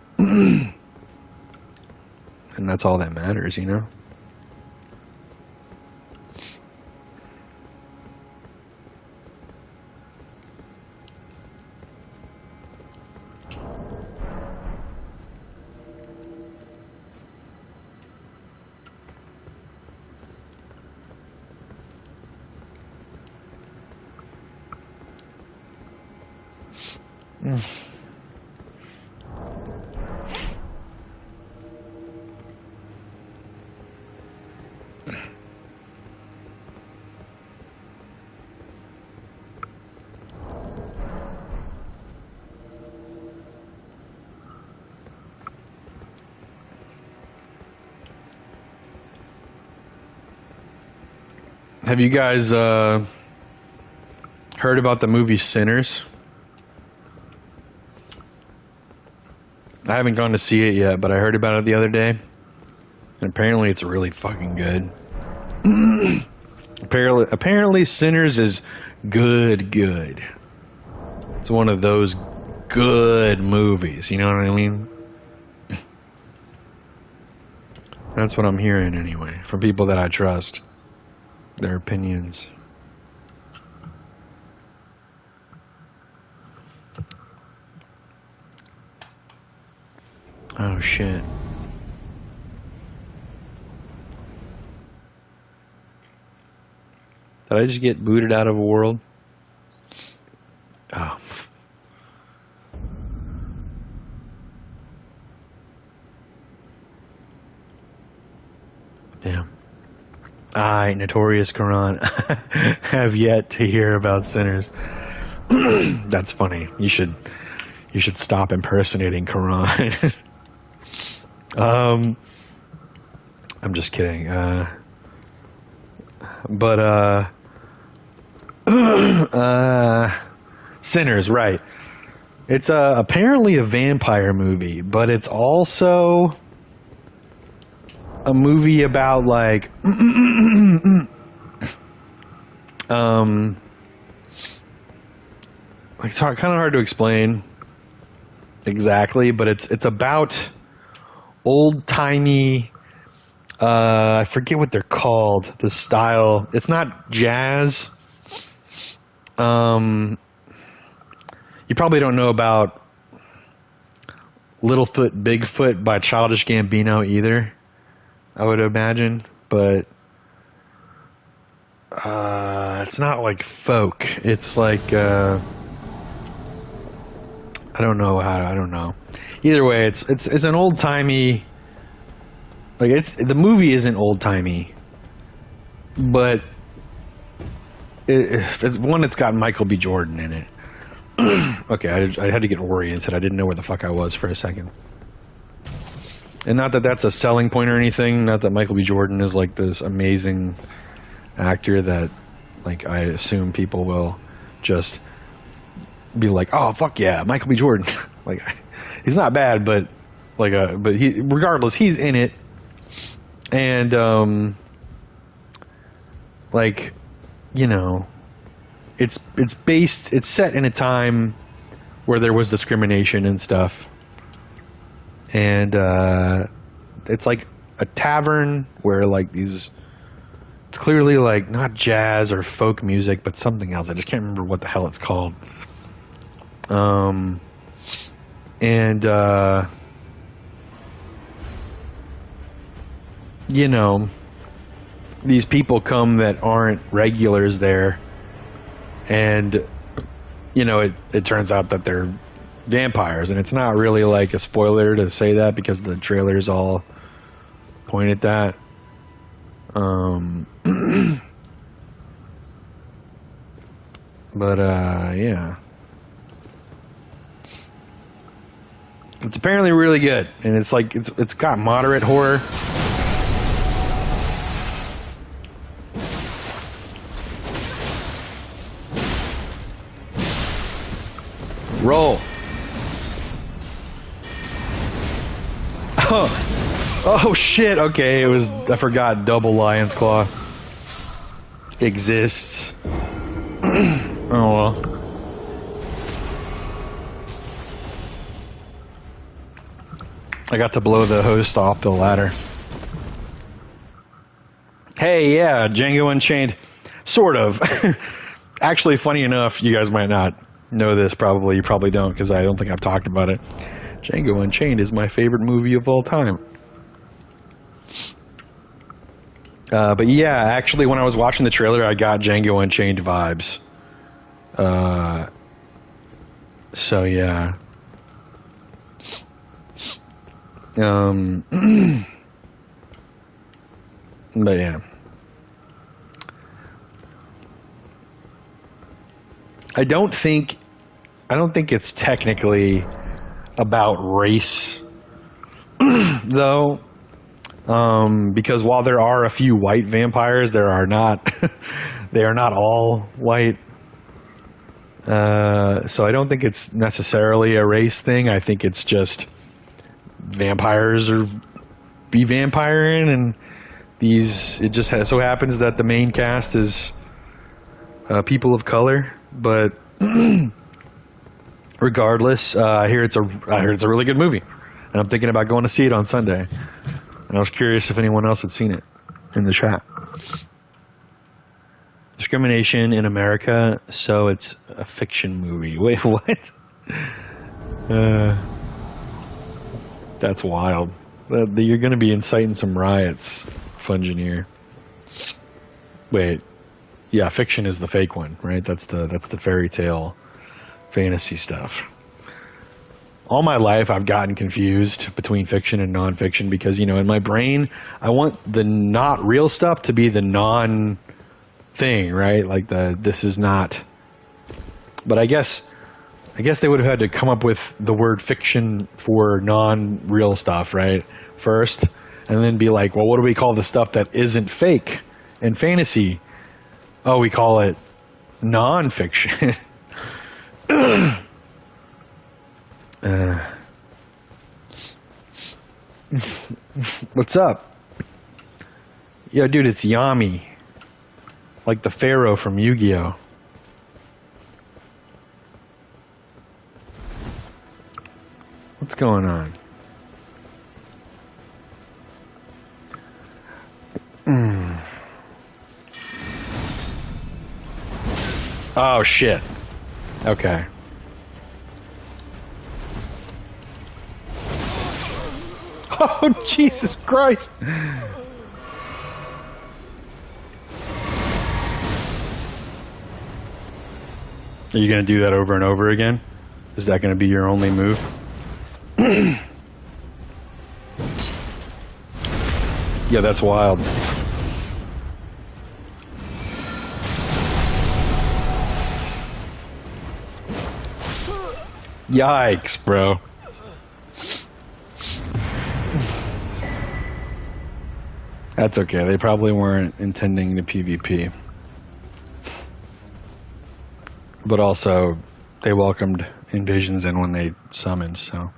S1: And that's all that matters, you know? Have you guys heard about the movie Sinners? I haven't gone to see it yet, but I heard about it the other day. And apparently it's really fucking good. Apparently Sinners is good. It's one of those good movies, you know what I mean? That's what I'm hearing anyway, from people that I trust. Their opinions. Oh shit. Did I just get booted out of a world? Oh. Damn. I, Notorious Quran, have yet to hear about Sinners. That's funny. You should stop impersonating Quran. I'm just kidding. Sinners, right. It's apparently a vampire movie, but it's also a movie about like it's kind of hard to explain exactly, but it's about old-timey I forget what they're called, the style. It's not jazz. You probably don't know about Littlefoot, Bigfoot by Childish Gambino either, I would imagine. But it's not like folk. It's like I don't know I don't know. Either way, it's an old timey. Like the movie isn't old timey, but it's one that's got Michael B. Jordan in it. Okay, I had to get oriented. I didn't know where the fuck I was for a second. And not that that's a selling point or anything. Not that Michael B. Jordan is like this amazing actor that, like, I assume people will just be like, oh fuck yeah, Michael B. Jordan. Like, he's not bad, but like, but he, regardless, he's in it, and like, you know. It's set in a time where there was discrimination and stuff, and it's like a tavern where like these, it's clearly like not jazz or folk music but something else. I just can't remember what the hell it's called. You know, these people come that aren't regulars there. And, you know, it turns out that they're vampires. And it's not really like a spoiler to say that because the trailers all point at that. But, yeah. It's apparently really good. And it's like, it's got moderate horror. Roll. Oh shit. Okay, I forgot double lion's claw exists. Oh well. I got to blow the host off the ladder. Hey, yeah, Django Unchained. Sort of. Actually, funny enough, you guys might not know this, probably. You probably don't, because I don't think I've talked about it. Django Unchained is my favorite movie of all time. But yeah, actually, when I was watching the trailer, I got Django Unchained vibes. So yeah. But yeah. I don't think it's technically about race, though, because while there are a few white vampires, they are not all white. So I don't think it's necessarily a race thing. I think it's just vampires be vampiring, and it just so happens that the main cast is people of color, but. Regardless, I hear it's a really good movie, and I'm thinking about going to see it on Sunday. And I was curious if anyone else had seen it in the chat. Discrimination in America, so it's a fiction movie. Wait, what? That's wild. You're going to be inciting some riots, Fungineer. Wait, yeah, fiction is the fake one, right? That's the fairy tale. Fantasy stuff. All my life I've gotten confused between fiction and nonfiction because, you know, in my brain I want the not real stuff to be the non thing, right? Like this is not. But I guess they would have had to come up with the word fiction for non-real stuff, right? First, and then be like, well, what do we call the stuff that isn't fake and fantasy? Oh, we call it non-fiction. What's up? Yo, dude, it's Yami. Like the Pharaoh from Yu-Gi-Oh! What's going on? Oh, shit. Okay. Oh, Jesus Christ! Are you gonna do that over and over again? Is that gonna be your only move? Yeah, that's wild. Yikes, bro. That's okay. They probably weren't intending to PvP. But also, they welcomed invasions in when they summoned, so.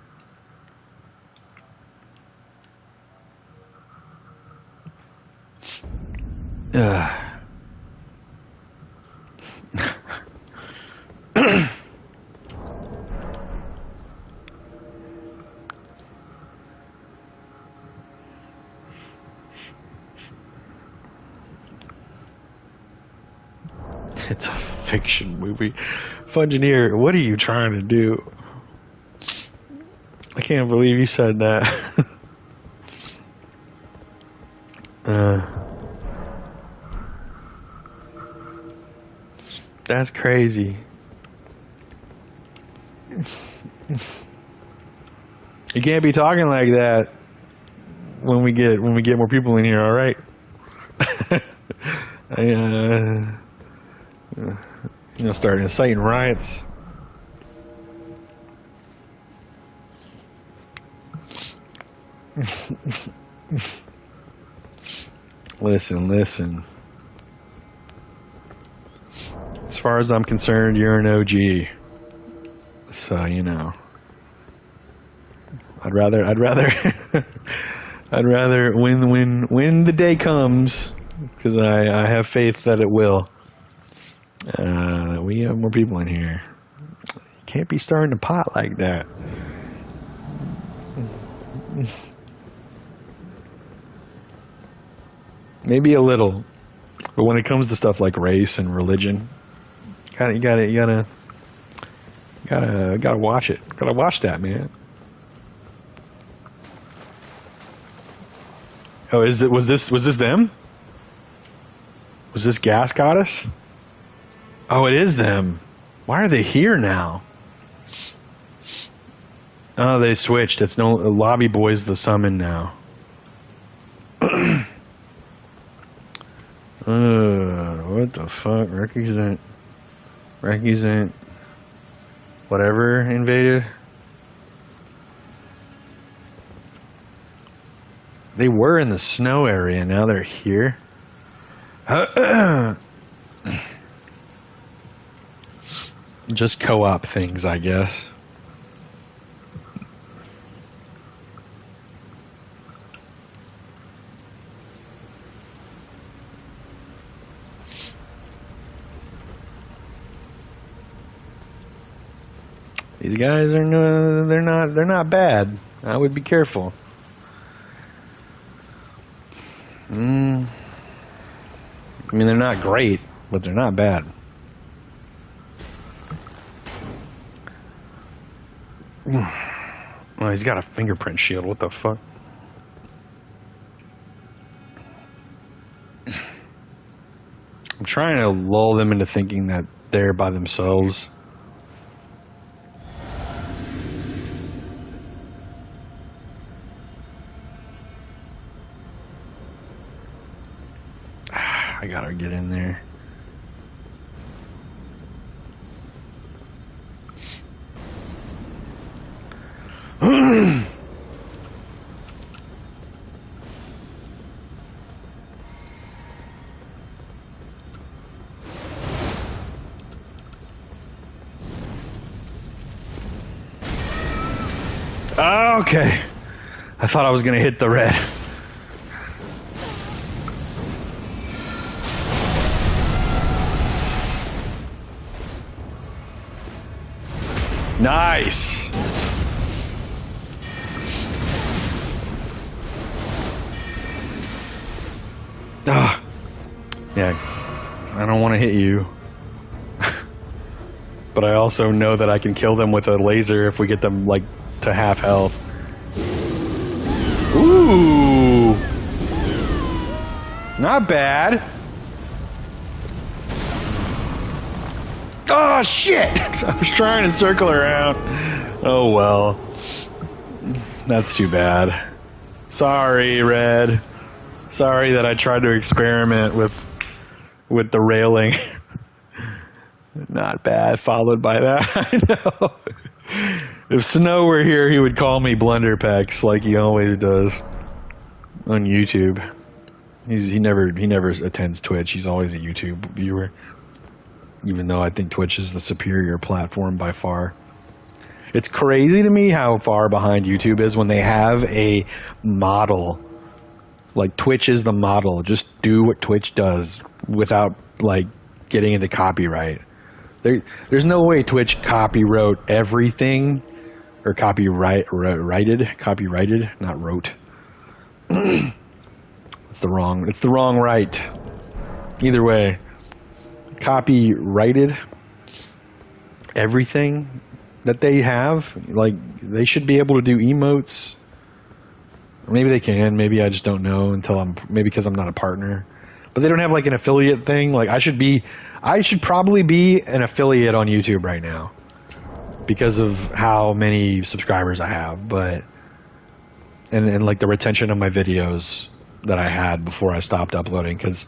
S1: It's a fiction movie. Fungineer, what are you trying to do? I can't believe you said that. That's crazy. You can't be talking like that when we get more people in here, all right? Start inciting riots. Listen. As far as I'm concerned, you're an OG. So, I'd rather I'd rather when the day comes, because I have faith that it will. We have more people in here. You can't be starting a pot like that. Maybe a little, but when it comes to stuff like race and religion, you gotta watch it. Gotta watch that, man. Oh, was this them? Was this Gas Goddess? Oh, it is them. Why are they here now? Oh, they switched. It's no Lobby Boy's the summon now. What the fuck? Recusant whatever invaded. They were in the snow area, now they're here. Just co-op things, I guess. These guys are they're not bad. I would be careful. I mean, they're not great, but they're not bad. Oh, he's got a fingerprint shield. What the fuck? I'm trying to lull them into thinking that they're by themselves. I gotta get in there. Okay. I thought I was gonna hit the red. Nice. Ah. Yeah. I don't want to hit you. But I also know that I can kill them with a laser if we get them, like, to half health. Ooh. Not bad. Oh, shit! I was trying to circle around. Oh, well. That's too bad. Sorry, Red. Sorry that I tried to experiment with the railing. Not bad, followed by that. I know. If Snow were here, he would call me Blunderpex like he always does on YouTube. He never attends Twitch. He's always a YouTube viewer. Even though I think Twitch is the superior platform by far. It's crazy to me how far behind YouTube is when they have a model. Like, Twitch is the model. Just do what Twitch does without, like, getting into copyright. There's no way Twitch copywrote everything. Or copyrighted, not wrote. It's the wrong right. Either way. Copyrighted everything that they have. Like, they should be able to do emotes. Maybe they can, maybe I just don't know maybe because I'm not a partner. But they don't have like an affiliate thing. Like, I should probably be an affiliate on YouTube right now because of how many subscribers I have, but and like the retention of my videos that I had before I stopped uploading, because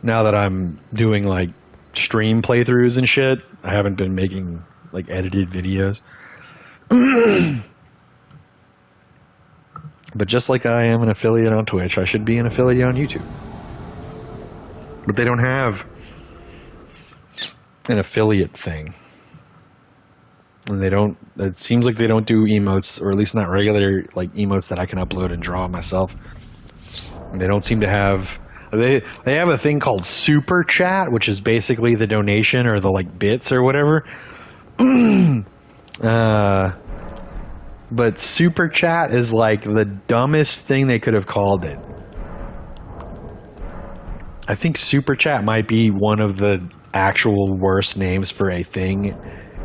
S1: now that I'm doing like stream playthroughs and shit, I haven't been making like edited videos. But just like I am an affiliate on Twitch, I should be an affiliate on YouTube. But they don't have an affiliate thing. And it seems like they don't do emotes, or at least not regular like emotes that I can upload and draw myself. And they don't seem to have, they have a thing called Super Chat, which is basically the donation or the like bits or whatever. But Super Chat is like the dumbest thing they could have called it. I think Super Chat might be one of the actual worst names for a thing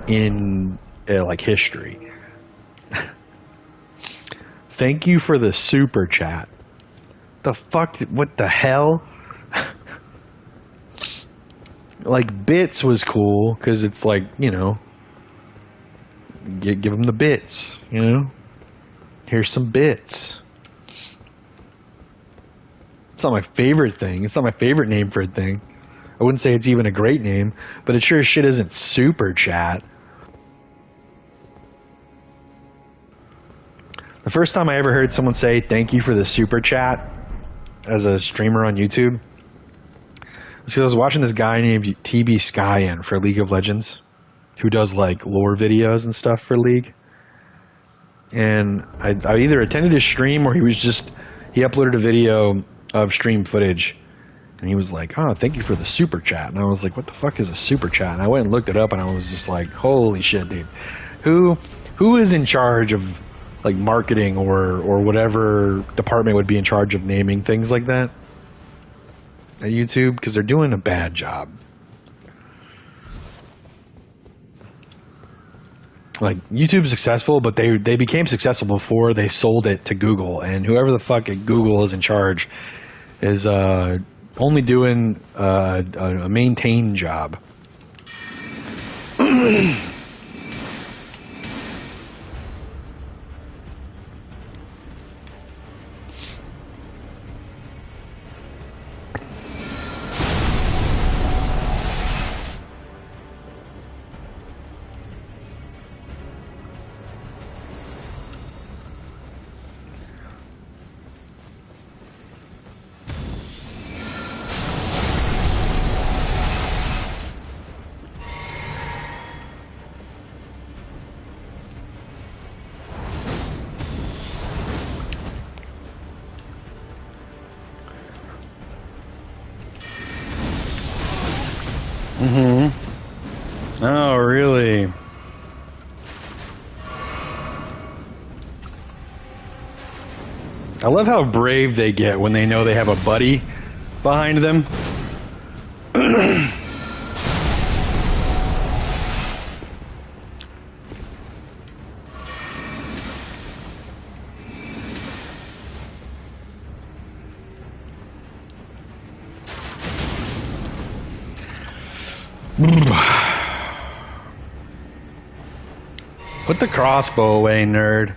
S1: in like history. Thank you for the Super Chat. The fuck? What the hell? Like, bits was cool because it's like, you know, give them the bits, you know. Here's some bits. It's not my favorite thing. It's not my favorite name for a thing. I wouldn't say it's even a great name, but it sure as shit isn't Super Chat. The first time I ever heard someone say thank you for the Super Chat as a streamer on YouTube was because I was watching this guy named TB Skyen for League of Legends, who does like lore videos and stuff for League. And I either attended his stream or he uploaded a video of stream footage, and he was like, oh, thank you for the Super Chat. And I was like, what the fuck is a Super Chat? And I went and looked it up, and I was just like, holy shit, dude. Who is in charge of like marketing or whatever department would be in charge of naming things like that at YouTube? Because they're doing a bad job. Like, YouTube's successful, but they became successful before they sold it to Google, and whoever the fuck at Google is in charge is only doing a maintain job. Oh, really? I love how brave they get when they know they have a buddy behind them. Put the crossbow away, nerd.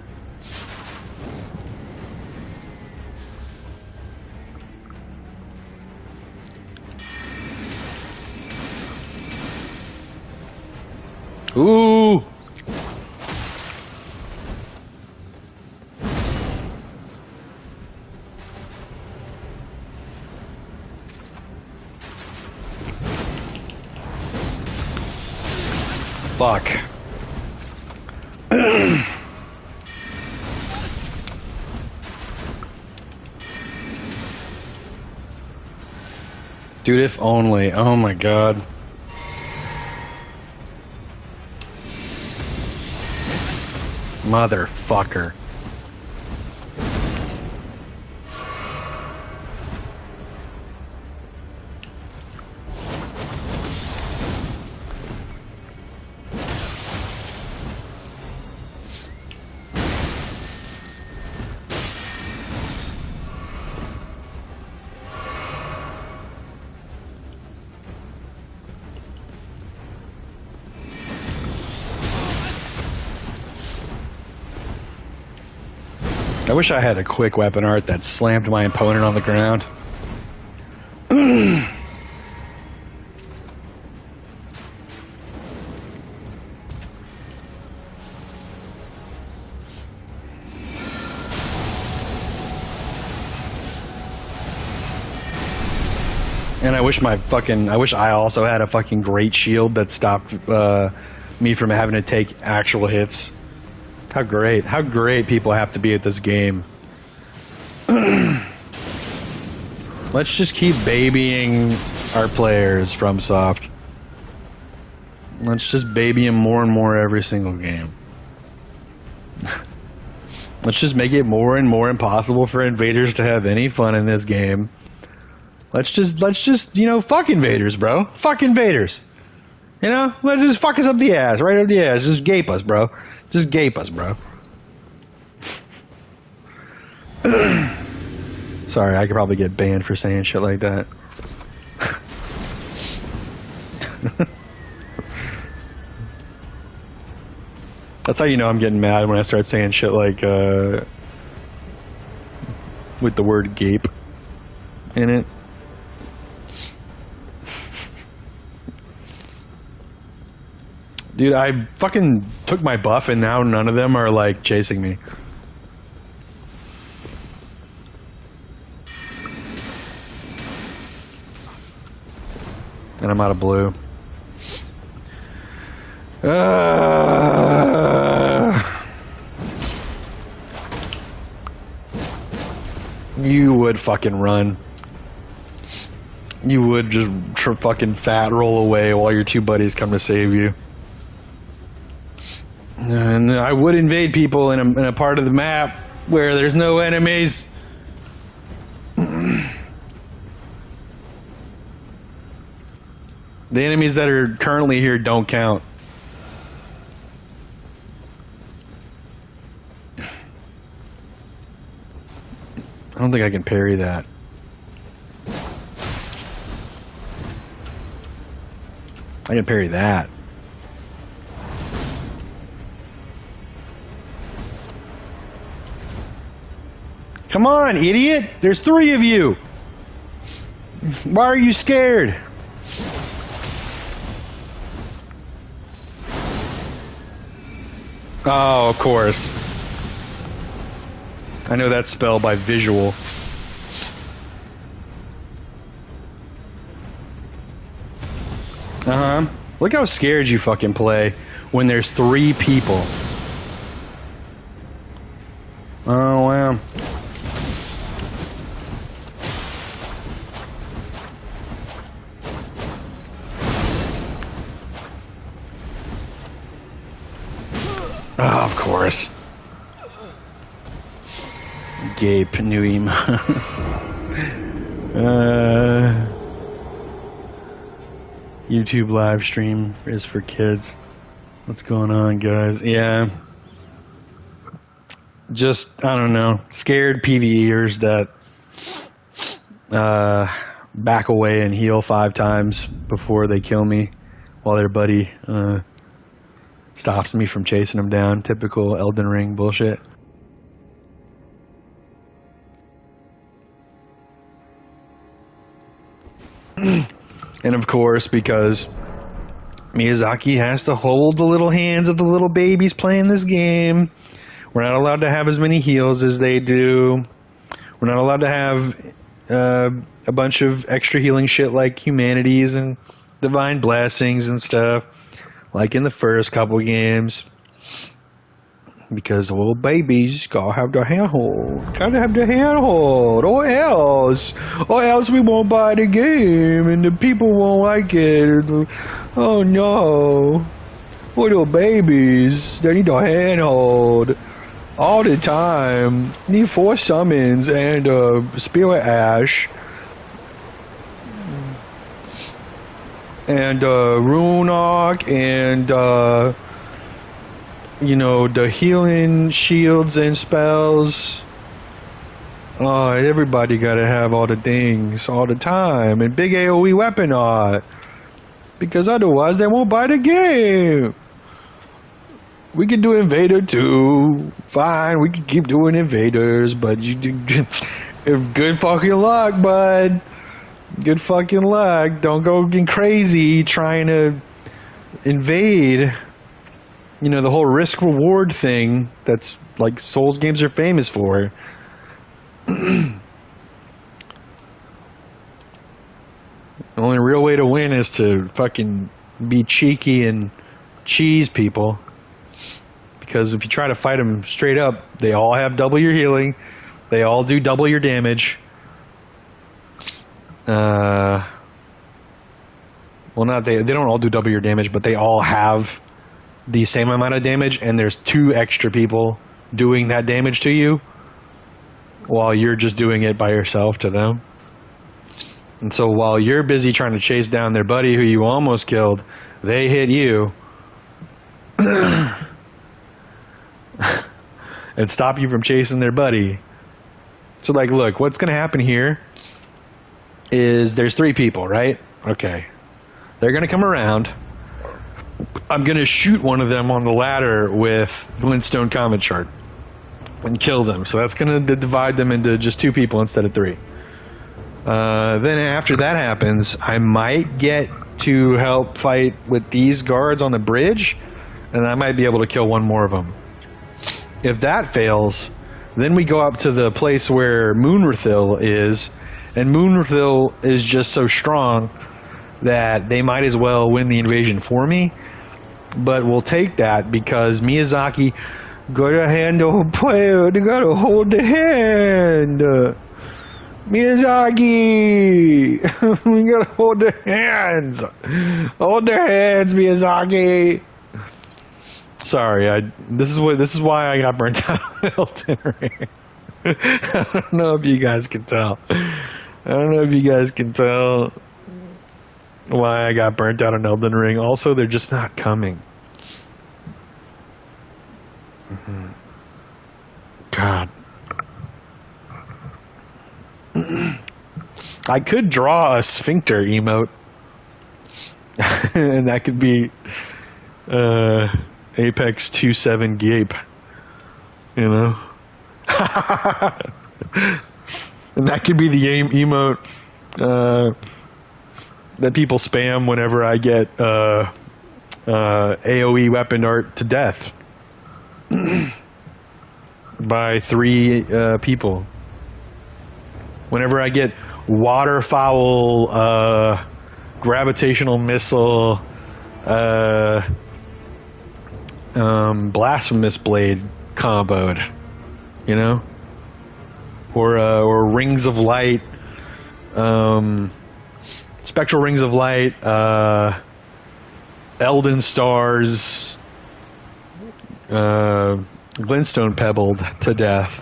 S1: Ooh. Fuck. Dude, if only. Oh my god. Motherfucker. I wish I had a quick weapon art that slammed my opponent on the ground. And I wish I also had a fucking great shield that stopped me from having to take actual hits. How great people have to be at this game. Let's just keep babying our players, FromSoft. Let's just baby them more and more every single game. Let's just make it more and more impossible for invaders to have any fun in this game. Let's just, you know, fuck invaders, bro. Fuck invaders. You know? Let's just fuck us up the ass, right up the ass. Just gape us, bro. Just gape us, bro. Sorry, I could probably get banned for saying shit like that. That's how you know I'm getting mad, when I start saying shit like, with the word gape in it. Dude, I fucking took my buff and now none of them are like chasing me. And I'm out of blue. You would fucking run. You would just fucking fat roll away while your two buddies come to save you. And I would invade people in a part of the map where there's no enemies. The enemies that are currently here don't count. I don't think I can parry that. I can parry that. Come on, idiot! There's 3 of you! Why are you scared? Oh, of course. I know that spell by visual. Uh-huh. Look how scared you fucking play when there's 3 people. Oh, wow. Oh, of course. Gape knew him. YouTube live stream is for kids. What's going on, guys? Yeah. Just, I don't know, scared PvEers that back away and heal 5 times before they kill me while their buddy stops me from chasing them down. Typical Elden Ring bullshit. And of course, because Miyazaki has to hold the little hands of the little babies playing this game, we're not allowed to have as many heals as they do. We're not allowed to have a bunch of extra healing shit like humanities and divine blessings and stuff, like in the first couple games. Because little babies gotta have the handhold. Gotta have the handhold. Or else we won't buy the game and the people won't like it. Oh no. Little babies, they need a handhold all the time. Need 4 summons and spirit ash. And Runok and you know, the healing shields and spells. Oh, everybody gotta have all the things all the time. And big AoE weapon art. Because otherwise they won't buy the game. We can do Invader too. Fine, we can keep doing Invaders. But you do... good fucking luck, bud. Good fucking luck. Don't go getting crazy trying to invade. You know, the whole risk-reward thing that's, like, Souls games are famous for. The only real way to win is to fucking be cheeky and cheese people. Because if you try to fight them straight up, they all have double your healing. They all do double your damage. Well, not they don't all do double your damage, but they all have the same amount of damage, and there's 2 extra people doing that damage to you while you're just doing it by yourself to them. And so while you're busy trying to chase down their buddy who you almost killed, they hit you and stop you from chasing their buddy. So, like, look, what's going to happen here is there's 3 people, right? Okay. They're going to come around. I'm going to shoot one of them on the ladder with Glintstone Comet Chart and kill them. So that's going to divide them into just 2 people instead of 3. Then after that happens, I might get to help fight with these guards on the bridge, and I might be able to kill one more of them. If that fails, then we go up to the place where Moonrathil is, and Moonrathil is just so strong that they might as well win the invasion for me. But we'll take that because Miyazaki gotta handle player. They gotta hold the hand. Miyazaki, we gotta hold the hands. Hold the hands, Miyazaki. Sorry, this is why I got burnt out on Elden Ring. I don't know if you guys can tell. Why I got burnt out on Elden Ring. Also, they're just not coming. God. I could draw a sphincter emote. And that could be Apex 2.7 Gape. You know? And that could be the emote that people spam whenever I get AoE weapon art to death by 3 people. Whenever I get waterfowl, gravitational missile, blasphemous blade comboed, you know, or rings of light, spectral rings of light, Elden stars, glintstone pebbled to death.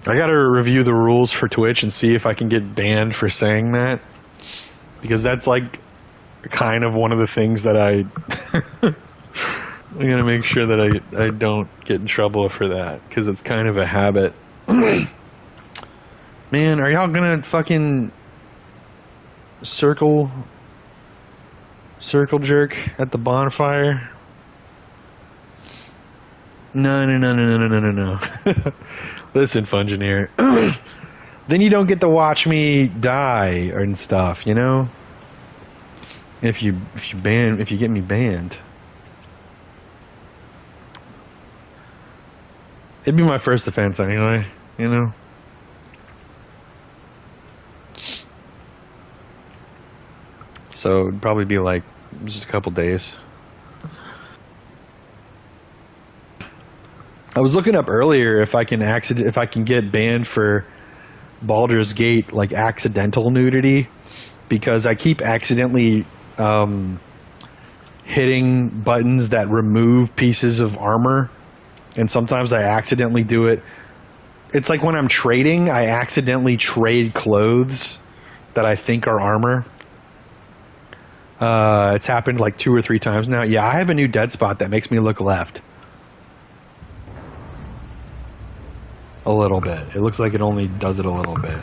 S1: I gotta review the rules for Twitch and see if I can get banned for saying that, because that's like kind of one of the things that I gotta make sure that I don't get in trouble for that, because it's kind of a habit. Maybe Man, are y'all gonna fucking circle jerk at the bonfire? No. Listen, Fungineer. Then you don't get to watch me die and stuff, you know? If you get me banned. It'd be my first offense anyway, you know? So it'd probably be like just a couple days. I was looking up earlier if I can get banned for Baldur's Gate like accidental nudity, because I keep accidentally hitting buttons that remove pieces of armor, and sometimes I accidentally do it. It's like when I'm trading, I accidentally trade clothes that I think are armor. It's happened like 2 or 3 times now. Yeah, I have a new dead spot that makes me look left. A little bit. It looks like it only does it a little bit.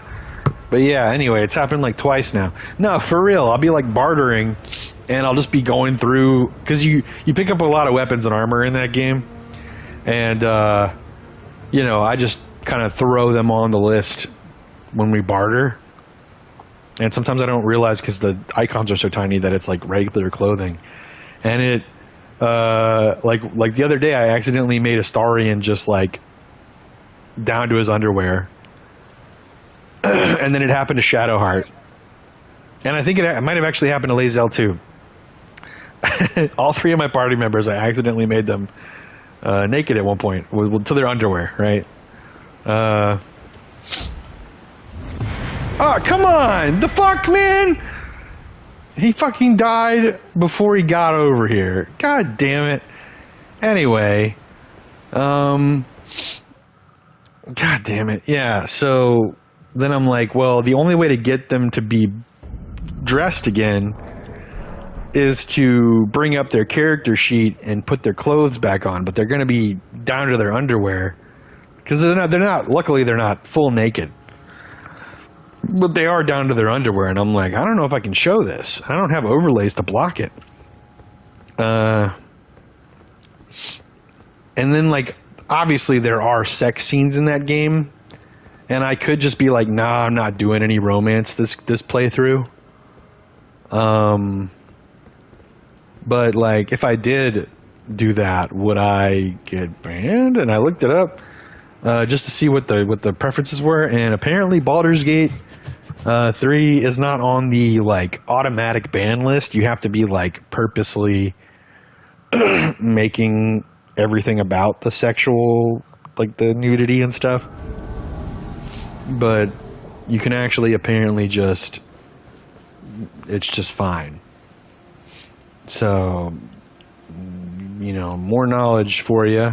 S1: But yeah, anyway, it's happened like twice now. No, for real. I'll be like bartering, and I'll just be going through, because you pick up a lot of weapons and armor in that game, and you know, I just kind of throw them on the list when we barter. And sometimes I don't realize, because the icons are so tiny, that it's like regular clothing. And it like the other day, I accidentally made a Starian just like down to his underwear. And then it happened to Shadowheart. And I think it might have actually happened to Lazel too. All 3 of my party members, I accidentally made them naked at one point, to their underwear, right? Oh, come on! The fuck, man! He fucking died before he got over here. God damn it. Anyway. God damn it. Yeah, so then I'm like, well, the only way to get them to be dressed again is to bring up their character sheet and put their clothes back on, but they're going to be down to their underwear, because they're not, luckily they're not full naked, but they are down to their underwear. And I'm like, I don't know if I can show this. I don't have overlays to block it. And then, like, obviously there are sex scenes in that game, and I could just be like, nah, I'm not doing any romance this playthrough. But like, if I did do that, would I get banned? And I looked it up just to see what the preferences were, and apparently Baldur's Gate 3 is not on the like automatic ban list. You have to be like purposely making everything about the sexual, like the nudity and stuff. But you can actually apparently just, it's just fine. So, you know, more knowledge for you.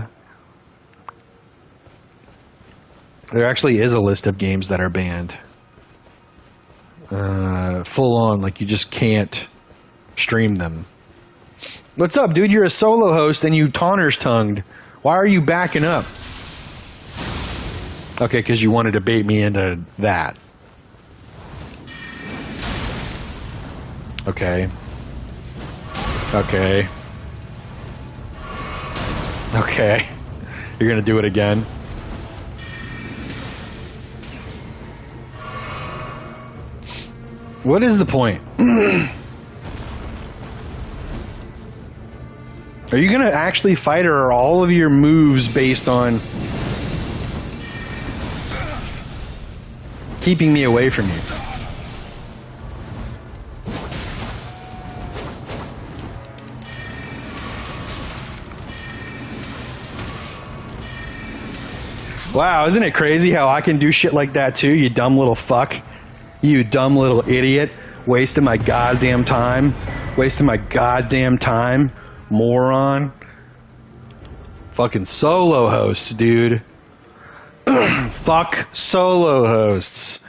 S1: There actually is a list of games that are banned. Full on, like you just can't stream them. What's up, dude? You're a solo host and you Tanner's tongued. Why are you backing up? Okay, because you wanted to bait me into that. Okay. Okay. Okay. You're gonna do it again. What is the point? Are you gonna actually fight, or are all of your moves based on keeping me away from you? Wow, isn't it crazy how I can do shit like that too, you dumb little fuck? You dumb little idiot. Wasting my goddamn time. Wasting my goddamn time. Moron. Fucking solo hosts, dude. Fuck solo hosts.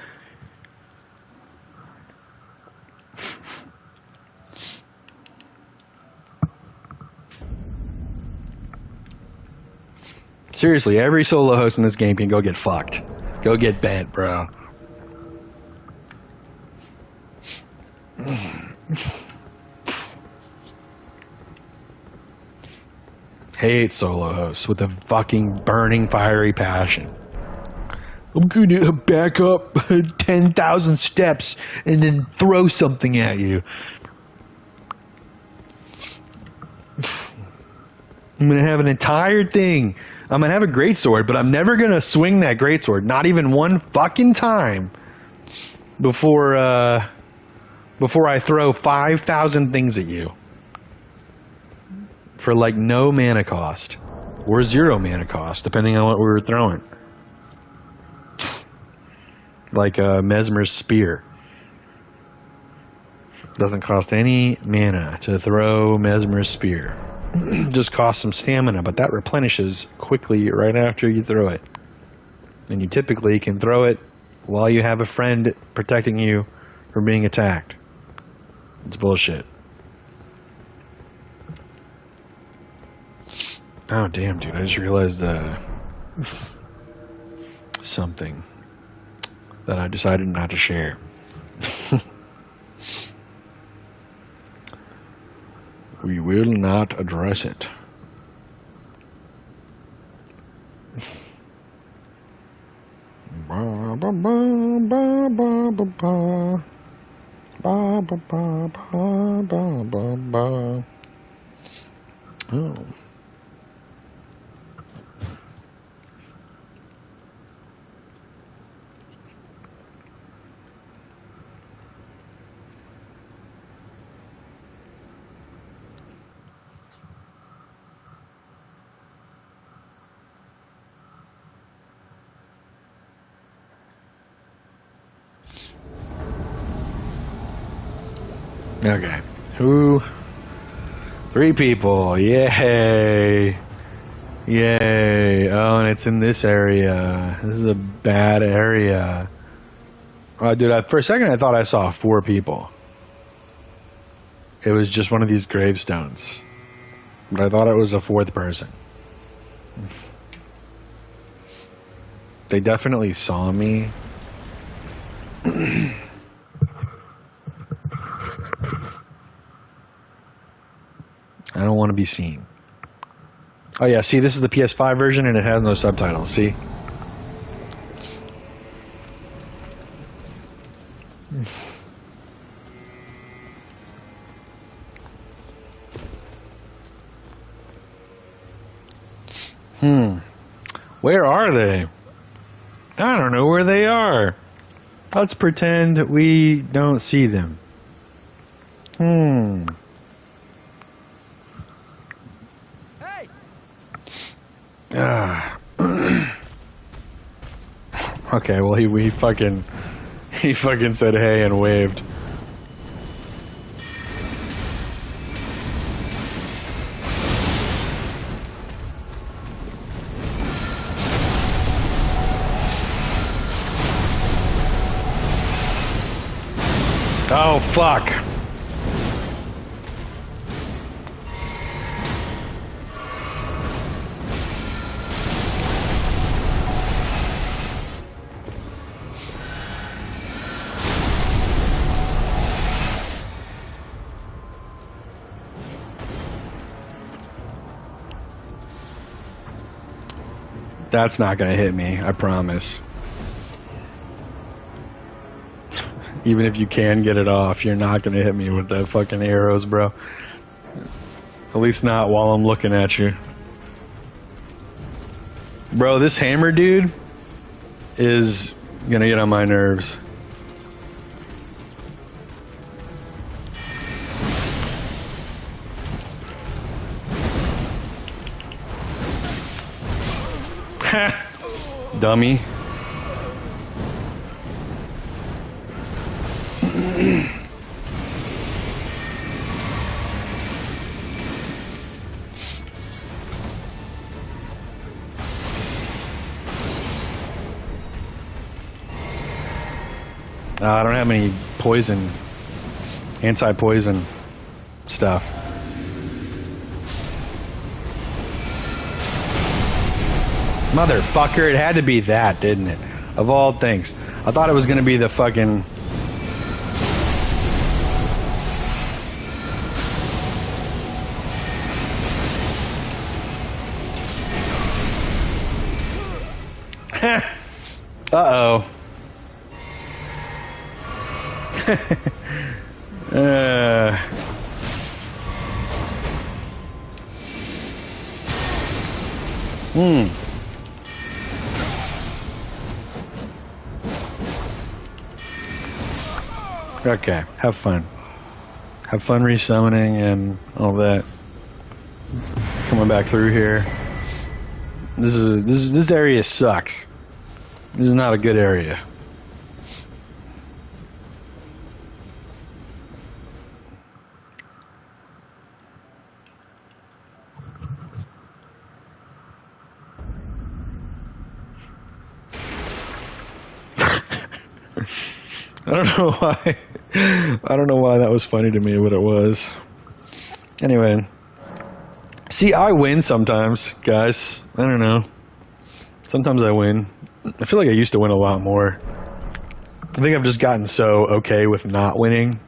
S1: Seriously, every solo host in this game can go get fucked. Go get bent, bro. Hate solo hosts with a fucking burning fiery passion. I'm gonna back up 10,000 steps and then throw something at you. I'm gonna have an entire thing. I'm gonna have a greatsword, but I'm never gonna swing that greatsword. Not even one fucking time before I throw 5,000 things at you. For like no mana cost. Or 0 mana cost, depending on what we were throwing. Like a Mesmer's Spear. Doesn't cost any mana to throw Mesmer's Spear. Just costs some stamina, but that replenishes quickly right after you throw it. And you typically can throw it while you have a friend protecting you from being attacked. It's bullshit. Oh damn, dude, I just realized something that I decided not to share. We will not address it. Ba, ba, ba, ba, ba, ba, ba. Ba, ba, ba, ba, ba, ba, ba. Oh. Okay. Who? 3 people. Yay. Yay. Oh, and it's in this area. This is a bad area. Oh, dude, for a second I thought I saw 4 people. It was just one of these gravestones. But I thought it was a 4th person. They definitely saw me. I don't want to be seen. Oh yeah, see, this is the PS5 version and it has no subtitles, see? Where are they? I don't know where they are. Let's pretend we don't see them. Okay, well he fucking said hey and waved. Oh fuck. That's not gonna hit me, I promise. Even if you can get it off, you're not gonna hit me with that fucking arrows, bro. At least not while I'm looking at you. Bro, this hammer dude is gonna get on my nerves. Dummy. I don't have any poison, anti-poison stuff. Motherfucker, it had to be that, didn't it? Of all things. I thought it was gonna be the fucking... Uh-oh. Okay, have fun. Have fun resummoning and all that. Coming back through here. This area sucks. This is not a good area. I don't know why. I don't know why that was funny to me, but it was. Anyway. See, I win sometimes, guys. I don't know. Sometimes I win. I feel like I used to win a lot more. I think I've just gotten so okay with not winning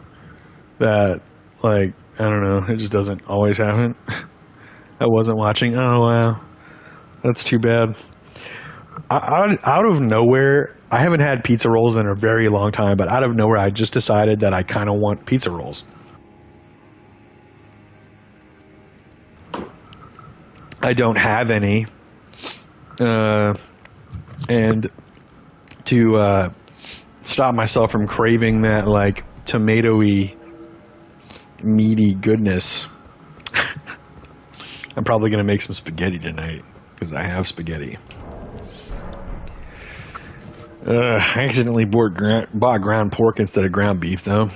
S1: that, like, I don't know, it just doesn't always happen. I wasn't watching. Oh, wow. That's too bad. Out of nowhere, I haven't had pizza rolls in a very long time, but out of nowhere, I just decided that I kind of want pizza rolls. I don't have any. And to stop myself from craving that, like, tomatoey, meaty goodness, I'm probably going to make some spaghetti tonight, because I have spaghetti. I accidentally bought ground pork instead of ground beef, though.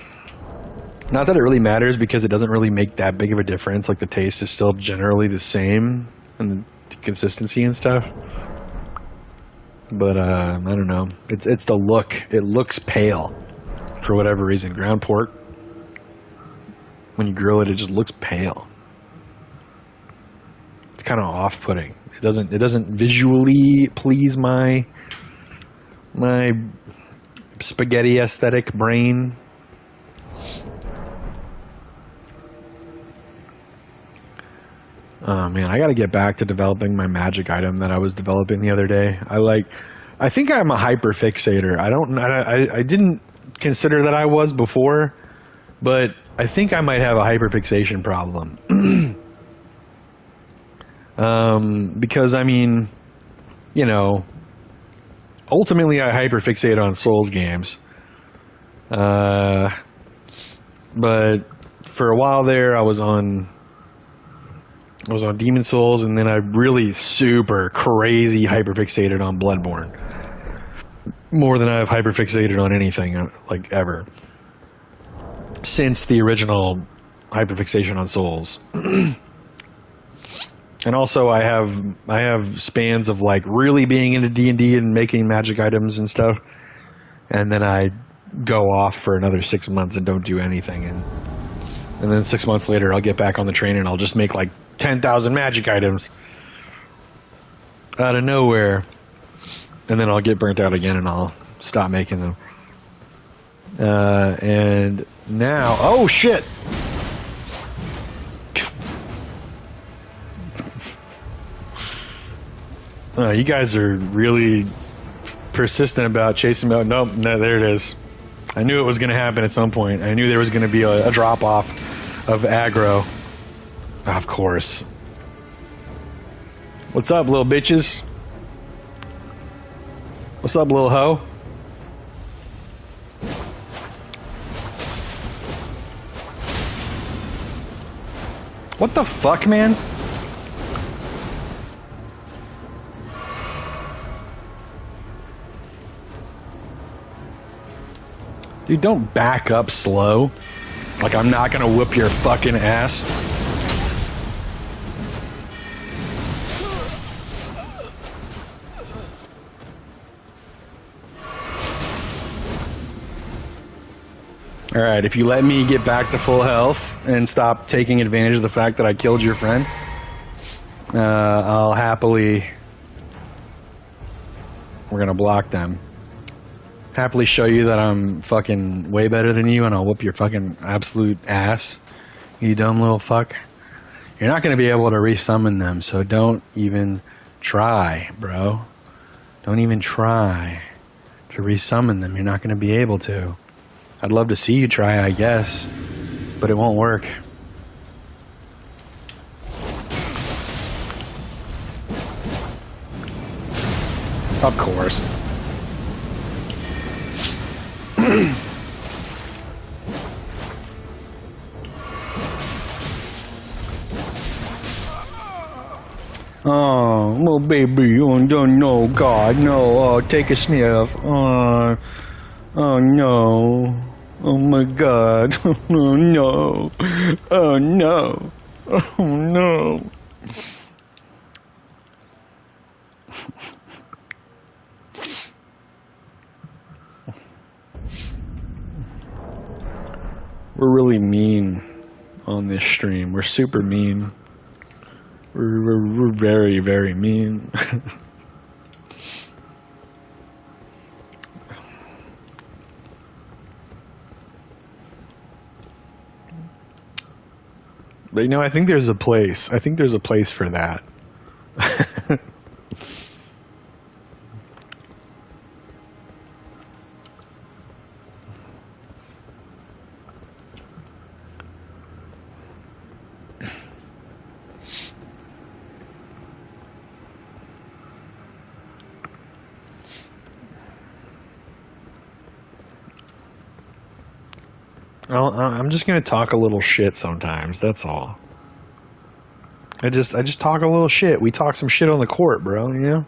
S1: Not that it really matters, because it doesn't really make that big of a difference. Like, the taste is still generally the same, and the consistency and stuff. But, I don't know. It's the look. It looks pale, for whatever reason. Ground pork, when you grill it, it just looks pale. It's kind of off-putting. It doesn't visually please my spaghetti aesthetic brain. Oh man, I gotta get back to developing my magic item that I was developing the other day. I think I'm a hyper fixator. I didn't consider that I was before, but I think I might have a hyper fixation problem. Because I mean, you know, ultimately I hyper fixate on Souls games. But for a while there, I was on Demon Souls, and then I really super crazy hyperfixated on Bloodborne. More than I've hyperfixated on anything, like, ever. Since the original hyperfixation on Souls. And also I have spans of, like, really being into D&D and making magic items and stuff. And then I go off for another 6 months and don't do anything, and then 6 months later I'll get back on the train and I'll just make like 10,000 magic items out of nowhere, and then I'll get burnt out again and I'll stop making them. And now, oh shit! You guys are really persistent about chasing me out. Nope, no, there it is. I knew it was going to happen at some point. I knew there was going to be a drop-off of aggro. Of course. What's up, little bitches? What's up, little hoe? What the fuck, man? Dude, don't back up slow. Like I'm not gonna whoop your fucking ass. Alright, if you let me get back to full health and stop taking advantage of the fact that I killed your friend, I'll happily... We're gonna block them. Happily show you that I'm fucking way better than you, and I'll whoop your fucking absolute ass, you dumb little fuck. You're not going to be able to resummon them, so don't even try, bro. Don't even try to resummon them. You're not going to be able to. I'd love to see you try, I guess, but it won't work. Of course. Oh, well, baby, oh, no, God, no, oh, take a sniff. Oh, no. Oh, my God. Oh, no. Oh, no. Oh, no. We're really mean on this stream. We're super mean. We're very, very mean. But you know, I think there's a place. I think there's a place for that. Well, I'm just gonna talk a little shit sometimes. That's all. I just talk a little shit. We talk some shit on the court, bro. You know.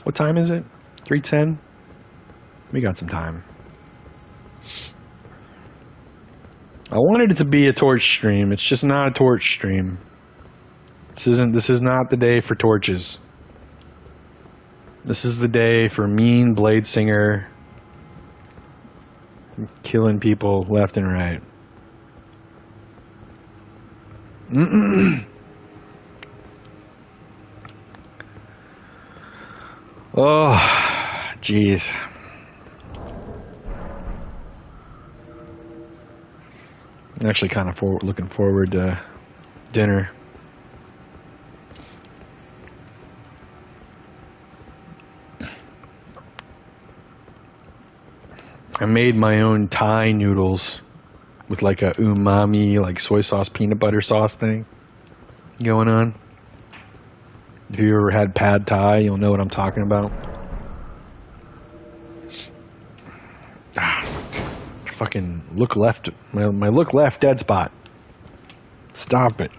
S1: What time is it? 3:10. We got some time. I wanted it to be a torch stream. It's just not a torch stream. This is not the day for torches. This is the day for mean Blade Singer killing people left and right. Oh, jeez. I'm actually kind of looking forward to dinner. I made my own Thai noodles with like a umami, like soy sauce, peanut butter sauce thing going on. If you ever had pad Thai, you'll know what I'm talking about. Fucking look left. My look left dead spot. Stop it.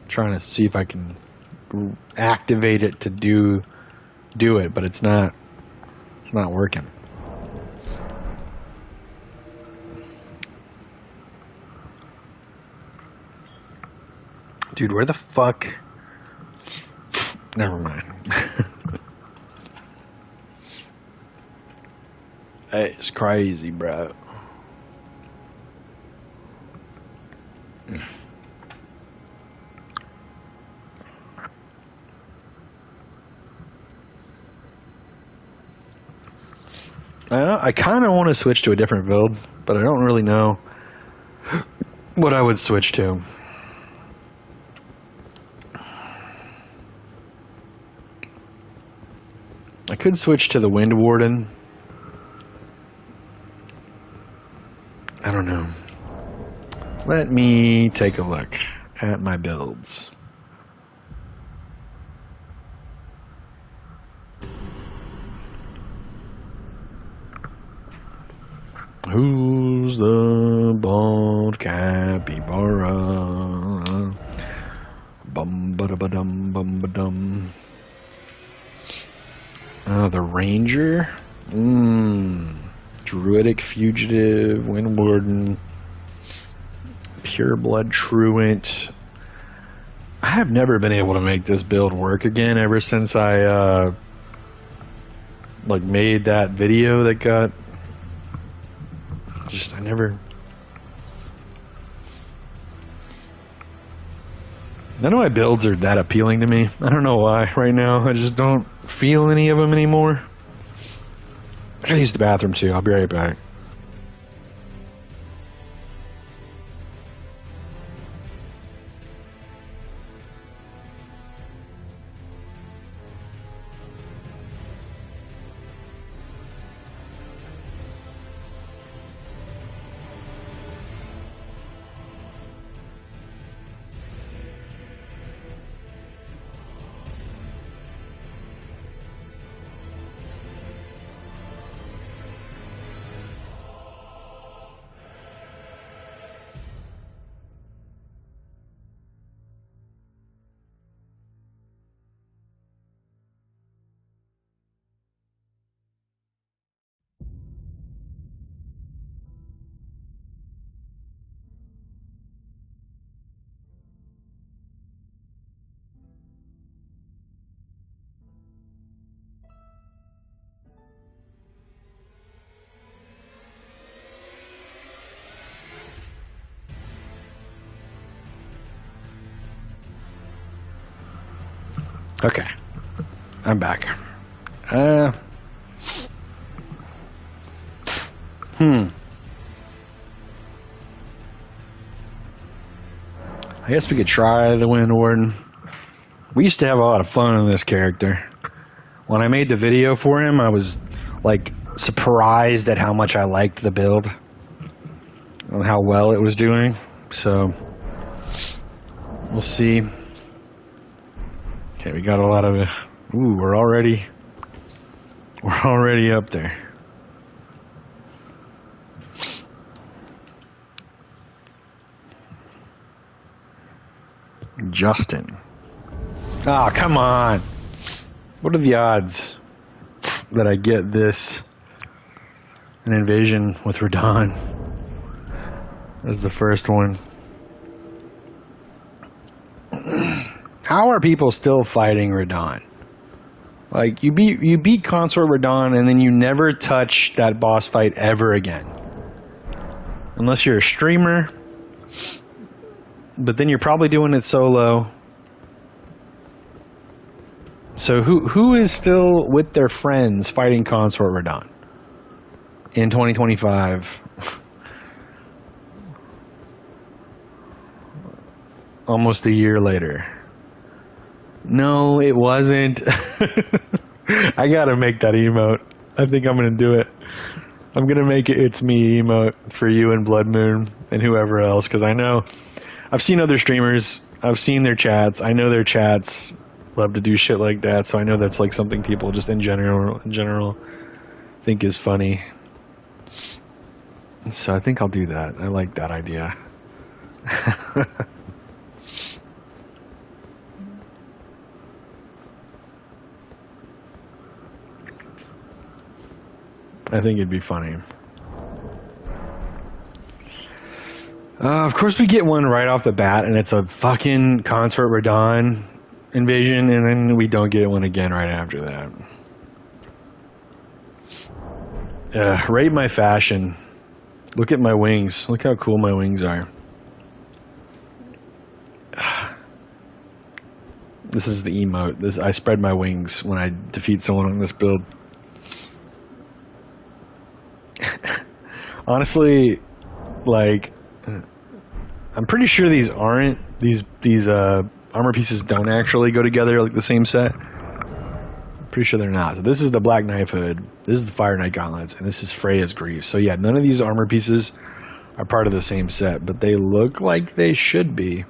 S1: Trying to see if I can activate it to do it, but it's not working. Dude, where the fuck? Never mind. It's crazy, bro. I kind of want to switch to a different build, but I don't really know what I would switch to. I could switch to the Wind Warden. I don't know. Let me take a look at my builds. Who's the bald capybara? Bum ba da ba dum bum ba dum. The Ranger. Druidic Fugitive, Wind Warden, Pureblood Truant. I have never been able to make this build work again ever since I like made that video that got I never None of my builds are that appealing to me. I don't know why right now. I just don't feel any of them anymore. I gotta use the bathroom too. I'll be right back. Okay, I'm back. I guess we could try the Wind Warden. We used to have a lot of fun on this character. When I made the video for him, I was like surprised at how much I liked the build and how well it was doing. So we'll see. Okay, we got a lot of it. Ooh, we're already up there. Justin. Ah, come on. What are the odds that I get this an invasion with Radahn as the first one? How are people still fighting Radahn? Like, you beat Consort Radahn and then you never touch that boss fight ever again. Unless you're a streamer. But then you're probably doing it solo. So who is still with their friends fighting Consort Radahn in 2025? Almost a year later. No, it wasn't. I gotta make that emote. I think I'm gonna do it. I'm gonna make it It's Me emote for you and Blood Moon and whoever else, because I know I've seen other streamers, I've seen their chats, I know their chats love to do shit like that, so I know that's like something people just in general think is funny. So I think I'll do that. I like that idea. I think it'd be funny. Of course we get one right off the bat, and it's a fucking Consort Radahn invasion, and then we don't get one again right after that. Rate my fashion. Look at my wings. Look how cool my wings are. This is the emote. I spread my wings when I defeat someone on this build. Honestly, like, I'm pretty sure these aren't these armor pieces don't actually go together like the same set. Pretty sure they're not. So this is the Black Knife Hood, this is the Fire Knight Gauntlets, and this is Freya's Grief. So yeah, none of these armor pieces are part of the same set, but they look like they should be.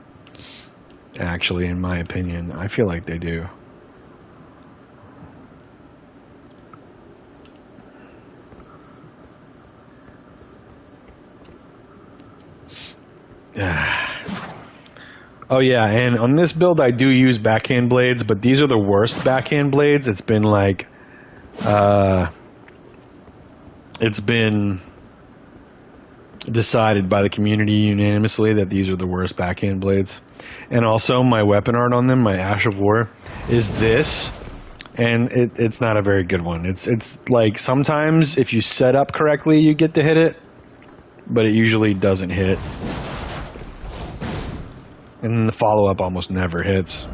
S1: Actually, in my opinion, I feel like they do. Oh yeah, and on this build I do use backhand blades, but these are the worst backhand blades. It's been like, it's been decided by the community unanimously that these are the worst backhand blades. And also my weapon art on them, my Ash of War, is this, and it's not a very good one. It's like sometimes if you set up correctly you get to hit it, but it usually doesn't hit. And then the follow-up almost never hits.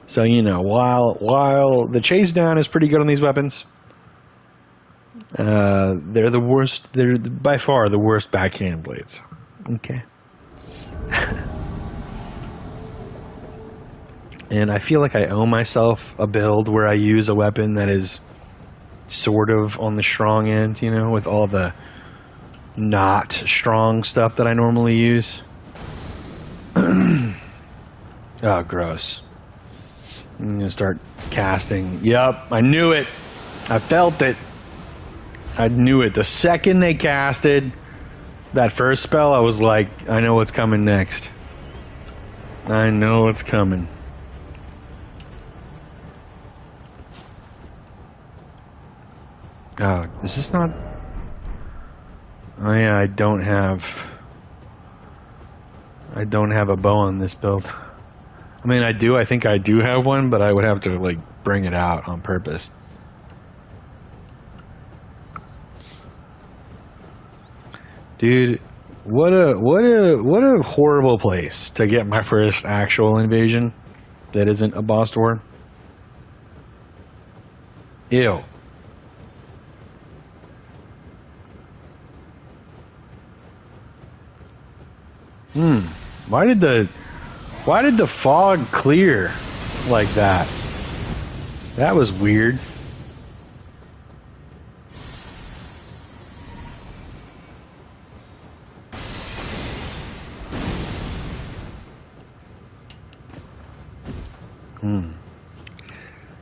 S1: So, you know, while the chase down is pretty good on these weapons, they're the worst. They're by far the worst backhand blades. Okay. And I feel like I owe myself a build where I use a weapon that is sort of on the strong end, you know, with all the not strong stuff that I normally use. Oh, gross. I'm going to start casting. Yep, I knew it. I felt it. I knew it. The second they casted that first spell, I was like, I know what's coming next. I know what's coming. Oh, is this not... Oh yeah, I don't have a bow on this build. I mean, I think I do have one, but I would have to, like, bring it out on purpose. Dude, what a horrible place to get my first actual invasion that isn't a boss door. Ew. Why did the fog clear like that? That was weird.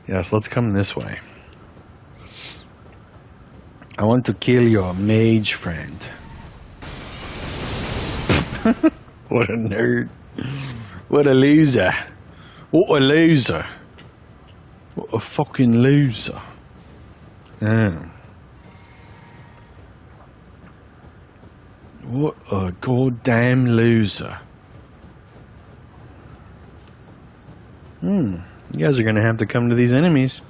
S1: Yes, let's come this way. I want to kill your mage friend. What a nerd. What a loser. What a loser. What a fucking loser. Yeah. What a goddamn loser. You guys are gonna have to come to these enemies.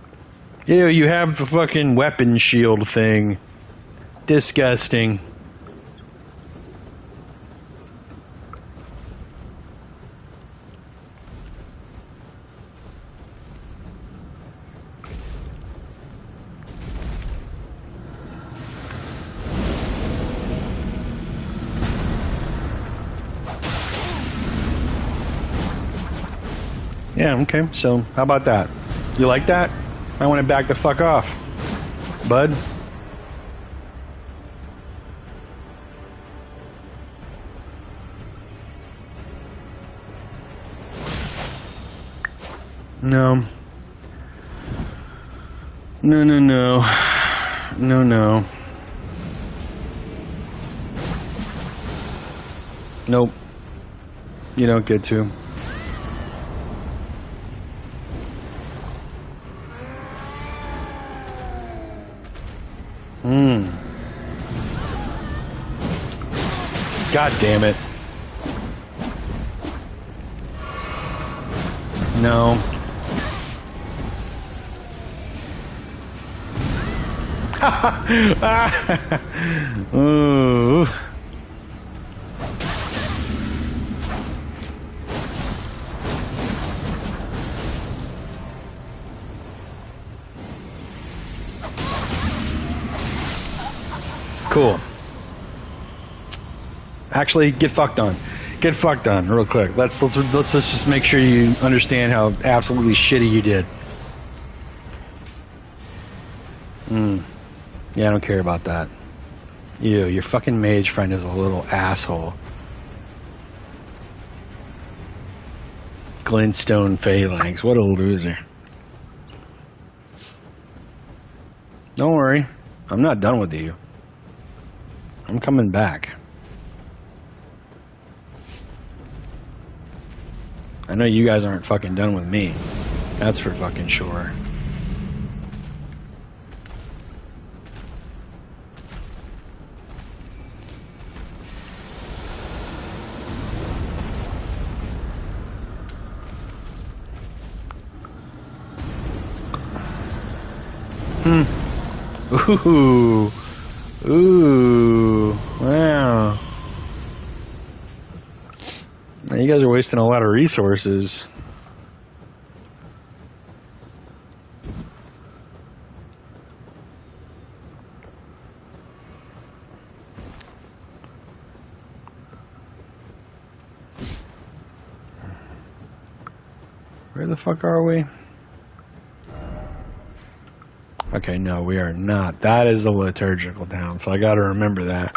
S1: Ew, you have the fucking weapon shield thing. Disgusting. Yeah, okay, so how about that? You like that? I want to back the fuck off, bud. No. No, no, no. No, no. Nope. You don't get to. God damn it. No. Ooh. Cool. Actually, get fucked on. Get fucked on real quick. Let's just make sure you understand how absolutely shitty you did. Yeah, I don't care about that. Your fucking mage friend is a little asshole. Glintstone phalanx. What a loser. Don't worry. I'm not done with you. I'm coming back. I know you guys aren't fucking done with me. That's for fucking sure. Ooh. Ooh. Wow. You guys are wasting a lot of resources. Where the fuck are we? Okay, no, we are not. That is the liturgical town, so I gotta remember that.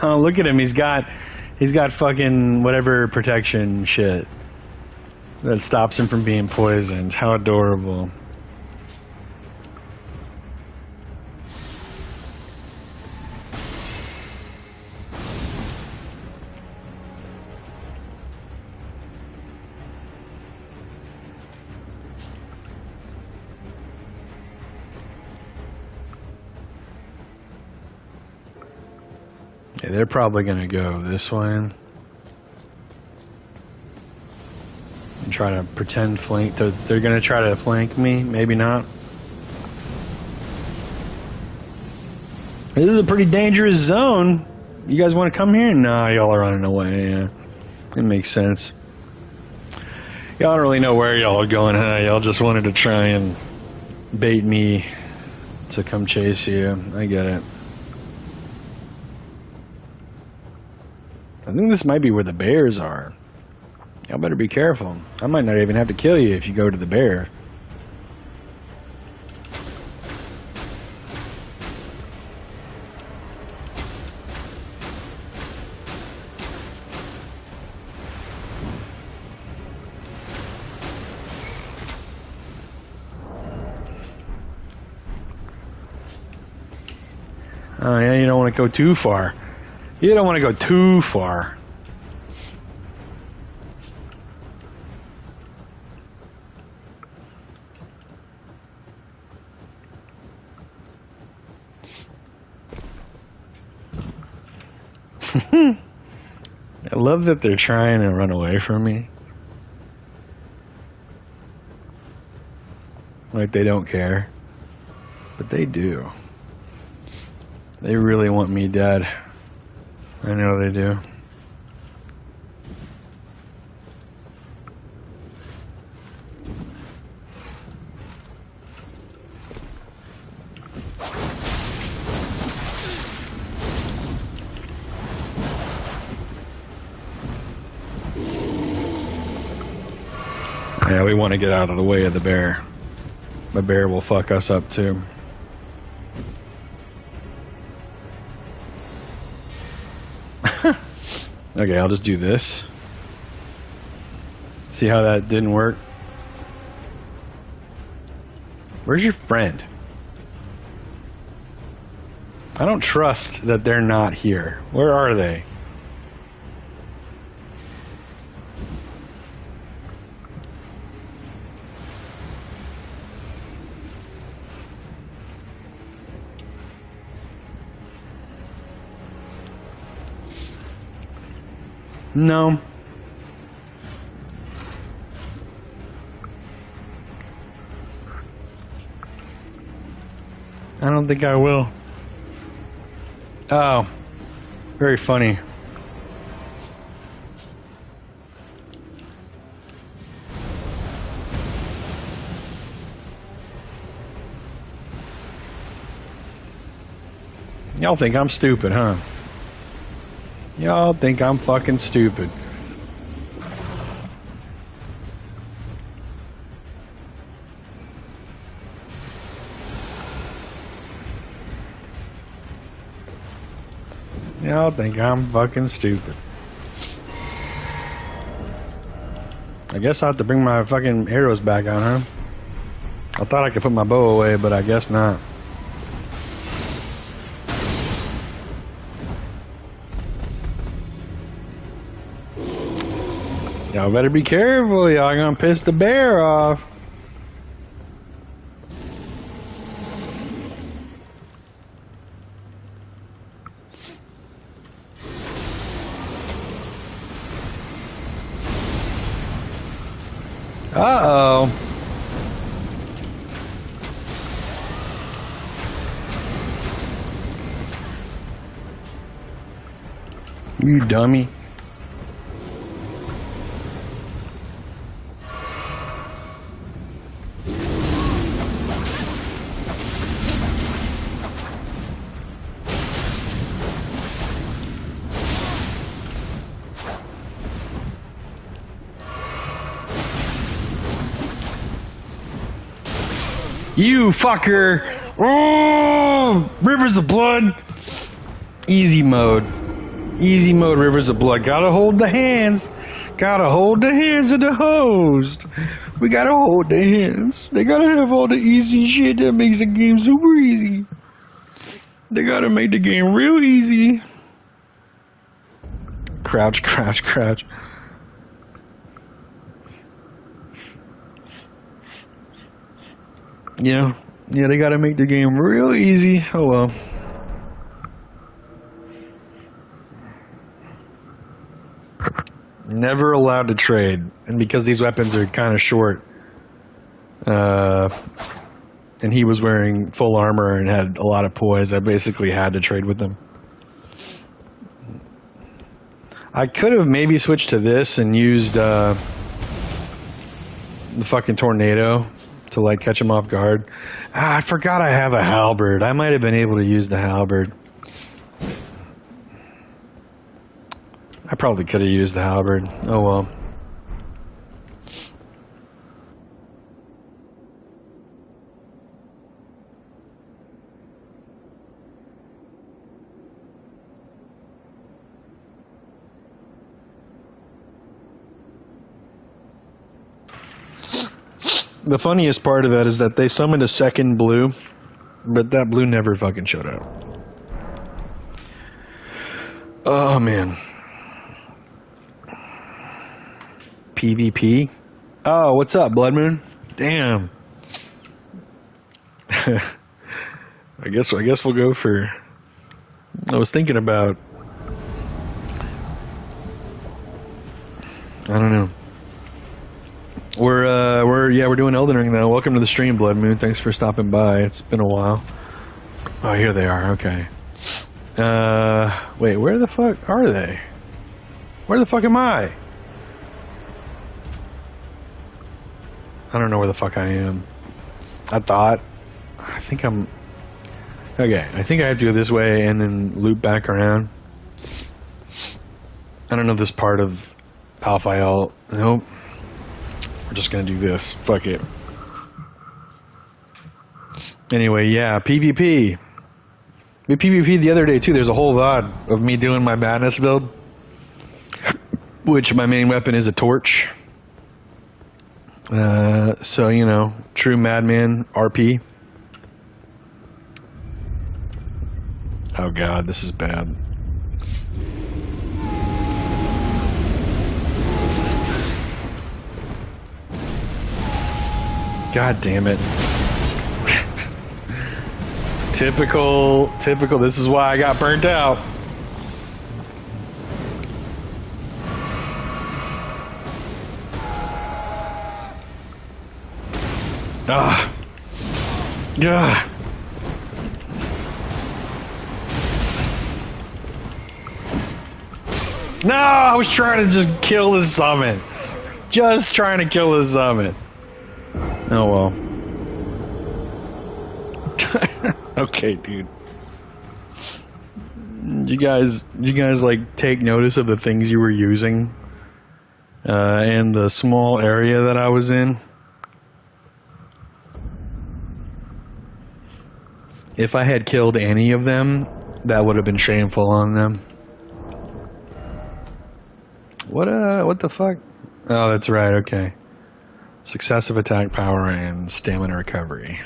S1: Oh, look at him. He's got fucking whatever protection shit that stops him from being poisoned. How adorable. Yeah, they're probably gonna go this way and try to pretend flank. They're gonna try to flank me. Maybe not. This is a pretty dangerous zone. You guys want to come here? Nah, y'all are running away. Yeah, it makes sense. Y'all don't really know where y'all are going, huh? Y'all just wanted to try and bait me to come chase you. I get it. I think this might be where the bears are. Y'all better be careful. I might not even have to kill you if you go to the bear. Oh yeah, you don't want to go too far. You don't want to go too far. I love that they're trying to run away from me. Like they don't care. But they do. They really want me dead. I know they do. Yeah, we want to get out of the way of the bear. The bear will fuck us up too. Okay, I'll just do this. See how that didn't work? Where's your friend? I don't trust that they're not here. Where are they? No. I don't think I will. Oh. Very funny. Y'all think I'm stupid, huh? Y'all think I'm fucking stupid. Y'all think I'm fucking stupid. I guess I'll have to bring my fucking arrows back on, huh? I thought I could put my bow away, but I guess not. Y'all better be careful. Y'all gonna piss the bear off. Uh-oh. You dummy. You fucker! Oh, Rivers of Blood! Easy mode. Easy mode, Rivers of Blood. Gotta hold the hands. Gotta hold the hands of the host. We gotta hold the hands. They gotta have all the easy shit that makes the game super easy. They gotta make the game real easy. Crouch, crouch, crouch. Yeah, they gotta make the game real easy. Oh well. Never allowed to trade, and because these weapons are kind of short, and he was wearing full armor and had a lot of poise, I basically had to trade with them. I could have maybe switched to this and used the fucking tornado to like catch him off guard. I forgot I have a halberd. I might have been able to use the halberd. I probably could have used the halberd. Oh well. The funniest part of that is that they summoned a second blue, but that blue never fucking showed up. Oh man. PvP? Oh, what's up, Blood Moon? Damn. I guess we'll go for. I was thinking about. I don't know. We're doing Elden Ring now. Welcome to the stream, Blood Moon. Thanks for stopping by. It's been a while. Oh, here they are. Okay. Wait, where the fuck are they? Where the fuck am I? I don't know where the fuck I am. I think I'm... Okay, I think I have to go this way and then loop back around. I don't know this part of Alphael. Nope. We're just gonna do this. Fuck it. Anyway, yeah, PvP. We PvP the other day too. There's a whole lot of me doing my madness build, which my main weapon is a torch. So, you know, true madman RP. Oh god, this is bad. God damn it. Typical, this is why I got burnt out. Ah. Yeah. No, I was trying to just kill the summon. Just trying to kill the summon. Oh well. Okay, dude. Did you guys like take notice of the things you were using? And the small area that I was in? If I had killed any of them, that would have been shameful on them. What the fuck? Oh, that's right, okay. Successive attack power and stamina recovery.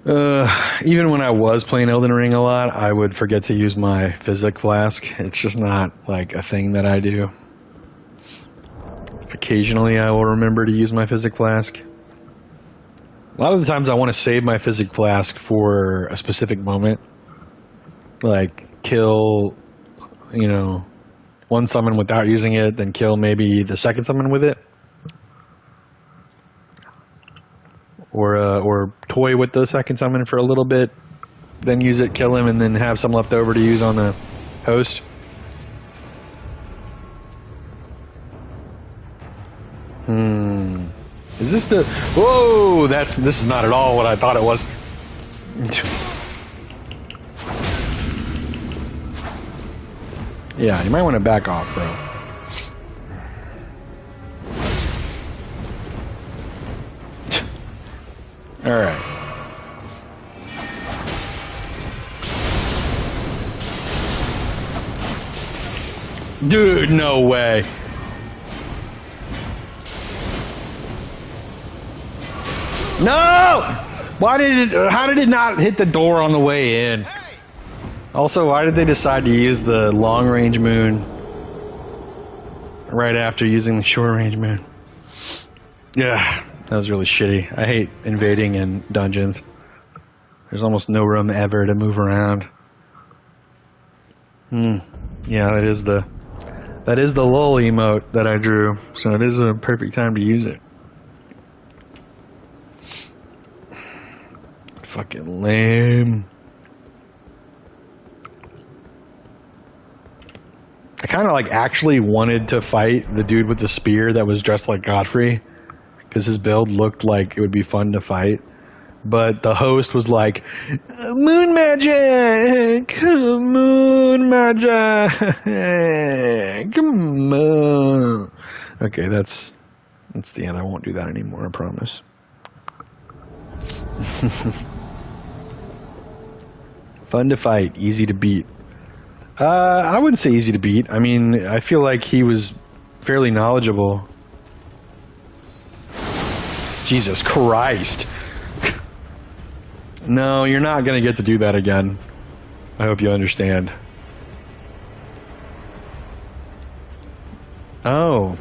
S1: Even when I was playing Elden Ring a lot, I would forget to use my physic flask. It's just not like a thing that I do. Occasionally I will remember to use my physic flask. A lot of the times I want to save my physic flask for a specific moment. Like kill, you know, one summon without using it, then kill maybe the second summon with it. Or toy with the second summon for a little bit, then use it, kill him, and then have some left over to use on the host. Is this the... Whoa! This is not at all what I thought it was. Yeah, you might want to back off, bro. Alright. Dude, no way. No! Why did it... How did it not hit the door on the way in? Also, why did they decide to use the long-range moon right after using the short-range moon? Yeah, that was really shitty. I hate invading in dungeons. There's almost no room ever to move around. Yeah, that is the lull emote that I drew, so it is a perfect time to use it. Fucking lame. I kind of like actually wanted to fight the dude with the spear that was dressed like Godfrey, because his build looked like it would be fun to fight. But the host was like, moon magic, moon magic, come on. Okay, that's the end. I won't do that anymore, I promise. Fun to fight, easy to beat. I wouldn't say easy to beat. I mean, I feel like he was fairly knowledgeable. Jesus Christ. No, you're not going to get to do that again. I hope you understand. Oh.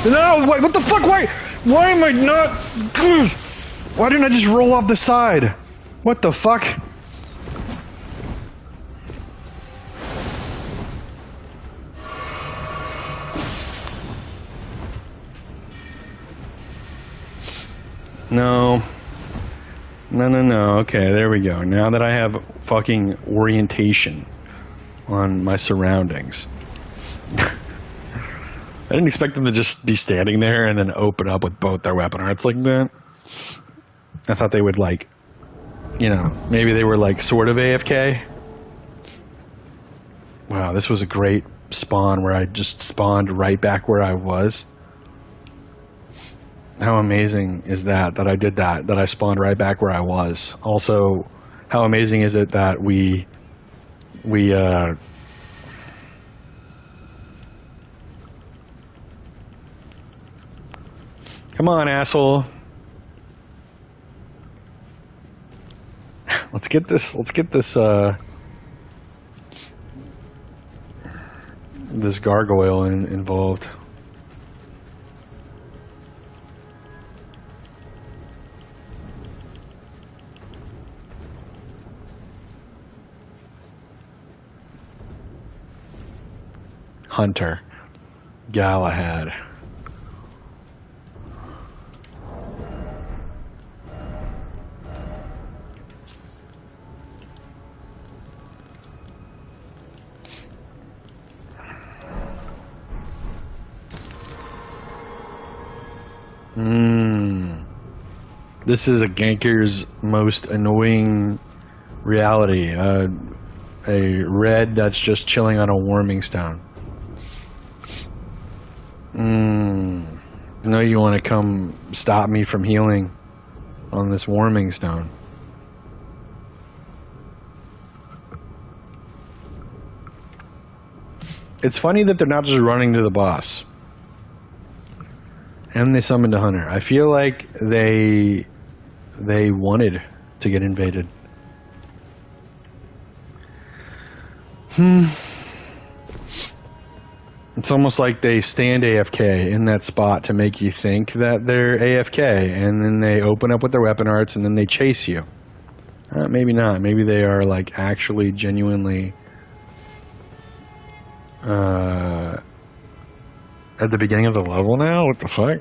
S1: No, what the fuck? Why am I not... Why didn't I just roll off the side? What the fuck? No. No. Okay, there we go. Now that I have fucking orientation on my surroundings. I didn't expect them to just be standing there and then open up with both their weapon arts like that. I thought they would, like, you know, maybe they were like sort of AFK. Wow, this was a great spawn where I just spawned right back where I was. How amazing is that I did that I spawned right back where I was. Also, how amazing is it that we come on, asshole. Let's get this this gargoyle involved. Hunter. Galahad. This is a ganker's most annoying reality. A red that's just chilling on a warming stone. No, you want to come stop me from healing on this warming stone. It's funny that they're not just running to the boss. And they summoned a hunter. I feel like they they wanted to get invaded. It's almost like they stand AFK in that spot to make you think that they're AFK, and then they open up with their weapon arts, and then they chase you. Maybe not. Maybe they are like actually genuinely at the beginning of the level now? What the fuck?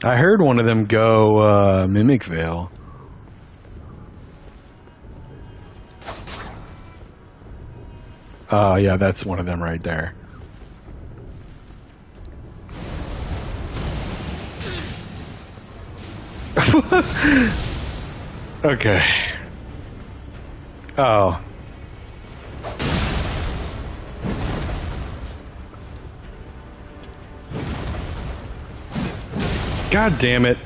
S1: I heard one of them go Mimic Veil. Oh, yeah, that's one of them right there. Okay. Oh. God damn it.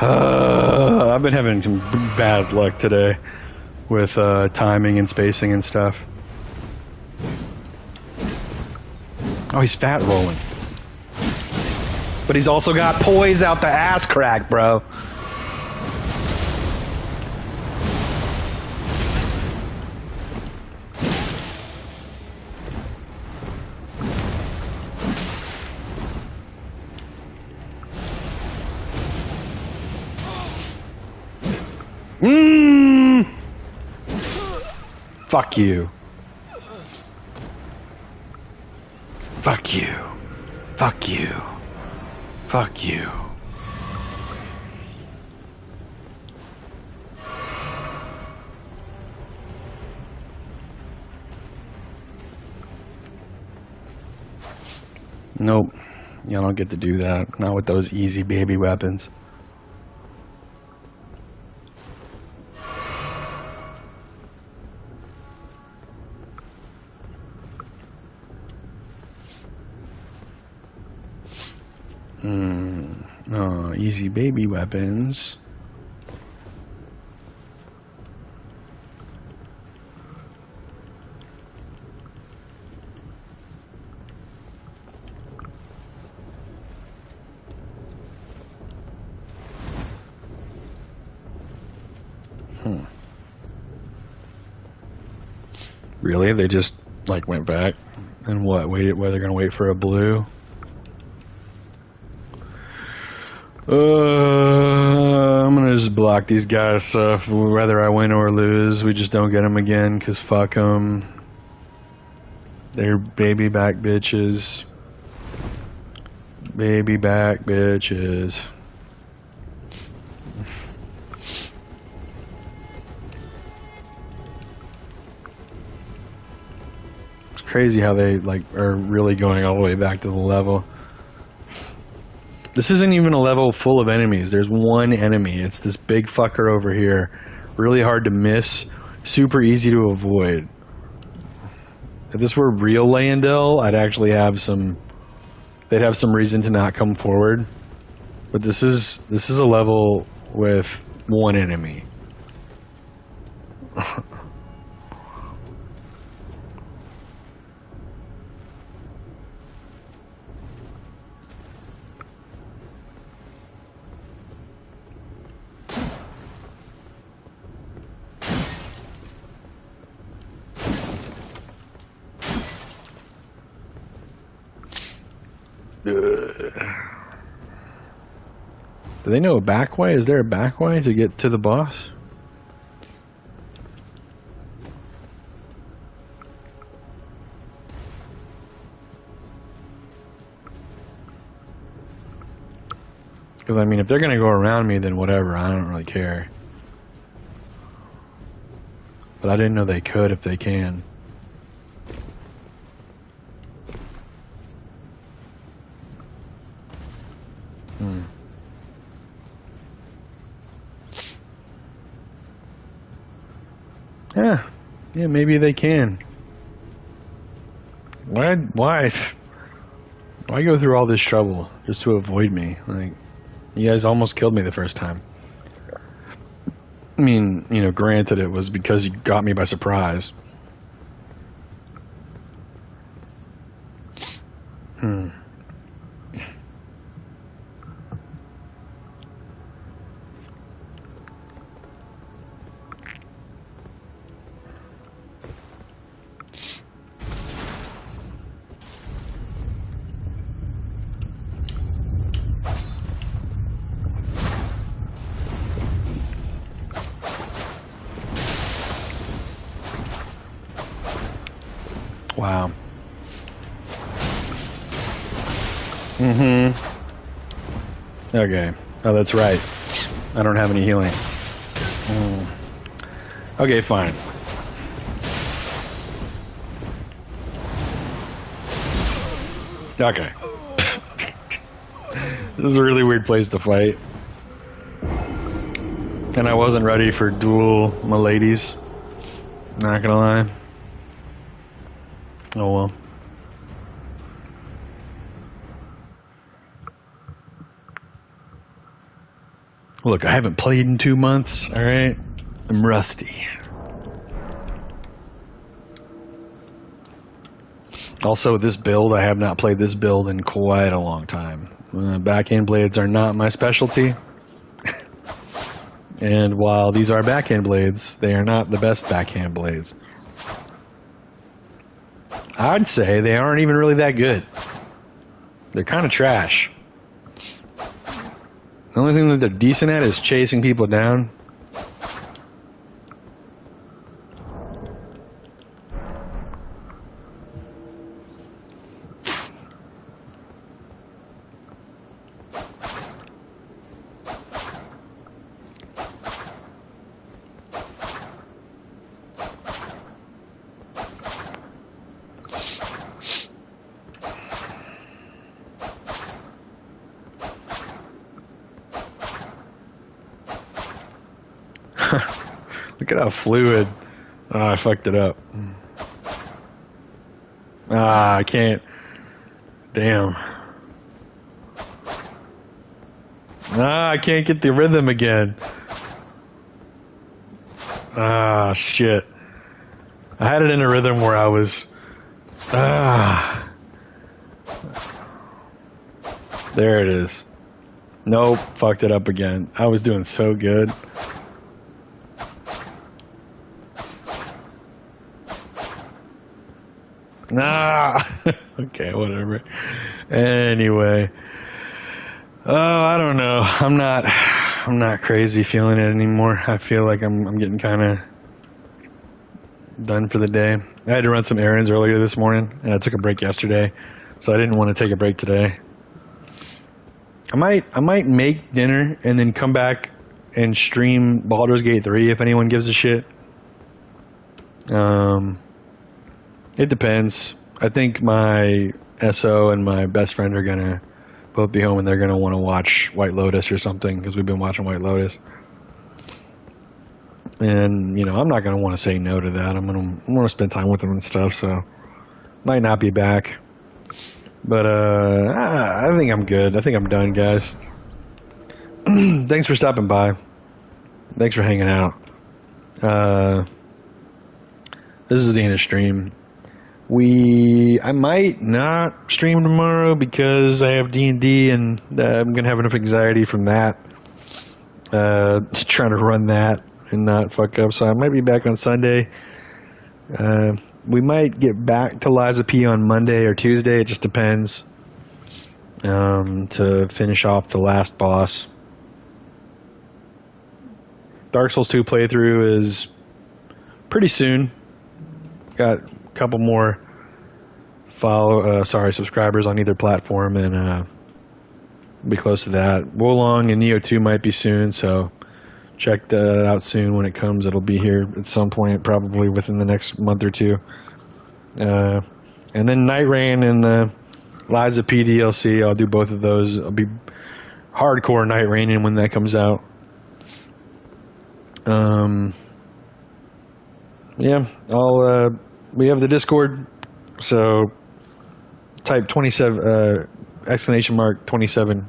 S1: I've been having some bad luck today with timing and spacing and stuff. Oh, he's fat rolling. But he's also got poise out the ass crack, bro. Fuck you. Fuck you. Fuck you. Fuck you. Nope. You don't get to do that. Not with those easy baby weapons. Oh, easy baby weapons. Really? They just like went back and what? Waited? Whether they're gonna wait for a blue? I'm gonna just block these guys. So whether I win or lose, we just don't get them again. Cause fuck them. They're baby back bitches. Baby back bitches. It's crazy how they like are really going all the way back to the level. This isn't even a level full of enemies. There's one enemy. It's this big fucker over here. Really hard to miss. Super easy to avoid. If this were real Landell, I'd actually have some... They'd have some reason to not come forward. But this is a level with one enemy. Do they know a back way? Is there a back way to get to the boss? Because, I mean, if they're going to go around me, then whatever. I don't really care. But I didn't know they could if they can. Yeah, maybe they can. Why go through all this trouble just to avoid me? Like, you guys almost killed me the first time. I mean, you know, granted it was because you got me by surprise. Wow. Okay. Oh, that's right. I don't have any healing. Okay, fine. Okay. This is a really weird place to fight. And I wasn't ready for dual miladies. Not gonna lie. Oh well. Look, I haven't played in 2 months, alright? I'm rusty. Also, this build, I have not played this build in quite a long time. Backhand blades are not my specialty. And while these are backhand blades, they are not the best backhand blades. I'd say they aren't even really that good. They're kind of trash. The only thing that they're decent at is chasing people down. Look at how fluid. Oh, I fucked it up. Ah, I can't. Damn. Ah, I can't get the rhythm again. Ah, shit. I had it in a rhythm where I was... Ah. There it is. Nope, fucked it up again. I was doing so good. Nah. Okay, whatever. Anyway. Oh, I don't know. I'm not crazy feeling it anymore. I feel like I'm getting kind of done for the day. I had to run some errands earlier this morning, and I took a break yesterday, so I didn't want to take a break today. I might make dinner and then come back and stream Baldur's Gate 3 if anyone gives a shit. It depends. I think my SO and my best friend are gonna both be home, and they're gonna want to watch White Lotus or something because we've been watching White Lotus. And you know, I'm not gonna want to say no to that. I'm gonna spend time with them and stuff. So might not be back, but I think I'm good. I think I'm done, guys. Thanks for stopping by. Thanks for hanging out. This is the end of stream. I might not stream tomorrow because I have D&D and I'm gonna have enough anxiety from that. Trying to run that and not fuck up. So I might be back on Sunday. We might get back to Liza P on Monday or Tuesday. It just depends. To finish off the last boss. Dark Souls 2 playthrough is pretty soon. Got a couple more subscribers on either platform, and be close to that. Wolong and Neo 2 might be soon, so check that out soon when it comes. It'll be here at some point, probably within the next month or two. And then Night Rain and the Liza P DLC, I'll do both of those. I'll be hardcore Night Raining when that comes out. Yeah, we have the Discord, so type 27 !27 !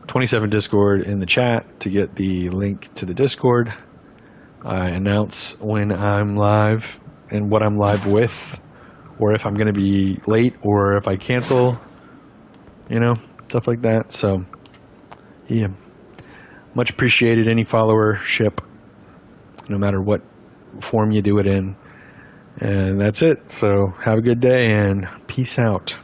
S1: 27 Discord in the chat to get the link to the Discord. I announce when I'm live and what I'm live with, or if I'm going to be late, or if I cancel, you know, stuff like that. So, yeah, much appreciated any followership, no matter what form you do it in. And that's it. So have a good day and peace out.